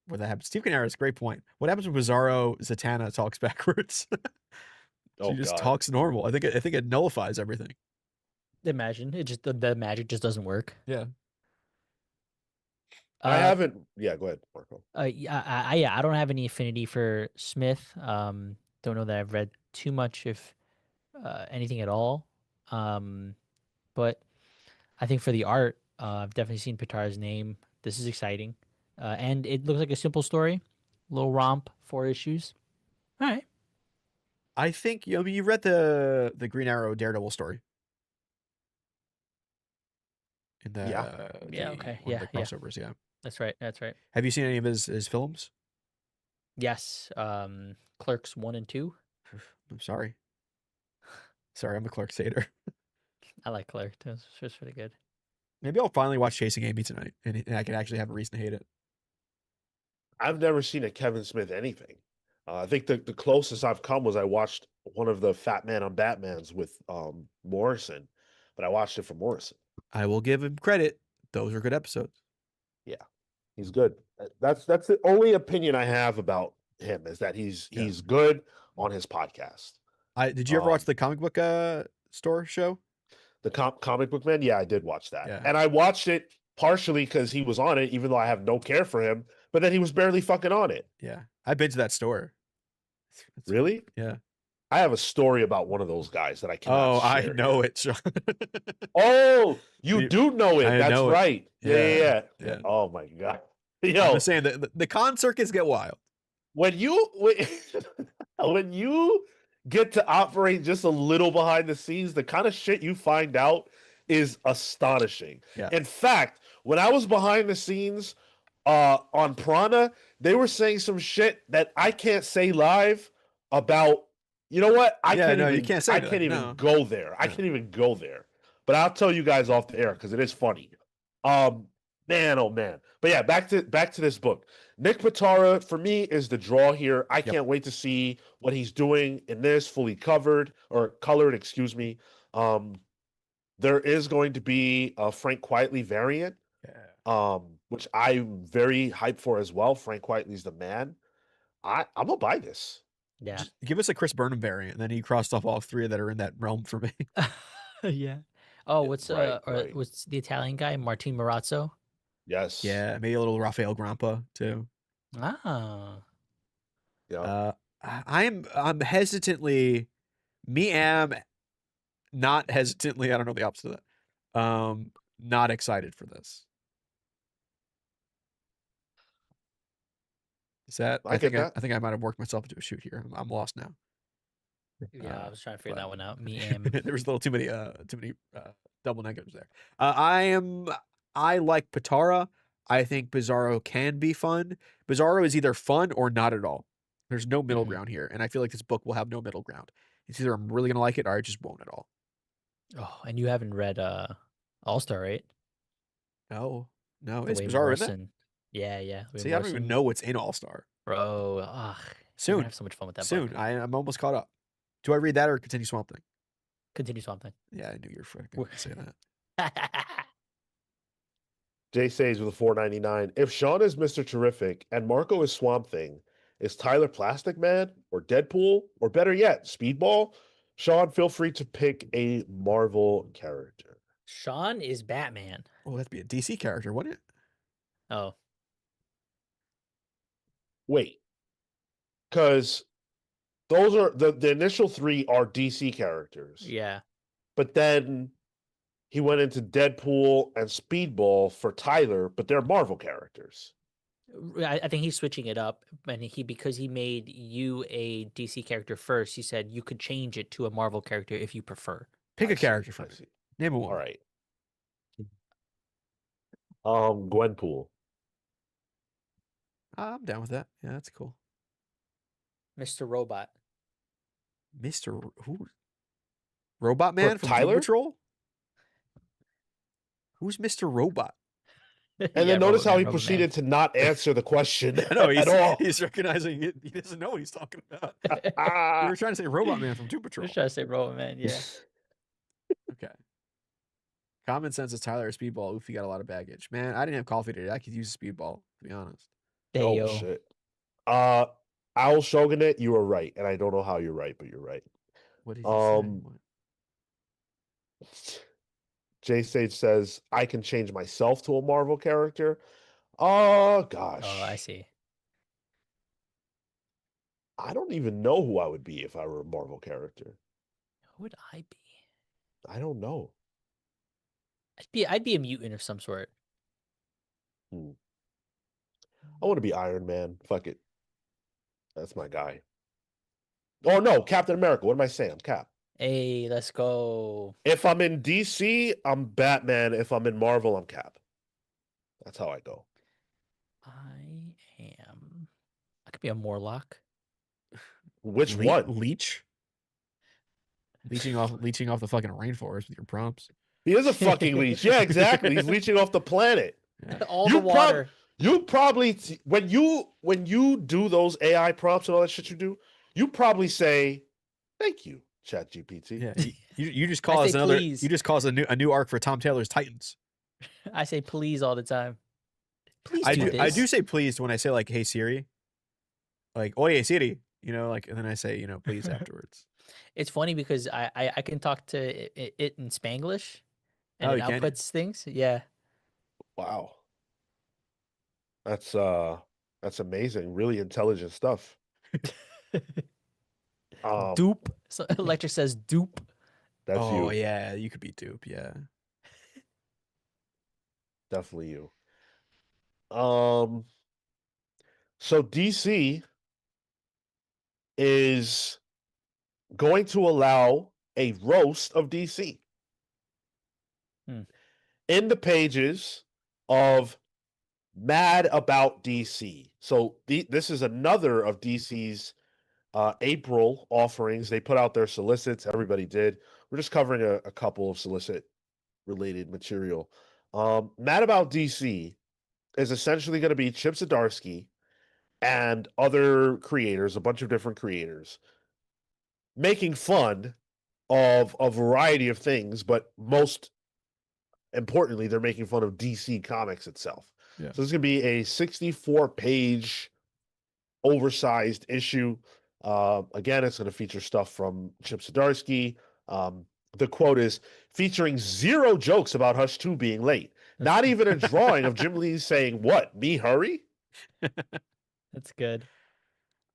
that happens. Steve Canara is a great point. What happens when Bizarro Zatanna talks backwards? She Oh just God. talks normal. I think it nullifies everything. Imagine it just the magic just doesn't work. Yeah. I haven't. Yeah, go ahead, Marco. Yeah, I don't have any affinity for Smith. Don't know that I've read too much, if anything at all. But I think for the art, I've definitely seen Pitar's name. This is exciting, and it looks like a simple story, little romp, 4 issues. All right. I think you read the Green Arrow Daredevil story in the Yeah. Okay. one of the Yeah. crossovers. Yeah. That's right. That's right. Have you seen any of his films? Yes. Clerks 1 and 2. I'm sorry. Sorry, I'm a Clark Sater. I like Clerks. It's just pretty good. Maybe I'll finally watch Chasing Amy tonight, and I can actually have a reason to hate it. I've never seen a Kevin Smith anything. I think the closest I've come was I watched one of the Fat Man on Batman's with Morrison, but I watched it for Morrison. I will give him credit. Those are good episodes. Yeah, he's good. That's the only opinion I have about him, is that he's good on his podcast. Did you ever watch the comic book store show? The Comic Book Man? Yeah, I did watch that. Yeah. And I watched it partially because he was on it, even though I have no care for him, but then he was barely fucking on it. Yeah. I've been to that store. It's Really? Yeah. I have a story about one of those guys that I cannot share. I know it, Sean. Oh, you do know it. I That's know it. right. Yeah. Yeah. Oh my God. I'm Yo, just saying that the con circuits get wild. when you get to operate just a little behind the scenes, the kind of shit you find out is astonishing. Yeah. In fact, when I was behind the scenes on Prana, they were saying some shit that I can't say live about. You know what? You can't say I that. can't even No. go there. I No. can't even go there. But I'll tell you guys off the air because it is funny. Man, oh man. But yeah, back to this book. Nick Pitara, for me, is the draw here. I can't wait to see what he's doing in this, fully colored, excuse me. There is going to be a Frank Quietly variant, which I'm very hyped for as well. Frank Quietly's the man. I'm gonna buy this. Yeah. Just give us a Chris Burnham variant, and then he crossed off all 3 that are in that realm for me. Yeah. Oh, what's right. what's the Italian guy? Martin Marazzo. Yes. Yeah, maybe a little Rafael Grampa too. Ah. Yeah. I'm hesitantly, not hesitantly. I don't know the opposite of that. Not excited for this. Is that? I think I might have worked myself into a shoot here. I'm lost now. Yeah, I was trying to figure that one out. There was a little too many double negatives there. I like Pitara. I think Bizarro can be fun. Bizarro is either fun or not at all. There's no middle ground here, and I feel like this book will have no middle ground. It's either I'm really gonna like it or I just won't at all. Oh, and you haven't read All Star, right? No, The it's Wayne Bizarro, Morrison. isn't it? Yeah. Wayne See, I don't even Morrison. know what's in All Star. Bro, you're gonna Soon, have so much fun with that soon. book. I'm almost caught up. Do I read that or continue Swamp Thing? Continue something. Yeah, I knew you were fucking gonna say that. Jay says with a $4.99. If Sean is Mr. Terrific and Marco is Swamp Thing, is Tyler Plastic Man or Deadpool or better yet, Speedball? Sean, feel free to pick a Marvel character. Sean is Batman. Oh, that'd be a DC character, wouldn't it? Oh, Wait, because those are the initial 3 are DC characters. yeah. But then he went into Deadpool and Speedball for Tyler, but they're Marvel characters. I think he's switching it up, and because he made you a DC character first, he said you could change it to a Marvel character if you prefer. Pick a character for I me. see. Name a one. All right. Gwenpool. I'm down with that. Yeah, that's cool. Mr. Robot. Who? Robot Man from Doom Tyler? Patrol? Who's Mr. Robot? And Yeah, then notice Robot how Man, he Robot Man. proceeded to not answer the question I know at all. he's recognizing it. He doesn't know what he's talking about. We Ah. were trying to say Robot Man from Doom I Patrol. was trying to say Robot Man, yeah. Okay. Common sense is Tyler a speedball. Oof, he got a lot of baggage. Man, I didn't have coffee today. I could use a speedball, to be honest. Hey, Oh yo. shit. Owl Shogunate, you were right, and I don't know how you're right, but you're right. What did he say? What? Jay Sage says I can change myself to a Marvel character. Oh gosh. Oh, I see. I don't even know who I would be if I were a Marvel character. Who would I be? I don't know. I'd be a mutant of some sort. I want to be Iron Man. Fuck it. That's my guy. Oh no, Captain America. What am I saying? I'm Cap. Hey, let's go. If I'm in DC, I'm Batman. If I'm in Marvel, I'm Cap. That's how I go. I could be a Morlock. Which one? Leech? Leeching off the fucking rainforest with your prompts. He is a fucking leech. Yeah, exactly. He's leeching off the planet. Yeah. All the water. You probably when you do those AI prompts and all that shit you do, you probably say, "Thank you, ChatGPT." Yeah, you just I cause say another. please. You just cause a new arc for Tom Taylor's Titans. I say please all the time. Please I do do. this. I do say please when I say like, "Hey Siri," like "Oye Siri," like, and then I say please afterwards. It's funny because I can talk to it in Spanglish, and Oh, it you can? outputs things. Yeah. Wow. That's amazing. Really intelligent stuff. Dupe. So Electric says dupe. That's Oh you. yeah, you could be dupe. Yeah. Definitely you. So DC is going to allow a roast of DC in the pages of Mad About DC. So this is another of DC's April offerings. They put out their solicits. Everybody did. We're just covering a couple of solicit related material. Mad About DC is essentially going to be Chip Zdarsky and other creators, a bunch of different creators, making fun of a variety of things, but most importantly, they're making fun of DC Comics itself. Yeah. So this is going to be a 64-page oversized issue. Again, it's going to feature stuff from Chip Zdarsky. The quote is featuring 0 jokes about Hush 2 being late. Not even a drawing of Jim Lee saying, "What, me hurry?" That's good.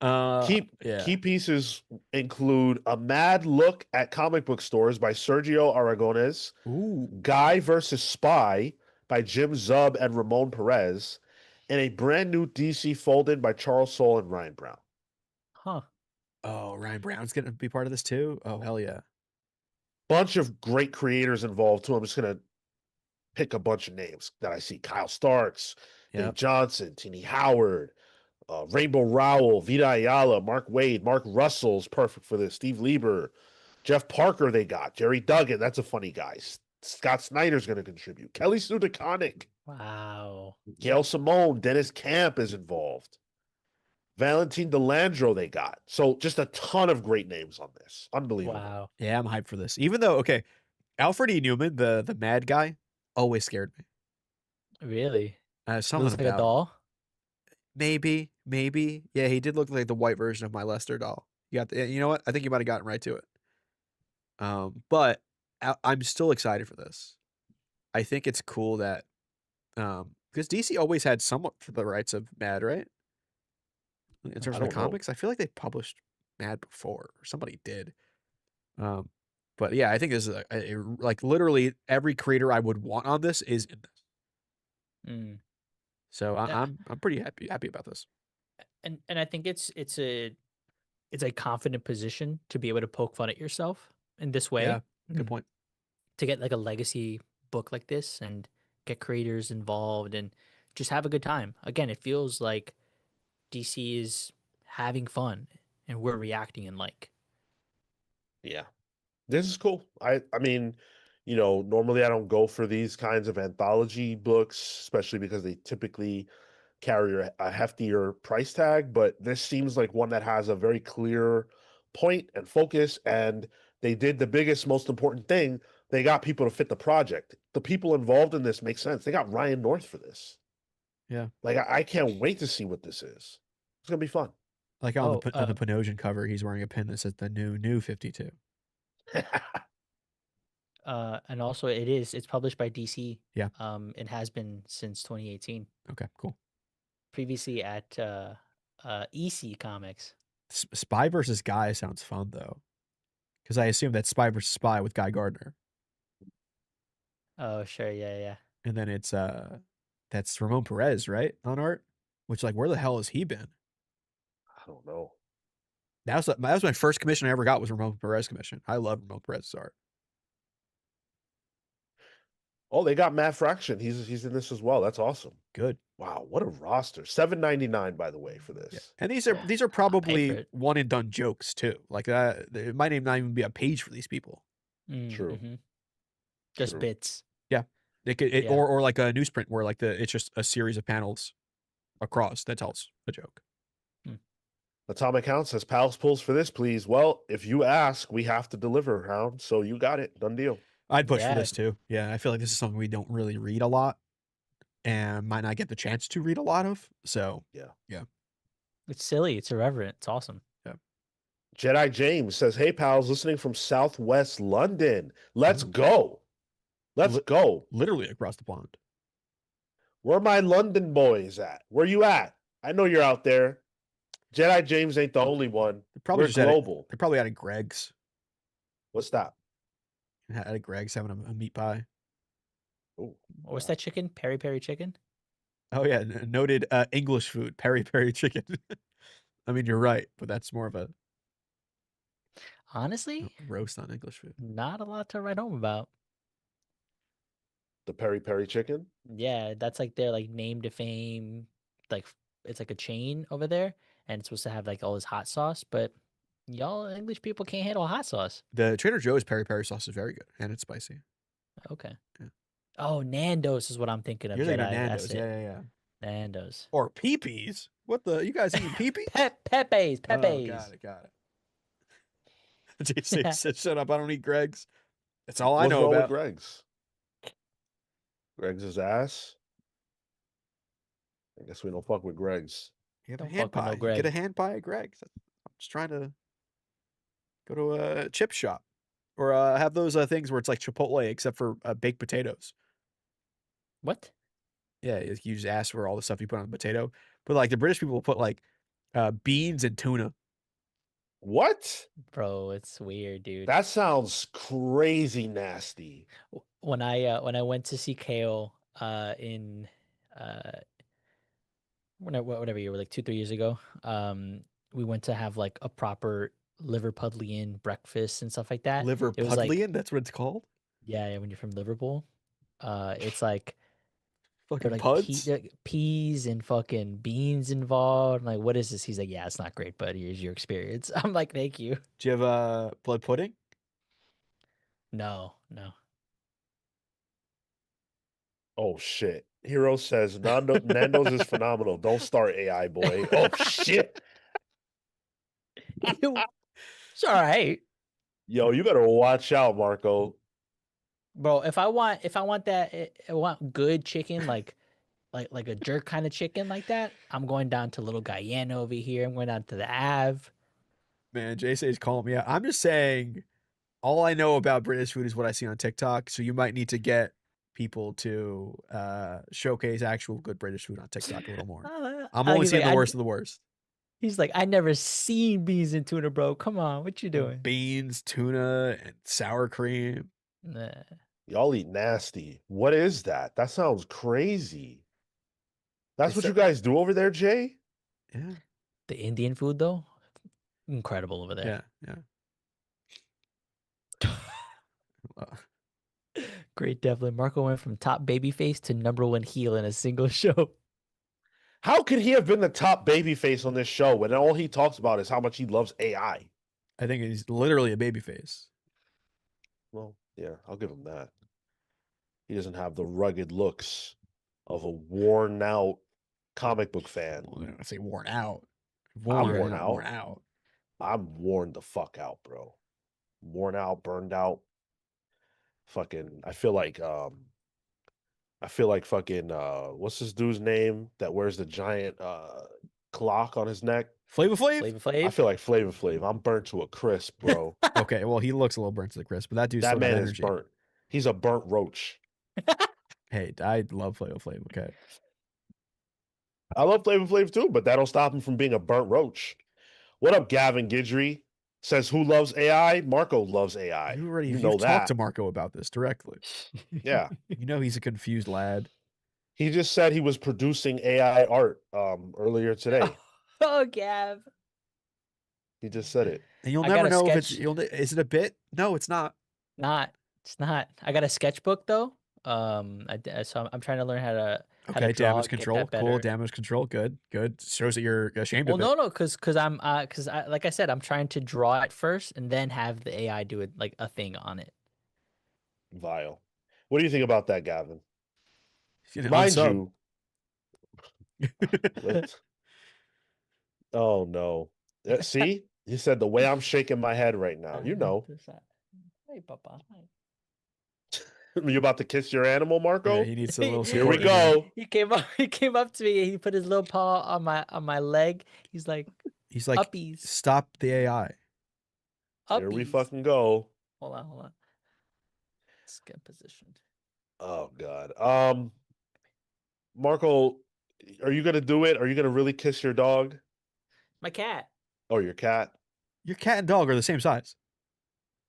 Key pieces include a mad look at comic book stores by Sergio Aragones, Ooh. Guy versus Spy by Jim Zub and Ramon Perez, and a brand new DC fold-in by Charles Soule and Ryan Brown. Huh. Oh, Ryan Brown's gonna be part of this too. Oh, hell yeah. Bunch of great creators involved too. I'm just gonna pick a bunch of names that I see: Kyle Starks, Dave Johnson, Tini Howard, Rainbow Rowell, Vita Ayala, Mark Waid, Mark Russell's perfect for this. Steve Lieber, Jeff Parker. They got Jerry Duggan. That's a funny guy. Scott Snyder's going to contribute. Kelly Sue DeConnick. Wow. Gail Simone. Dennis Camp is involved. Valentine Delandro they got. So just a ton of great names on this. Unbelievable. Wow. Yeah, I'm hyped for this. Even though, okay, Alfred E. Newman, the mad guy, always scared me. Really? Something Looks like a about him. doll. Maybe. Yeah, he did look like the white version of my Lester doll. You know what? I think you might have gotten right to it. But I'm still excited for this. I think it's cool that because DC always had somewhat for the rights of Mad, right? In terms of the comics, I feel like they published Mad before, or somebody did. But yeah, I think this is like literally every creator I would want on this is in this. So I'm pretty happy about this. And I think it's a confident position to be able to poke fun at yourself in this way. Yeah, good point. To get like a legacy book like this and get creators involved and just have a good time. Again, it feels like DC is having fun and we're reacting in like. Yeah. This is cool. I mean, normally I don't go for these kinds of anthology books, especially because they typically carry a heftier price tag, but this seems like one that has a very clear point and focus, and they did the biggest, most important thing. They got people to fit the project. The people involved in this make sense. They got Ryan North for this. Yeah. Like I can't wait to see what this is. It's gonna be fun. Like on the Panosian cover, he's wearing a pin that says the new 52. And also it's published by DC. Yeah. It has been since 2018. Okay, cool. Previously at EC Comics. Spy versus Guy sounds fun though, because I assume that's Spy versus Spy with Guy Gardner, Oh sure, yeah. and then it's that's Ramon Perez, right, on art. Which, like, where the hell has he been? I don't know. That was my first commission I ever got, was Ramon Perez commission. I love Ramon Perez's art. Oh, they got Matt Fraction. He's in this as well. That's awesome. Good. Wow, what a roster. $7.99, by the way, for this. Yeah. And these Yeah, are I'll pay for probably it. one and done jokes too. Like that, it might not even be a page for these people. True. Mm-hmm. Just True. bits. Yeah, Yeah. or like a newsprint where like it's just a series of panels across that tells a joke. Atomic Hound says, Pals pulls for this, please. Well, if you ask, we have to deliver, Hound. So you got it. Done deal. I'd push for Yeah. this too. Yeah, I feel like this is something we don't really read a lot, and might not get the chance to read a lot of. So Yeah. It's silly. It's irreverent. It's awesome. Yeah. Jedi James says, Hey, pals, listening from Southwest London. Let's Oh. go. Let's go. Literally across the pond. Where my London boys at? Where you at? I know you're out there. Jedi James ain't the only one. Probably We're global. They're probably out of Greg's. What's that? Out of Greg's having a meat pie. Oh, What's that chicken? Peri peri chicken? Oh yeah, noted English food, peri peri chicken. I mean, you're right, but that's more of a Honestly, roast on English food. not a lot to write home about. the peri peri chicken? Yeah, that's like their like name to fame. Like it's like a chain over there, and it's supposed to have like all this hot sauce, but y'all English people can't handle hot sauce. The Trader Joe's peri peri sauce is very good, and it's spicy. Okay. Yeah. Oh, Nando's is what I'm thinking of. You're thinking of Jedi. Nando's, That's it. yeah. Nando's. Or Peepees. What the? You guys eating Peepees? Pepe's. Oh, got it. JC said, "Shut up! I don't eat Greg's." That's all I What's know wrong with about. Greg's? Greg's his ass? I guess we don't fuck with Greg's. Get a Don't hand fuck with no pie. Greg. Get a hand pie at Greg's. I'm just trying to go to a chip shop, or have those things where it's like Chipotle except for baked potatoes. What? Yeah, you just ask for all the stuff you put on a potato. But like the British people will put like beans and tuna. What? Bro, it's weird, dude. That sounds crazy nasty. When I went to see Kale in whatever year, like 2-3 years ago, we went to have like a proper Liverpudlian breakfast and stuff like that. It was like, Liverpudlian? That's what it's called? yeah, when you're from Liverpool, it's like Fucking they're like puds? peas and fucking beans involved. I'm like, what is this? He's like, yeah, it's not great, but here's your experience. I'm like, thank you. Do you have blood pudding? No. Oh shit. Hero says Nando's is phenomenal. Don't start AI boy. Oh shit. Ew. It's all right. Yo, you better watch out, Marco. Bro, if I want that, I want good chicken, like a jerk kind of chicken like that. I'm going down to Little Guyana over here. I'm going down to the Ave. Man, JC's calling me out. I'm just saying, all I know about British food is what I see on TikTok. So you might need to get people to showcase actual good British food on TikTok a little more. I'm only seeing the worst of the worst. He's like, I never seen beans and tuna, bro. Come on, what you doing? Beans, tuna, and sour cream. Nah. Y'all eat nasty. What is that? That sounds crazy. That's It's what a- you guys do over there, Jay? Yeah. The Indian food though, incredible over there. Yeah. Great Devlin. Marco went from top babyface to #1 heel in a single show. How could he have been the top babyface on this show when all he talks about is how much he loves AI? I think he's literally a babyface. Well, yeah, I'll give him that. He doesn't have the rugged looks of a worn out comic book fan. Well, I don't say worn out. I'm worn not out. worn out. I'm worn the fuck out, bro. Worn out, burned out. Fucking, I feel like fucking what's this dude's name that wears the giant clock on his neck? Flavor Flav? Flavor I Flav. feel like Flavor Flav. I'm burnt to a crisp, bro. Okay, well, he looks a little burnt to the crisp, but that dude's That still got man is energy. burnt. He's a burnt roach. Hey, I love Flavor Flav. Okay. I love Flavor Flav too, but that'll stop him from being a burnt roach. What up, Gavin Guidry? Says who loves AI? Marco loves AI. You've know talked that. to Marco about this directly. Yeah. You know he's a confused lad. He just said he was producing AI art earlier today. Oh, Gav. He just said it. And you'll I never got a know if it's sketch- is it a bit? No, it's not. It's not. I got a sketchbook though. So I'm trying to learn how to Okay, draw, damage get control. that Cool, better. damage control. Good. Shows that you're ashamed Well, of it. no, because I'm like I said, I'm trying to draw it first and then have the AI do it like a thing on it. Vile. What do you think about that, Gavin? Mind you. Oh no. See? He said the way I'm shaking my head right now. You know. Hey, Papa. Hi. You about to kiss your animal, Marco? Yeah, he needs a little Here support. we go. He came up to me and he put his little paw on my leg. He's like uppies. Stop the AI. Here we Uppies. fucking go. Hold on. Let's get positioned. Oh god. Marco, are you gonna do it? Are you gonna really kiss your dog? My cat. Oh, your cat? Your cat and dog are the same size.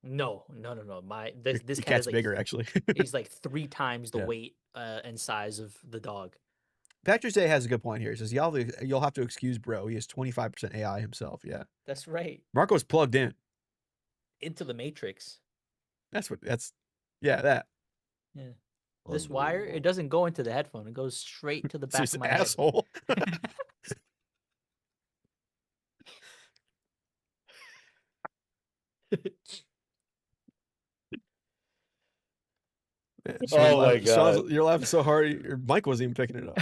No. This Your cat cat's is like bigger, actually. he's like 3 times the Yeah. weight and size of the dog. Patrick Day has a good point here. He says you'll have to excuse bro. He has 25% AI himself. Yeah. That's right. Marco's plugged in. Into the matrix. That. Yeah. This wire, it doesn't go into the headphone. It goes straight to the It's back just of my asshole. head. Man, Oh my God. You're laughing so hard. Your mic wasn't even picking it up.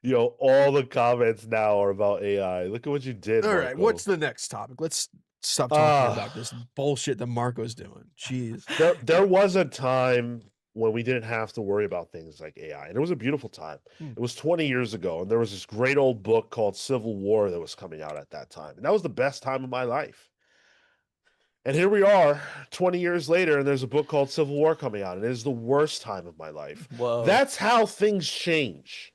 Yo, all the comments now are about AI. Look at what you did. All Marco. right, what's the next topic? Let's stop talking about this bullshit that Marco's doing. Jeez. There was a time when we didn't have to worry about things like AI, and it was a beautiful time. It was 20 years ago, and there was this great old book called Civil War that was coming out at that time, and that was the best time of my life. And here we are 20 years later, and there's a book called Civil War coming out, and it is the worst time of my life. Whoa. That's how things change.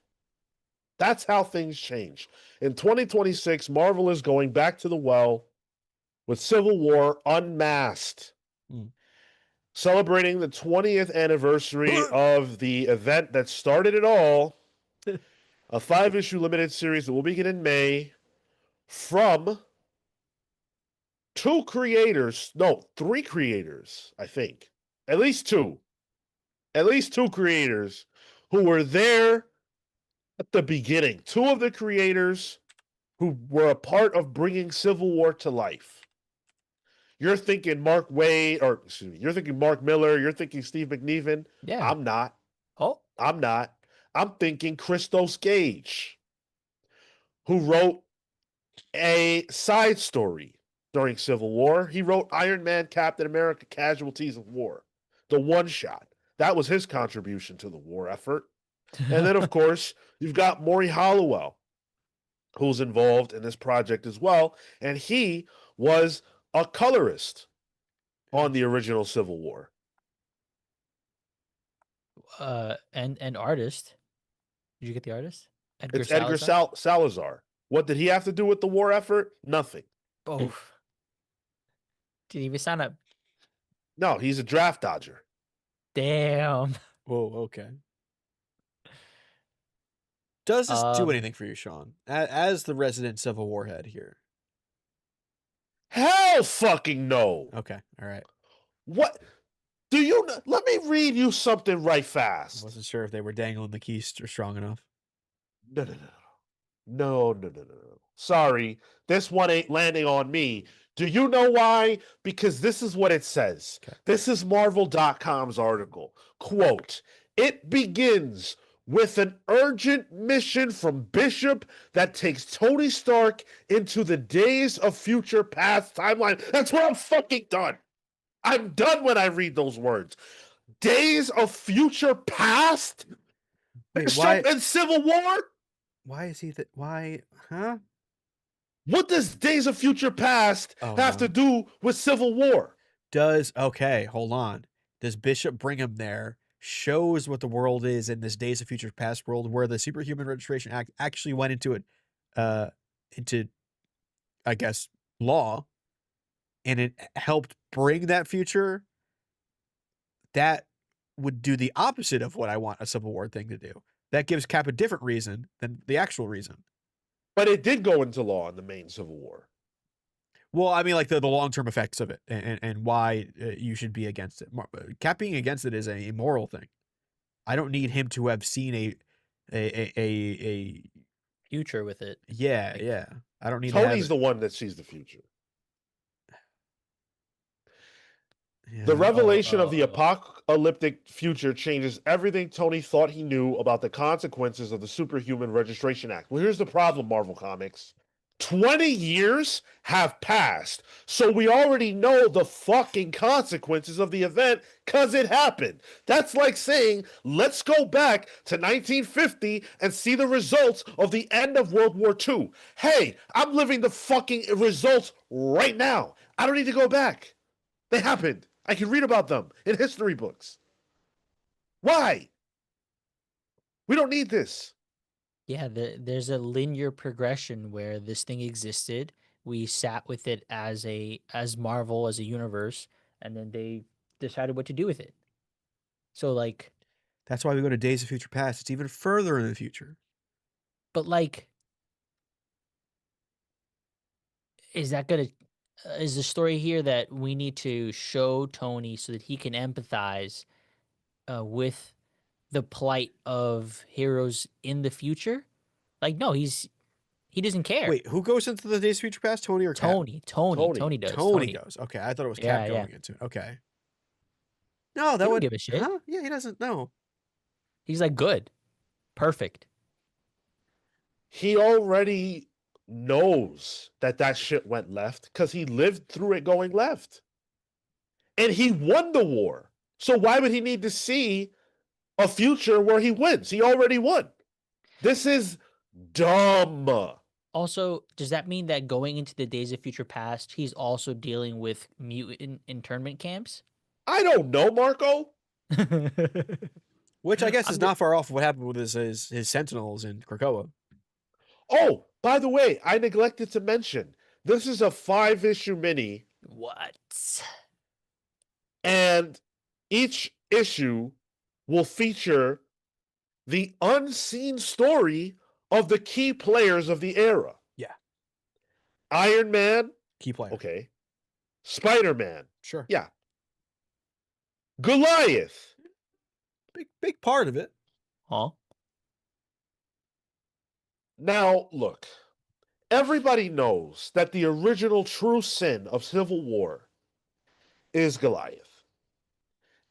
That's how things change. In 2026, Marvel is going back to the well with Civil War Unmasked, celebrating the 20th anniversary of the event that started it all, a 5-issue limited series that will begin in May from 3 creators, I think. At least two creators who were there at the beginning. 2 of the creators who were a part of bringing Civil War to life. You're thinking Mark Miller, you're thinking Steve McNiven. Yeah. I'm not. Oh. I'm not. I'm thinking Christos Gage, who wrote a side story during Civil War. He wrote Iron Man, Captain America, Casualties of War, the one shot. That was his contribution to the war effort. And then, of course, you've got Maury Hollowell, who's involved in this project as well. And he was a colorist on the original Civil War. And artist. Did you get the artist? It's Edgar Salazar. What did he have to do with the war effort? Nothing. Oh. Did he even sign up? No, he's a draft dodger. Damn. Whoa, okay. Does this do anything for you, Sean? As the resident Civil War head here. Hell fucking no. Okay, all right. What? Let me read you something right I fast. wasn't sure if they were dangling the keys strong enough. No. Sorry, this one ain't landing on me. Do you know why? Because this is what it says. Okay. This is Marvel.com's article. Quote, it begins with an urgent mission from Bishop that takes Tony Stark into the Days of Future Past timeline. That's where I'm fucking done. I'm done when I read those words. Days of Future Past? Wait, Bishop and Civil War? Why is he why? Huh? What does Days of Future Past have to do with Civil War? Okay, hold on. Does Bishop bring him there? Shows what the world is in this Days of Future Past world where the Superhuman Registration Act actually went into it, into, I guess, law, and it helped bring that future. That would do the opposite of what I want a Civil War thing to do. That gives Cap a different reason than the actual reason. But it did go into law in the main Civil War. Well, I mean, like the long-term effects of it and why you should be against it. Cap being against it is a moral thing. I don't need him to have seen a future with it. Yeah. I don't need Tony's the one that sees the future. Yeah. The revelation of the apocalyptic future changes everything Tony thought he knew about the consequences of the Superhuman Registration Act. Well, here's the problem, Marvel Comics. 20 years have passed, so we already know the fucking consequences of the event because it happened. That's like saying, let's go back to 1950 and see the results of the end of World War II. Hey, I'm living the fucking results right now. I don't need to go back. They happened. I can read about them in history books. Why? We don't need this. Yeah, there's a linear progression where this thing existed. We sat with it as Marvel, as a universe, and then they decided what to do with it. So like, that's why we go to Days of Future Past. It's even further in the future. But like, is the story here that we need to show Tony so that he can empathize with the plight of heroes in the future? Like, no, he doesn't care. Wait, who goes into the Days of Future Past? Tony or Cap? Tony does. Tony goes. Okay, I thought it was Cap going into it. Okay. No, that would give a shit. Huh? Yeah, he doesn't know. He's like, good, perfect. He already knows that shit went left because he lived through it going left. And he won the war. So why would he need to see a future where he wins? He already won. This is dumb. Also, does that mean that going into the Days of Future Past, he's also dealing with mutant internment camps? I don't know, Marco. Which I guess is not far off of what happened with his Sentinels in Krakoa. Oh, by the way, I neglected to mention, this is a 5-issue mini. What? And each issue will feature the unseen story of the key players of the era. Yeah. Iron Man. Key player. Okay. Spider-Man. Sure. Yeah. Goliath. Big part of it. Huh? Now, look. Everybody knows that the original true sin of Civil War is Goliath.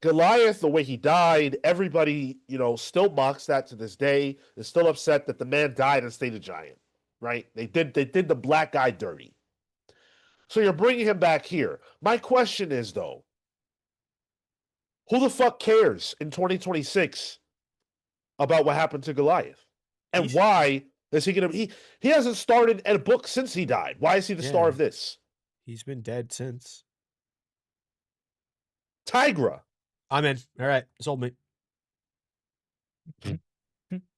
Goliath, the way he died, everybody, still mocks that to this day. Is still upset that the man died and stayed a giant, right? They did the black guy dirty. So you're bringing him back here. My question is, though, who the fuck cares in 2026 about what happened to Goliath? And why is he going to he hasn't started a book since he died. Why is he the star of this? He's been dead since. Tigra. I'm in. All right. Sold me.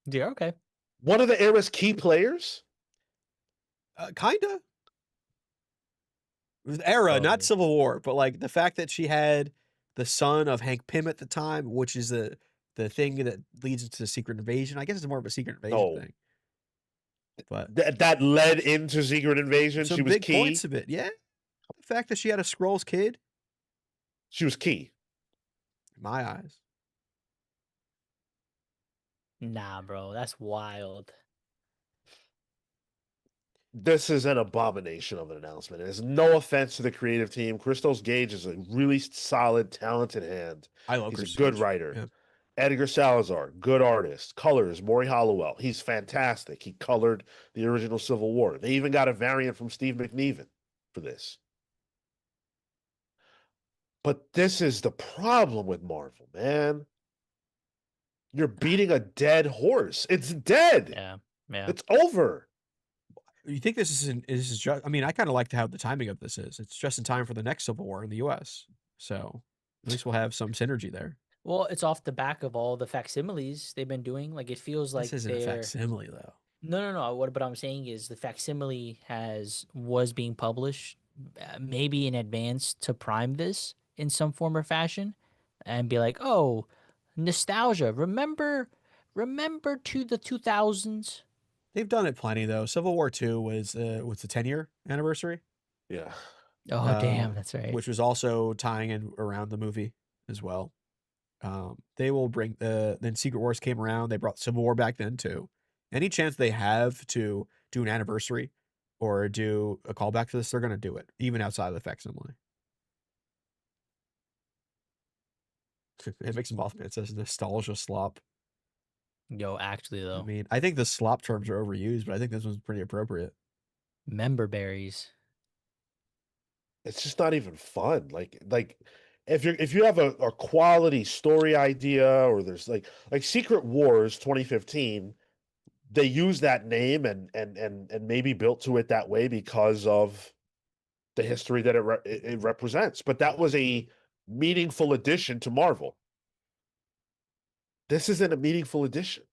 Yeah, okay. One of the era's key players? Kinda. Era, not Civil War, but like the fact that she had the son of Hank Pym at the time, which is the thing that leads into the Secret Invasion. I guess it's more of a Secret Invasion thing. But that led into Secret Invasion. Some she was big key. Points of it, yeah. The fact that she had a Skrulls kid. She was key. my eyes. Nah, bro, that's wild. This is an abomination of an announcement. There's no offense to the creative team. Christos Gage is a really solid, talented hand. I love He's a Chris good Gage. writer. Yeah. Edgar Salazar, good artist. Colors, Maury Hollowell. He's fantastic. He colored the original Civil War. They even got a variant from Steve McNiven for this. But this is the problem with Marvel, man. You're beating a dead horse. It's dead. Yeah, yeah. It's over. You think this is just? I mean, I kind of like how the timing of this is. It's just in time for the next Civil War in the U.S. So at least we'll have some synergy there. Well, it's off the back of all the facsimiles they've been doing. Like it feels like This isn't a they're facsimile though. no. What I'm saying is the facsimile was being published maybe in advance to prime this in some form or fashion, and be like, oh, nostalgia. Remember to the 2000s. They've done it plenty though. Civil War II was the 10-year anniversary. Yeah. Oh damn, that's right. Which was also tying in around the movie as well. They will bring then Secret Wars came around. They brought Civil War back then too. Any chance they have to do an anniversary or do a callback to this, they're going to do it, even outside of the facsimile. It makes them off. It says nostalgia slop. Yo, actually though, I mean, I think the slop terms are overused, but I think this one's pretty appropriate. member berries. It's just not even fun. Like if you have a quality story idea, or there's like Secret Wars 2015, they use that name and maybe built to it that way because of the history that it represents. But that was a meaningful addition to Marvel. This isn't a meaningful addition.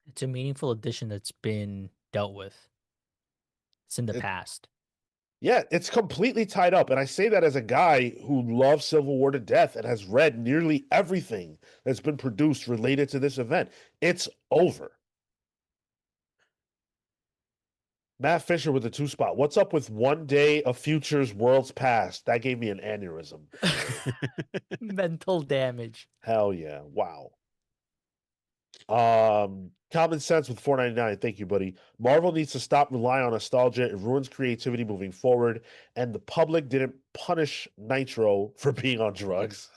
It's a meaningful addition that's been dealt with. It's in the It- past. Yeah, it's completely tied up. And I say that as a guy who loves Civil War to death and has read nearly everything that's been produced related to this event. It's over. Matt Fisher with the 2 spot. What's up with one day of futures, worlds past? That gave me an aneurysm. Mental damage. Hell yeah. Wow. Common sense with 4.99. Thank you, buddy. Marvel needs to stop relying on nostalgia. It ruins creativity moving forward. And the public didn't punish Nitro for being on drugs.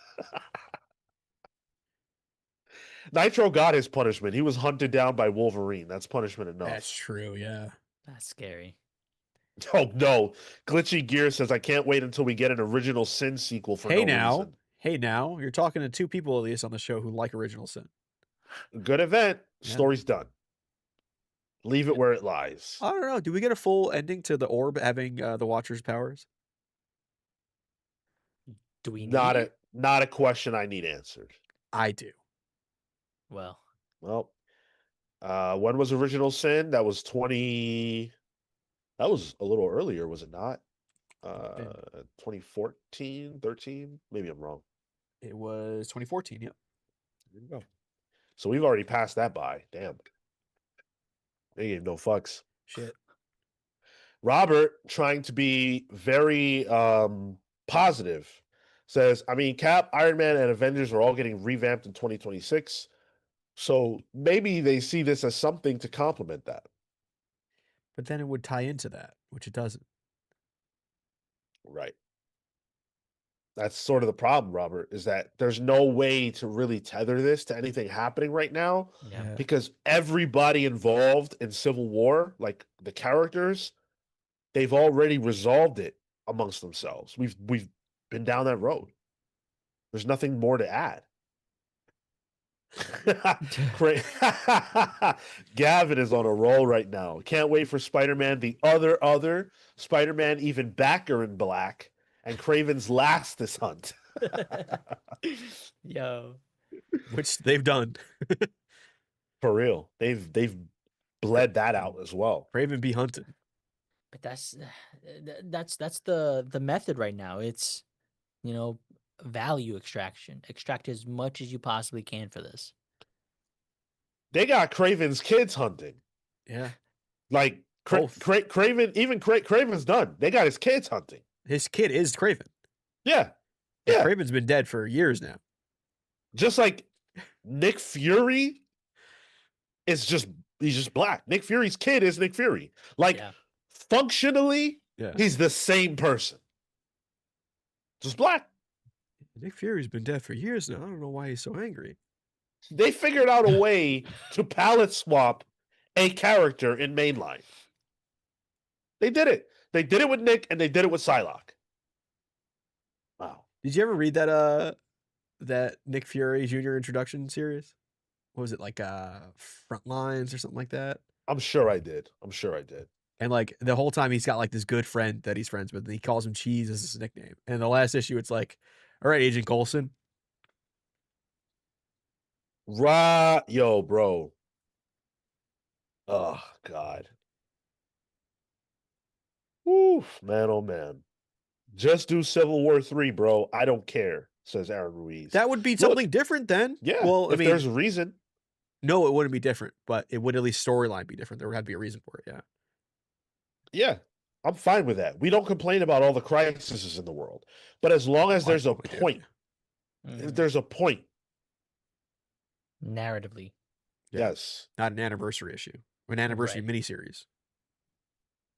Nitro got his punishment. He was hunted down by Wolverine. That's punishment enough. That's true. Yeah. That's scary. Oh no. Glitchy Gear says, I can't wait until we get an Original Sin sequel for Hey no now. reason. Hey now. You're talking to two people at least on the show who like Original Sin. Good event. Yeah. Story's done. Leave it where it lies. I don't know. Do we get a full ending to the orb having the Watcher's powers? Do we need Not it? a question I need answered. I do. Well, Well, when was Original Sin? That was 20. That was a little earlier, was it not? 2014, 13? Maybe I'm wrong. It was 2014. Yep. There you go. So we've already passed that by. Damn. They gave no fucks. Shit. Robert, trying to be very positive, says, I mean, Cap, Iron Man, and Avengers are all getting revamped in 2026. So maybe they see this as something to complement that. But then it would tie into that, which it doesn't. Right. That's sort of the problem, Robert, is that there's no way to really tether this to anything happening right now yeah. because everybody involved in Civil War, like the characters, they've already resolved it amongst themselves. We've been down that road. There's nothing more to add. Gavin is on a roll right now. Can't wait for Spider-Man, the other Spider-Man, even backer in black, and Craven's last this hunt. Yo. Which they've done. For real. They've bled that out as well. Craven be hunted. But that's the method right now. It's, value extraction. Extract as much as you possibly can for this. They got Craven's kids hunting. Yeah. Like Craven's done. They got his kids hunting. His kid is Craven. Yeah. And Yeah. Craven's been dead for years now. Just like Nick Fury is he's just black. Nick Fury's kid is Nick Fury. Like functionally, he's the same person. Just black. Nick Fury's been dead for years now. I don't know why he's so angry. They figured out a way to palette swap a character in Mainline. They did it. They did it with Nick, and they did it with Psylocke. Wow. Did you ever read that Nick Fury Jr. introduction series? What was it, like Frontlines or something like that? I'm sure I did. And like the whole time he's got like this good friend that he's friends with, and he calls him Cheese as his nickname. And the last issue, it's like, all right, Agent Coulson. Yo, bro. Oh, God. Oof, man, oh, man. Just do Civil War 3, bro. I don't care, says Aaron Ruiz. That would be something different then. Yeah, well, if there's a reason. No, it wouldn't be different, but it would at least storyline be different. There would have to be a reason for it, yeah. Yeah, I'm fine with that. We don't complain about all the crises in the world. But as long as there's a point, if there's a point. Narratively. Yeah. Yes. Not an anniversary issue. An anniversary miniseries.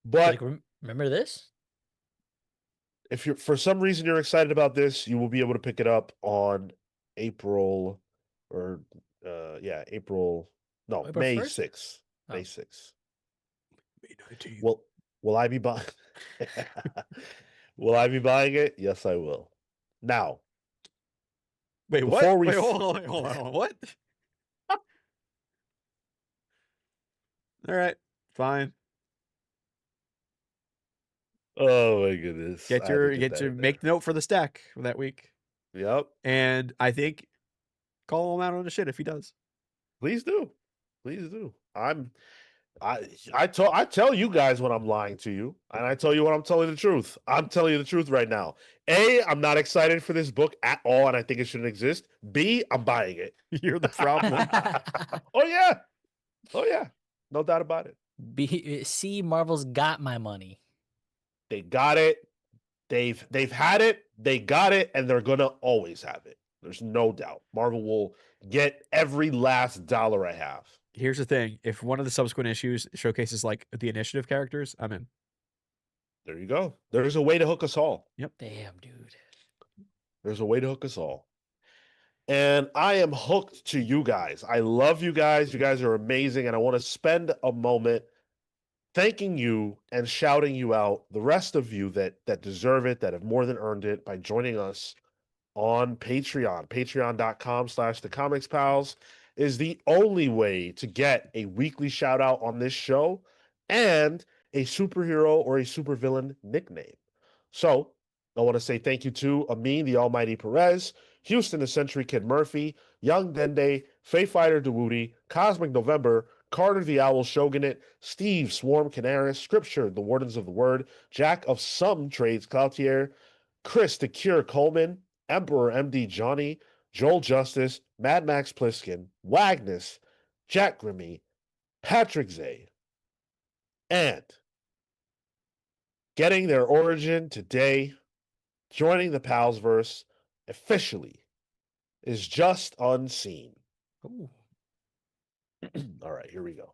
But like, remember this? If you're for some reason you're excited about this, you will be able to pick it up on April or April. No, April May 1st? 6th. Oh. May 6th. May 19th. Will I be buying Will I be buying it? Yes, I will. Now. Wait, what? Hold on. What? All right. Fine. Oh my goodness. Get to make the note for the stack for that week. Yep. And I think call him out on the shit if he does. Please do. I tell you guys when I'm lying to you, and I tell you when I'm telling the truth. I'm telling you the truth right now. A, I'm not excited for this book at all, and I think it shouldn't exist. B, I'm buying it. You're the problem. Oh yeah. No doubt about it. C, Marvel's got my money. They got it. They've had it. They got it, and they're gonna always have it. There's no doubt. Marvel will get every last dollar I have. Here's the thing. If one of the subsequent issues showcases like the initiative characters, I'm in. There you go. There's a way to hook us all. Yep. Damn, dude. There's a way to hook us all. And I am hooked to you guys. I love you guys. You guys are amazing. And I want to spend a moment thanking you and shouting you out, the rest of you that deserve it, that have more than earned it, by joining us on Patreon. Patreon.com/thecomicspals is the only way to get a weekly shout out on this show and a superhero or a supervillain nickname. So I want to say thank you to Amin, the Almighty Perez, Houston, the Century Kid Murphy, Young Dende, Fae Fighter Dewooty, Cosmic November, Carter the Owl Shogunate, Steve Swarm Canaris, Scripture, the Wardens of the Word, Jack of Some Trades Cloutier, Chris the Cure Coleman, Emperor MD Johnny, Joel Justice, Mad Max Pliskin, Wagnus, Jack Grimmy, Patrick Zay, and getting their origin today, joining the Palsverse officially, is Just Unseen. Ooh. All right, here we go.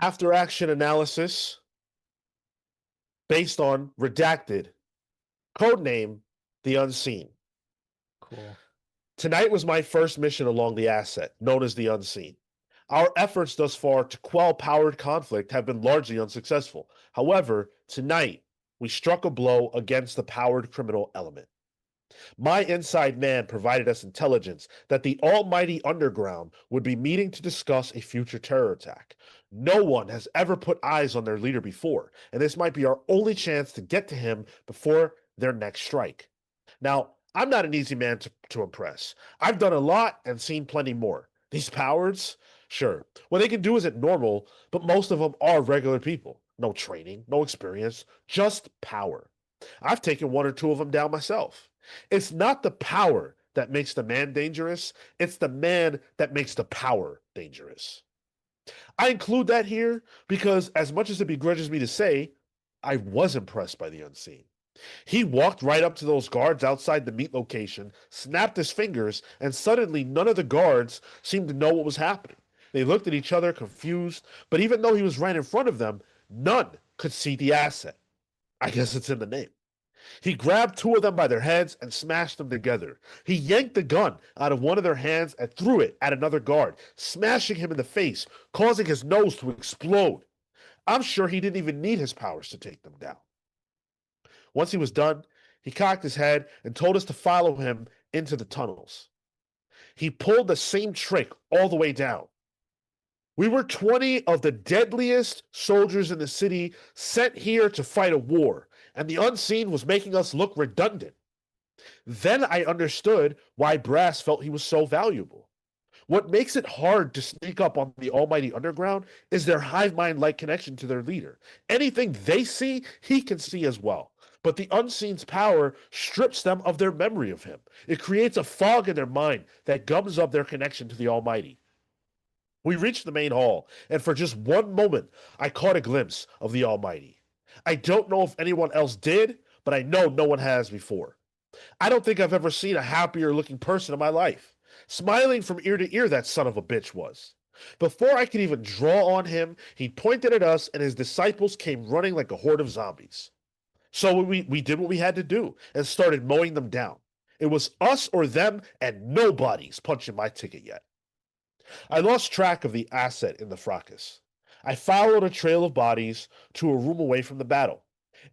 After action analysis based on redacted, codename The Unseen. Cool. Tonight was my first mission along the asset, known as The Unseen. Our efforts thus far to quell powered conflict have been largely unsuccessful. However, tonight we struck a blow against the powered criminal element. My inside man provided us intelligence that the almighty underground would be meeting to discuss a future terror attack. No one has ever put eyes on their leader before, and this might be our only chance to get to him before their next strike. Now, I'm not an easy man to impress. I've done a lot and seen plenty more. These cowards, sure, what they can do isn't normal, but most of them are regular people. No training, no experience, just power. I've taken one or two of them down myself. It's not the power that makes the man dangerous. It's the man that makes the power dangerous. I include that here because, as much as it begrudges me to say, I was impressed by the Unseen. He walked right up to those guards outside the meat location, snapped his fingers, and suddenly none of the guards seemed to know what was happening. They looked at each other confused, but even though he was right in front of them, none could see the asset. I guess it's in the name. He grabbed two of them by their heads and smashed them together. He yanked the gun out of one of their hands and threw it at another guard, smashing him in the face, causing his nose to explode. I'm sure he didn't even need his powers to take them down. Once he was done, he cocked his head and told us to follow him into the tunnels. He pulled the same trick all the way down. We were 20 of the deadliest soldiers in the city sent here to fight a war, and the unseen was making us look redundant. Then I understood why Brass felt he was so valuable. What makes it hard to sneak up on the Almighty Underground is their hive mind-like connection to their leader. Anything they see, he can see as well. But the unseen's power strips them of their memory of him. It creates a fog in their mind that gums up their connection to the Almighty. We reached the main hall, and for just one moment, I caught a glimpse of the Almighty. I don't know if anyone else did, but I know no one has before. I don't think I've ever seen a happier looking person in my life. Smiling from ear to ear, that son of a bitch was. Before I could even draw on him, he pointed at us, and his disciples came running like a horde of zombies. So we did what we had to do and started mowing them down. It was us or them, and nobody's punching my ticket yet. I lost track of the asset in the fracas. I followed a trail of bodies to a room away from the battle.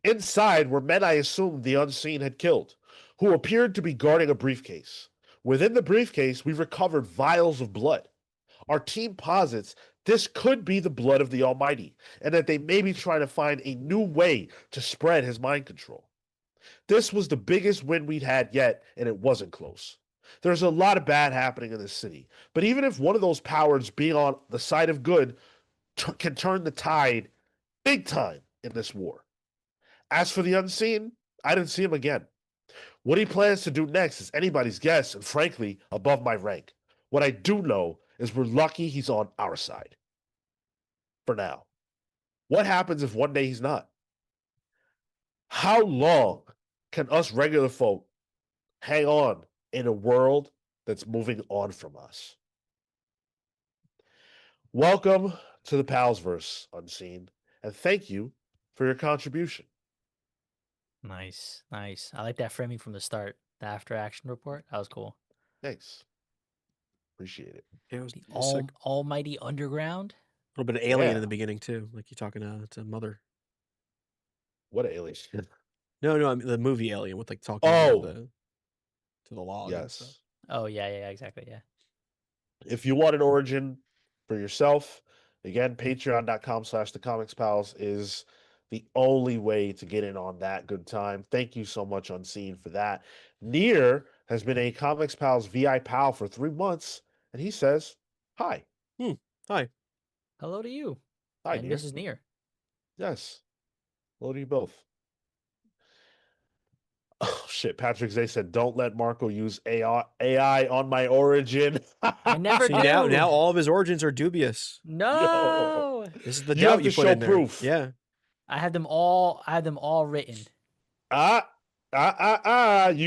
Inside were men I assumed the unseen had killed, who appeared to be guarding a briefcase. Within the briefcase, we recovered vials of blood. Our team posits this could be the blood of the Almighty, and that they may be trying to find a new way to spread his mind control. This was the biggest win we'd had yet, and it wasn't close. There's a lot of bad happening in this city, but even if one of those powers being on the side of good can turn the tide big time in this war. As for the unseen, I didn't see him again. What he plans to do next is anybody's guess, and frankly, above my rank. What I do know is we're lucky he's on our side. For now. What happens if one day he's not? How long can us regular folk hang on in a world that's moving on from us? Welcome to the Palsverse, Unseen, and thank you for your contribution. Nice, nice. I like that framing from the start. The after action report. That was cool. Thanks. Appreciate it. Yeah, it was, The it was sick. Almighty Underground. A little bit of Alien Yeah. in the beginning too, like you talking to Mother. What an alien. No, I mean the movie Alien with like talking Oh. to the log. And stuff. Yes. Oh yeah, exactly. Yeah. If you want an origin for yourself, again, patreon.com/thecomicspals is the only way to get in on that good time. Thank you so much, Unseen, for that. Near has been a Comics Pals VI pal for 3 months, and he says, hi. Hi. Hello to you. Hi, and Near. Mrs. Near. Yes. Hello to you both. Oh, shit. Patrick Zay said, don't let Marco use AI on my origin. I never See do. now all of his origins are dubious. No. This is the You doubt have you to put show in there. proof. Yeah. I had them all written. You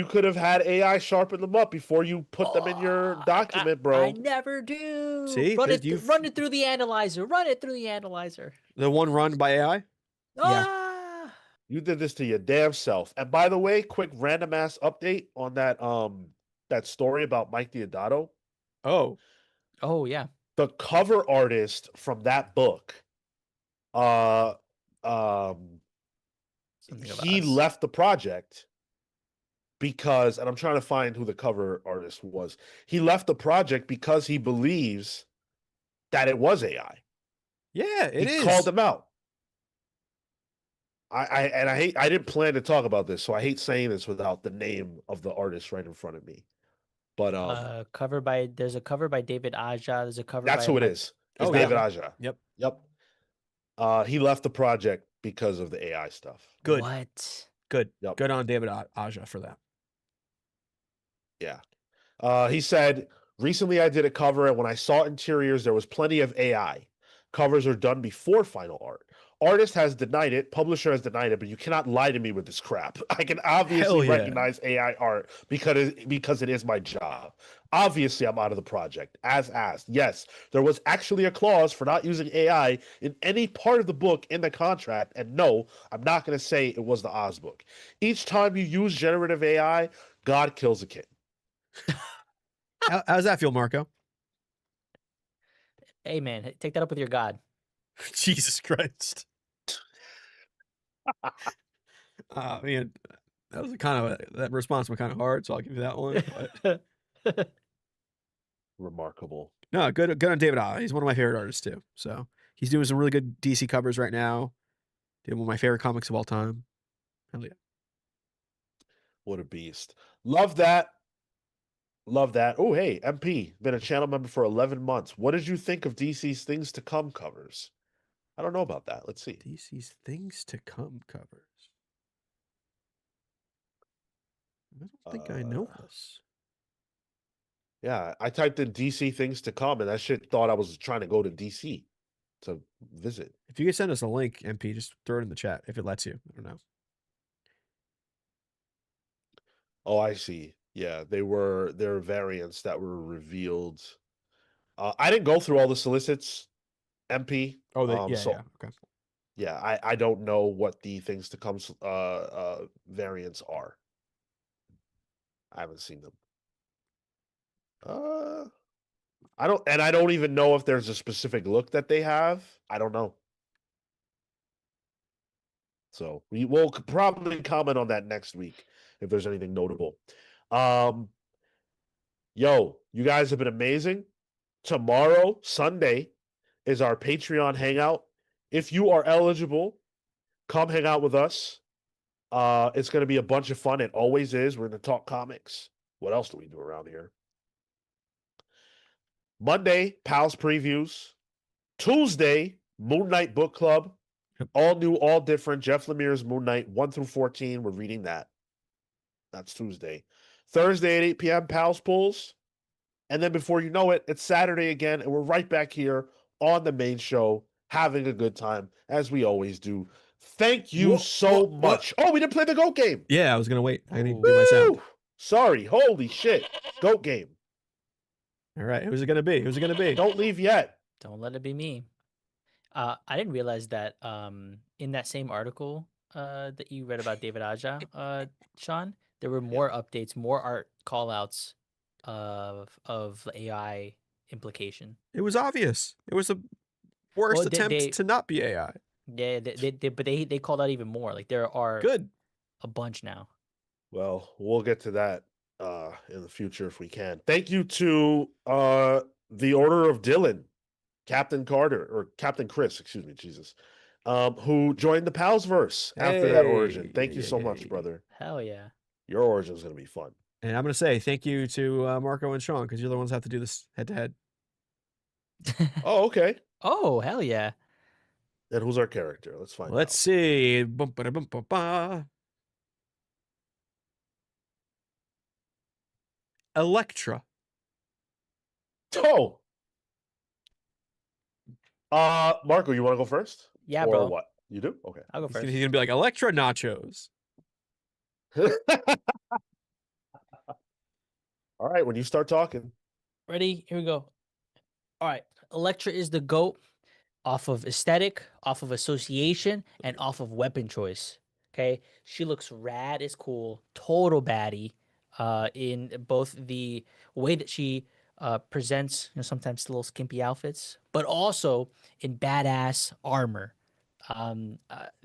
could have had AI sharpen them up before you put them in your document, bro. I never do. See? Run it, You've- run it through the analyzer. Run it through the analyzer. The one run by AI? Yeah. Ah! You did this to your damn self. And by the way, quick random ass update on that story about Mike Deodato. Oh. Oh yeah. The cover artist from that book, Something about he us. left the project because, and I'm trying to find who the cover artist was. He left the project because he believes that it was AI. Yeah, it is. He called them out. I didn't plan to talk about this, so I hate saying this without the name of the artist right in front of me. But There's a cover by David Aja. There's a cover that's by who it Mike- is. It's Oh, David yeah. Aja. Yep. He left the project because of the AI stuff. Good. What? Good. Yep. Good on David Aja for that. Yeah. He said, recently I did a cover, and when I saw interiors, there was plenty of AI. Covers are done before final art. Artist has denied it, publisher has denied it, but you cannot lie to me with this crap. I can obviously yeah. recognize AI art because it is my job. Obviously, I'm out of the project, as asked. Yes, there was actually a clause for not using AI in any part of the book in the contract, and no, I'm not going to say it was the Oz book. Each time you use generative AI, God kills a kid. How does that feel, Marco? Hey man, take that up with your God. Jesus Christ. Man, that was that response was kind of hard, so I'll give you that one. But Remarkable. no, good on David Ah. He's one of my favorite artists too. So he's doing some really good DC covers right now. Did one of my favorite comics of all time. Hell yeah. What a beast. Love that. Love that. Oh, hey, MP, been a channel member for 11 months. What did you think of DC's Things to Come covers? I don't know about that. Let's see. DC's Things to Come covers. I don't think I know this. Yeah, I typed in DC Things to Come, and that shit thought I was trying to go to DC to visit. If you could send us a link, MP, just throw it in the chat if it lets you. I don't know. Oh, I see. Yeah, there were variants that were revealed. I didn't go through all the solicits, MP. Oh, So yeah. Okay. yeah, I don't know what the Things to Come variants are. I haven't seen them. I don't even know if there's a specific look that they have. I don't know. So we will probably comment on that next week if there's anything notable. Yo, you guys have been amazing. Tomorrow, Sunday, is our Patreon hangout. If you are eligible, come hang out with us. It's going to be a bunch of fun. It always is. We're going to talk comics. What else do we do around here? Monday, Pals previews. Tuesday, Moon Knight Book Club. All new, all different. Jeff Lemire's Moon Knight 1 through 14. We're reading that. That's Tuesday. Thursday at 8 p.m., Pals Pulls. And then before you know it, it's Saturday again, and we're right back here on the main show, having a good time, as we always do. Thank you so much. Oh, we didn't play the GOAT game. Yeah, I was going to wait. I need to do my sound. Sorry. Holy shit. GOAT game. All right. Who's it going to be? Who's it going to be? Don't leave yet. Don't let it be me. I didn't realize that in that same article that you read about David Aja, Sean, there were more updates, more art callouts of AI implication. It was obvious. It was the worst attempt to not be AI. Yeah, but they called out even more. Like there are good a bunch now. Well, we'll get to that in the future if we can. Thank you to the Order of Dylan, Captain Carter, or Captain Chris, excuse me, Jesus, who joined the Palsverse after that origin. Thank you so much, brother. Hell yeah. Your origin is going to be fun. And I'm going to say thank you to Marco and Sean, because you're the ones that have to do this head-to-head. Oh, okay. Oh, hell yeah. And who's our character? Let's find out. Let's see. Bum-ba-da-bum-ba-ba. Elektra. Oh. Marco, you want to go first? Yeah, or bro. What? You do? Okay. I'll go first. He's going to be like, Elektra nachos. All right, when you start talking. Ready? Here we go. All right. Elektra is the GOAT off of aesthetic, off of association, and off of weapon choice. Okay. She looks rad as cool. Total baddie. In both the way that she presents, sometimes little skimpy outfits, but also in badass armor.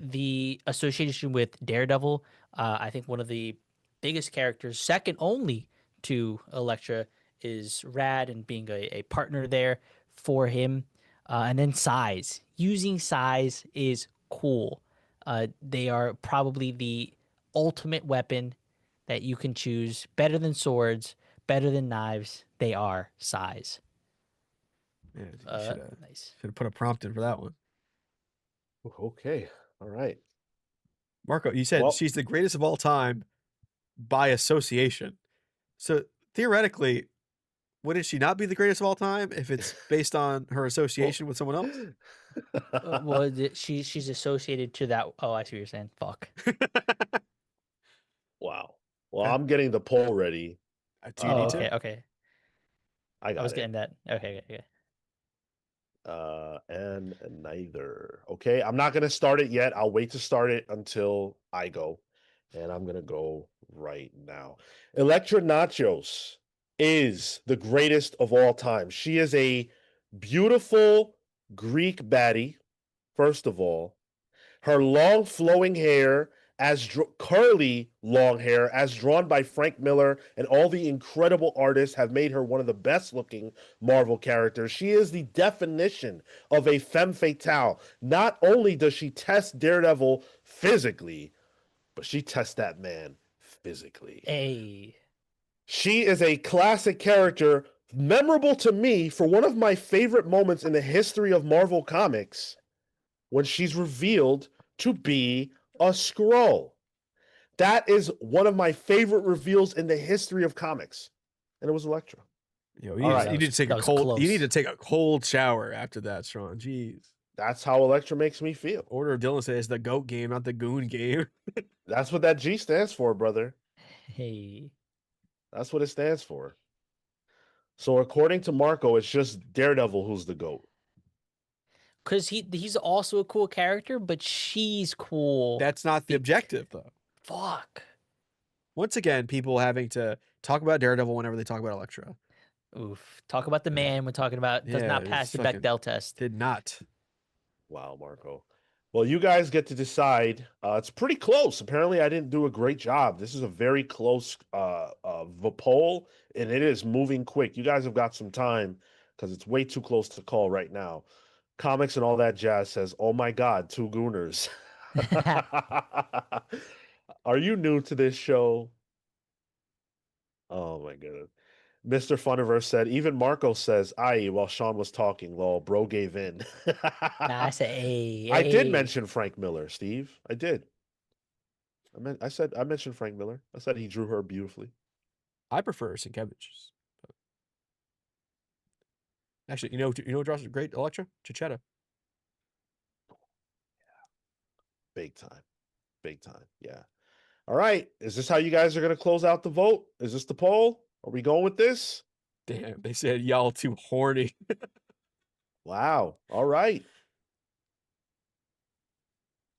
The association with Daredevil, I think one of the biggest characters, second only to Elektra, is rad and being a partner there for him. And then size. Using size is cool. They are probably the ultimate weapon that you can choose. Better than swords, better than knives. They are size. Yeah, you should have Nice. put a prompt in for that one. Okay. All right. Marco, you said she's the greatest of all time by association. So theoretically, wouldn't she not be the greatest of all time if it's based on her association with someone else? She's associated to that. Oh, I see what you're saying. Fuck. Wow. Well, Okay. I'm getting the poll ready. Do you need Okay. to? Okay. I I was got it. getting that. Okay. Okay. And neither. Okay, I'm not gonna start it yet. I'll wait to start it until I go, and I'm gonna go right now. Electra Nachos is the greatest of all time. She is a beautiful Greek baddie. First of all, her long flowing hair, curly long hair, as drawn by Frank Miller and all the incredible artists, have made her one of the best looking Marvel characters. She is the definition of a femme fatale. Not only does she test Daredevil physically, but she tests that man physically. Hey. She is a classic character, memorable to me for one of my favorite moments in the history of Marvel Comics, when she's revealed to be a Skrull. That is one of my favorite reveals in the history of comics, and it was Elektra. You All right. need to take that a was cold. You need close. to take a cold shower after that, Sean. Jeez. That's how Elektra makes me feel. Order of Dylan says the goat game, not the goon game. That's what that G stands for, brother. Hey. That's what it stands for. So according to Marco, it's just Daredevil who's the GOAT. Because he's also a cool character, but she's cool. That's not the objective, though. Fuck. Once again, people having to talk about Daredevil whenever they talk about Elektra. Oof. Talk about the man we're talking about. Does not it's pass the fucking- Bechdel test. Did not. Wow, Marco. Well, you guys get to decide. It's pretty close. Apparently, I didn't do a great job. This is a very close poll, and it is moving quick. You guys have got some time because it's way too close to call right now. Comics and all that jazz says, "Oh my God, two Gooners." Are you new to this show? Oh my goodness. Mr. Funiverse said, even Marco says, aye, while Sean was talking, lol, bro gave in. Nah, I said, hey, I did hey. mention Frank Miller, Steve. I did. I mentioned Frank Miller. I said he drew her beautifully. I prefer Sienkiewicz. Actually, you know who draws a great Elektra? Chichetta. Big time. Big time. Yeah. All right. Is this how you guys are going to close out the vote? Is this the poll? Are we going with this? Damn, they said y'all too horny. Wow. All right.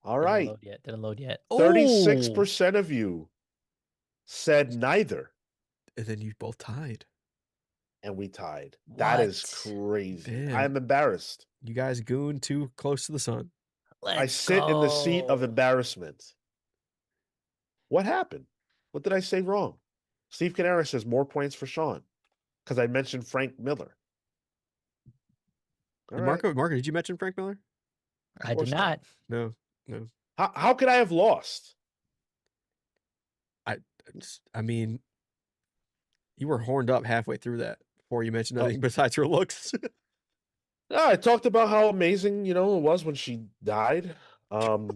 All Didn't right. load yet. Didn't load yet. Oh, 36% of you said neither, And then you both tied. and we tied. That is What? crazy. Damn. I am embarrassed. You guys goon too close to the sun. I Let's sit in the seat of go. embarrassment. What happened? What did I say wrong? Steve Canara says more points for Sean because I mentioned Frank Miller. All And right. Marco, did you mention Frank Miller? I did course not. not. No. How could I have lost? I mean, you were horned up halfway through that before you mentioned Oh. anything besides her looks. No, I talked about how amazing, it was when she died. The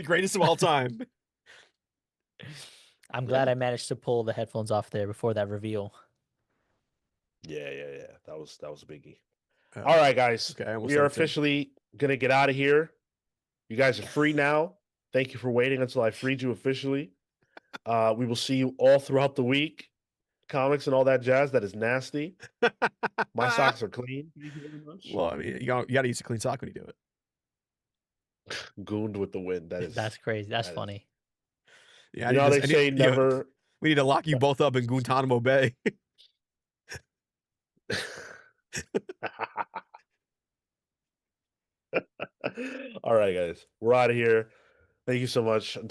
greatest of all time. I'm glad Yeah. I managed to pull the headphones off there before that reveal. Yeah. That was a biggie. Oh, All right, guys. okay, I almost We are said it too. officially gonna get out of here. You guys are free now. Thank you for waiting until I freed you officially. We will see you all throughout the week. Comics and all that jazz. That is nasty. My socks are clean. Thank you very much. Well, I mean, you gotta use a clean sock when you do it. Gooned with the wind. That is That's crazy. That's that is- funny. Yeah, You know how they say never. we need to lock you both up in Guantanamo Bay. All right, guys. We're out of here. Thank you so much. Until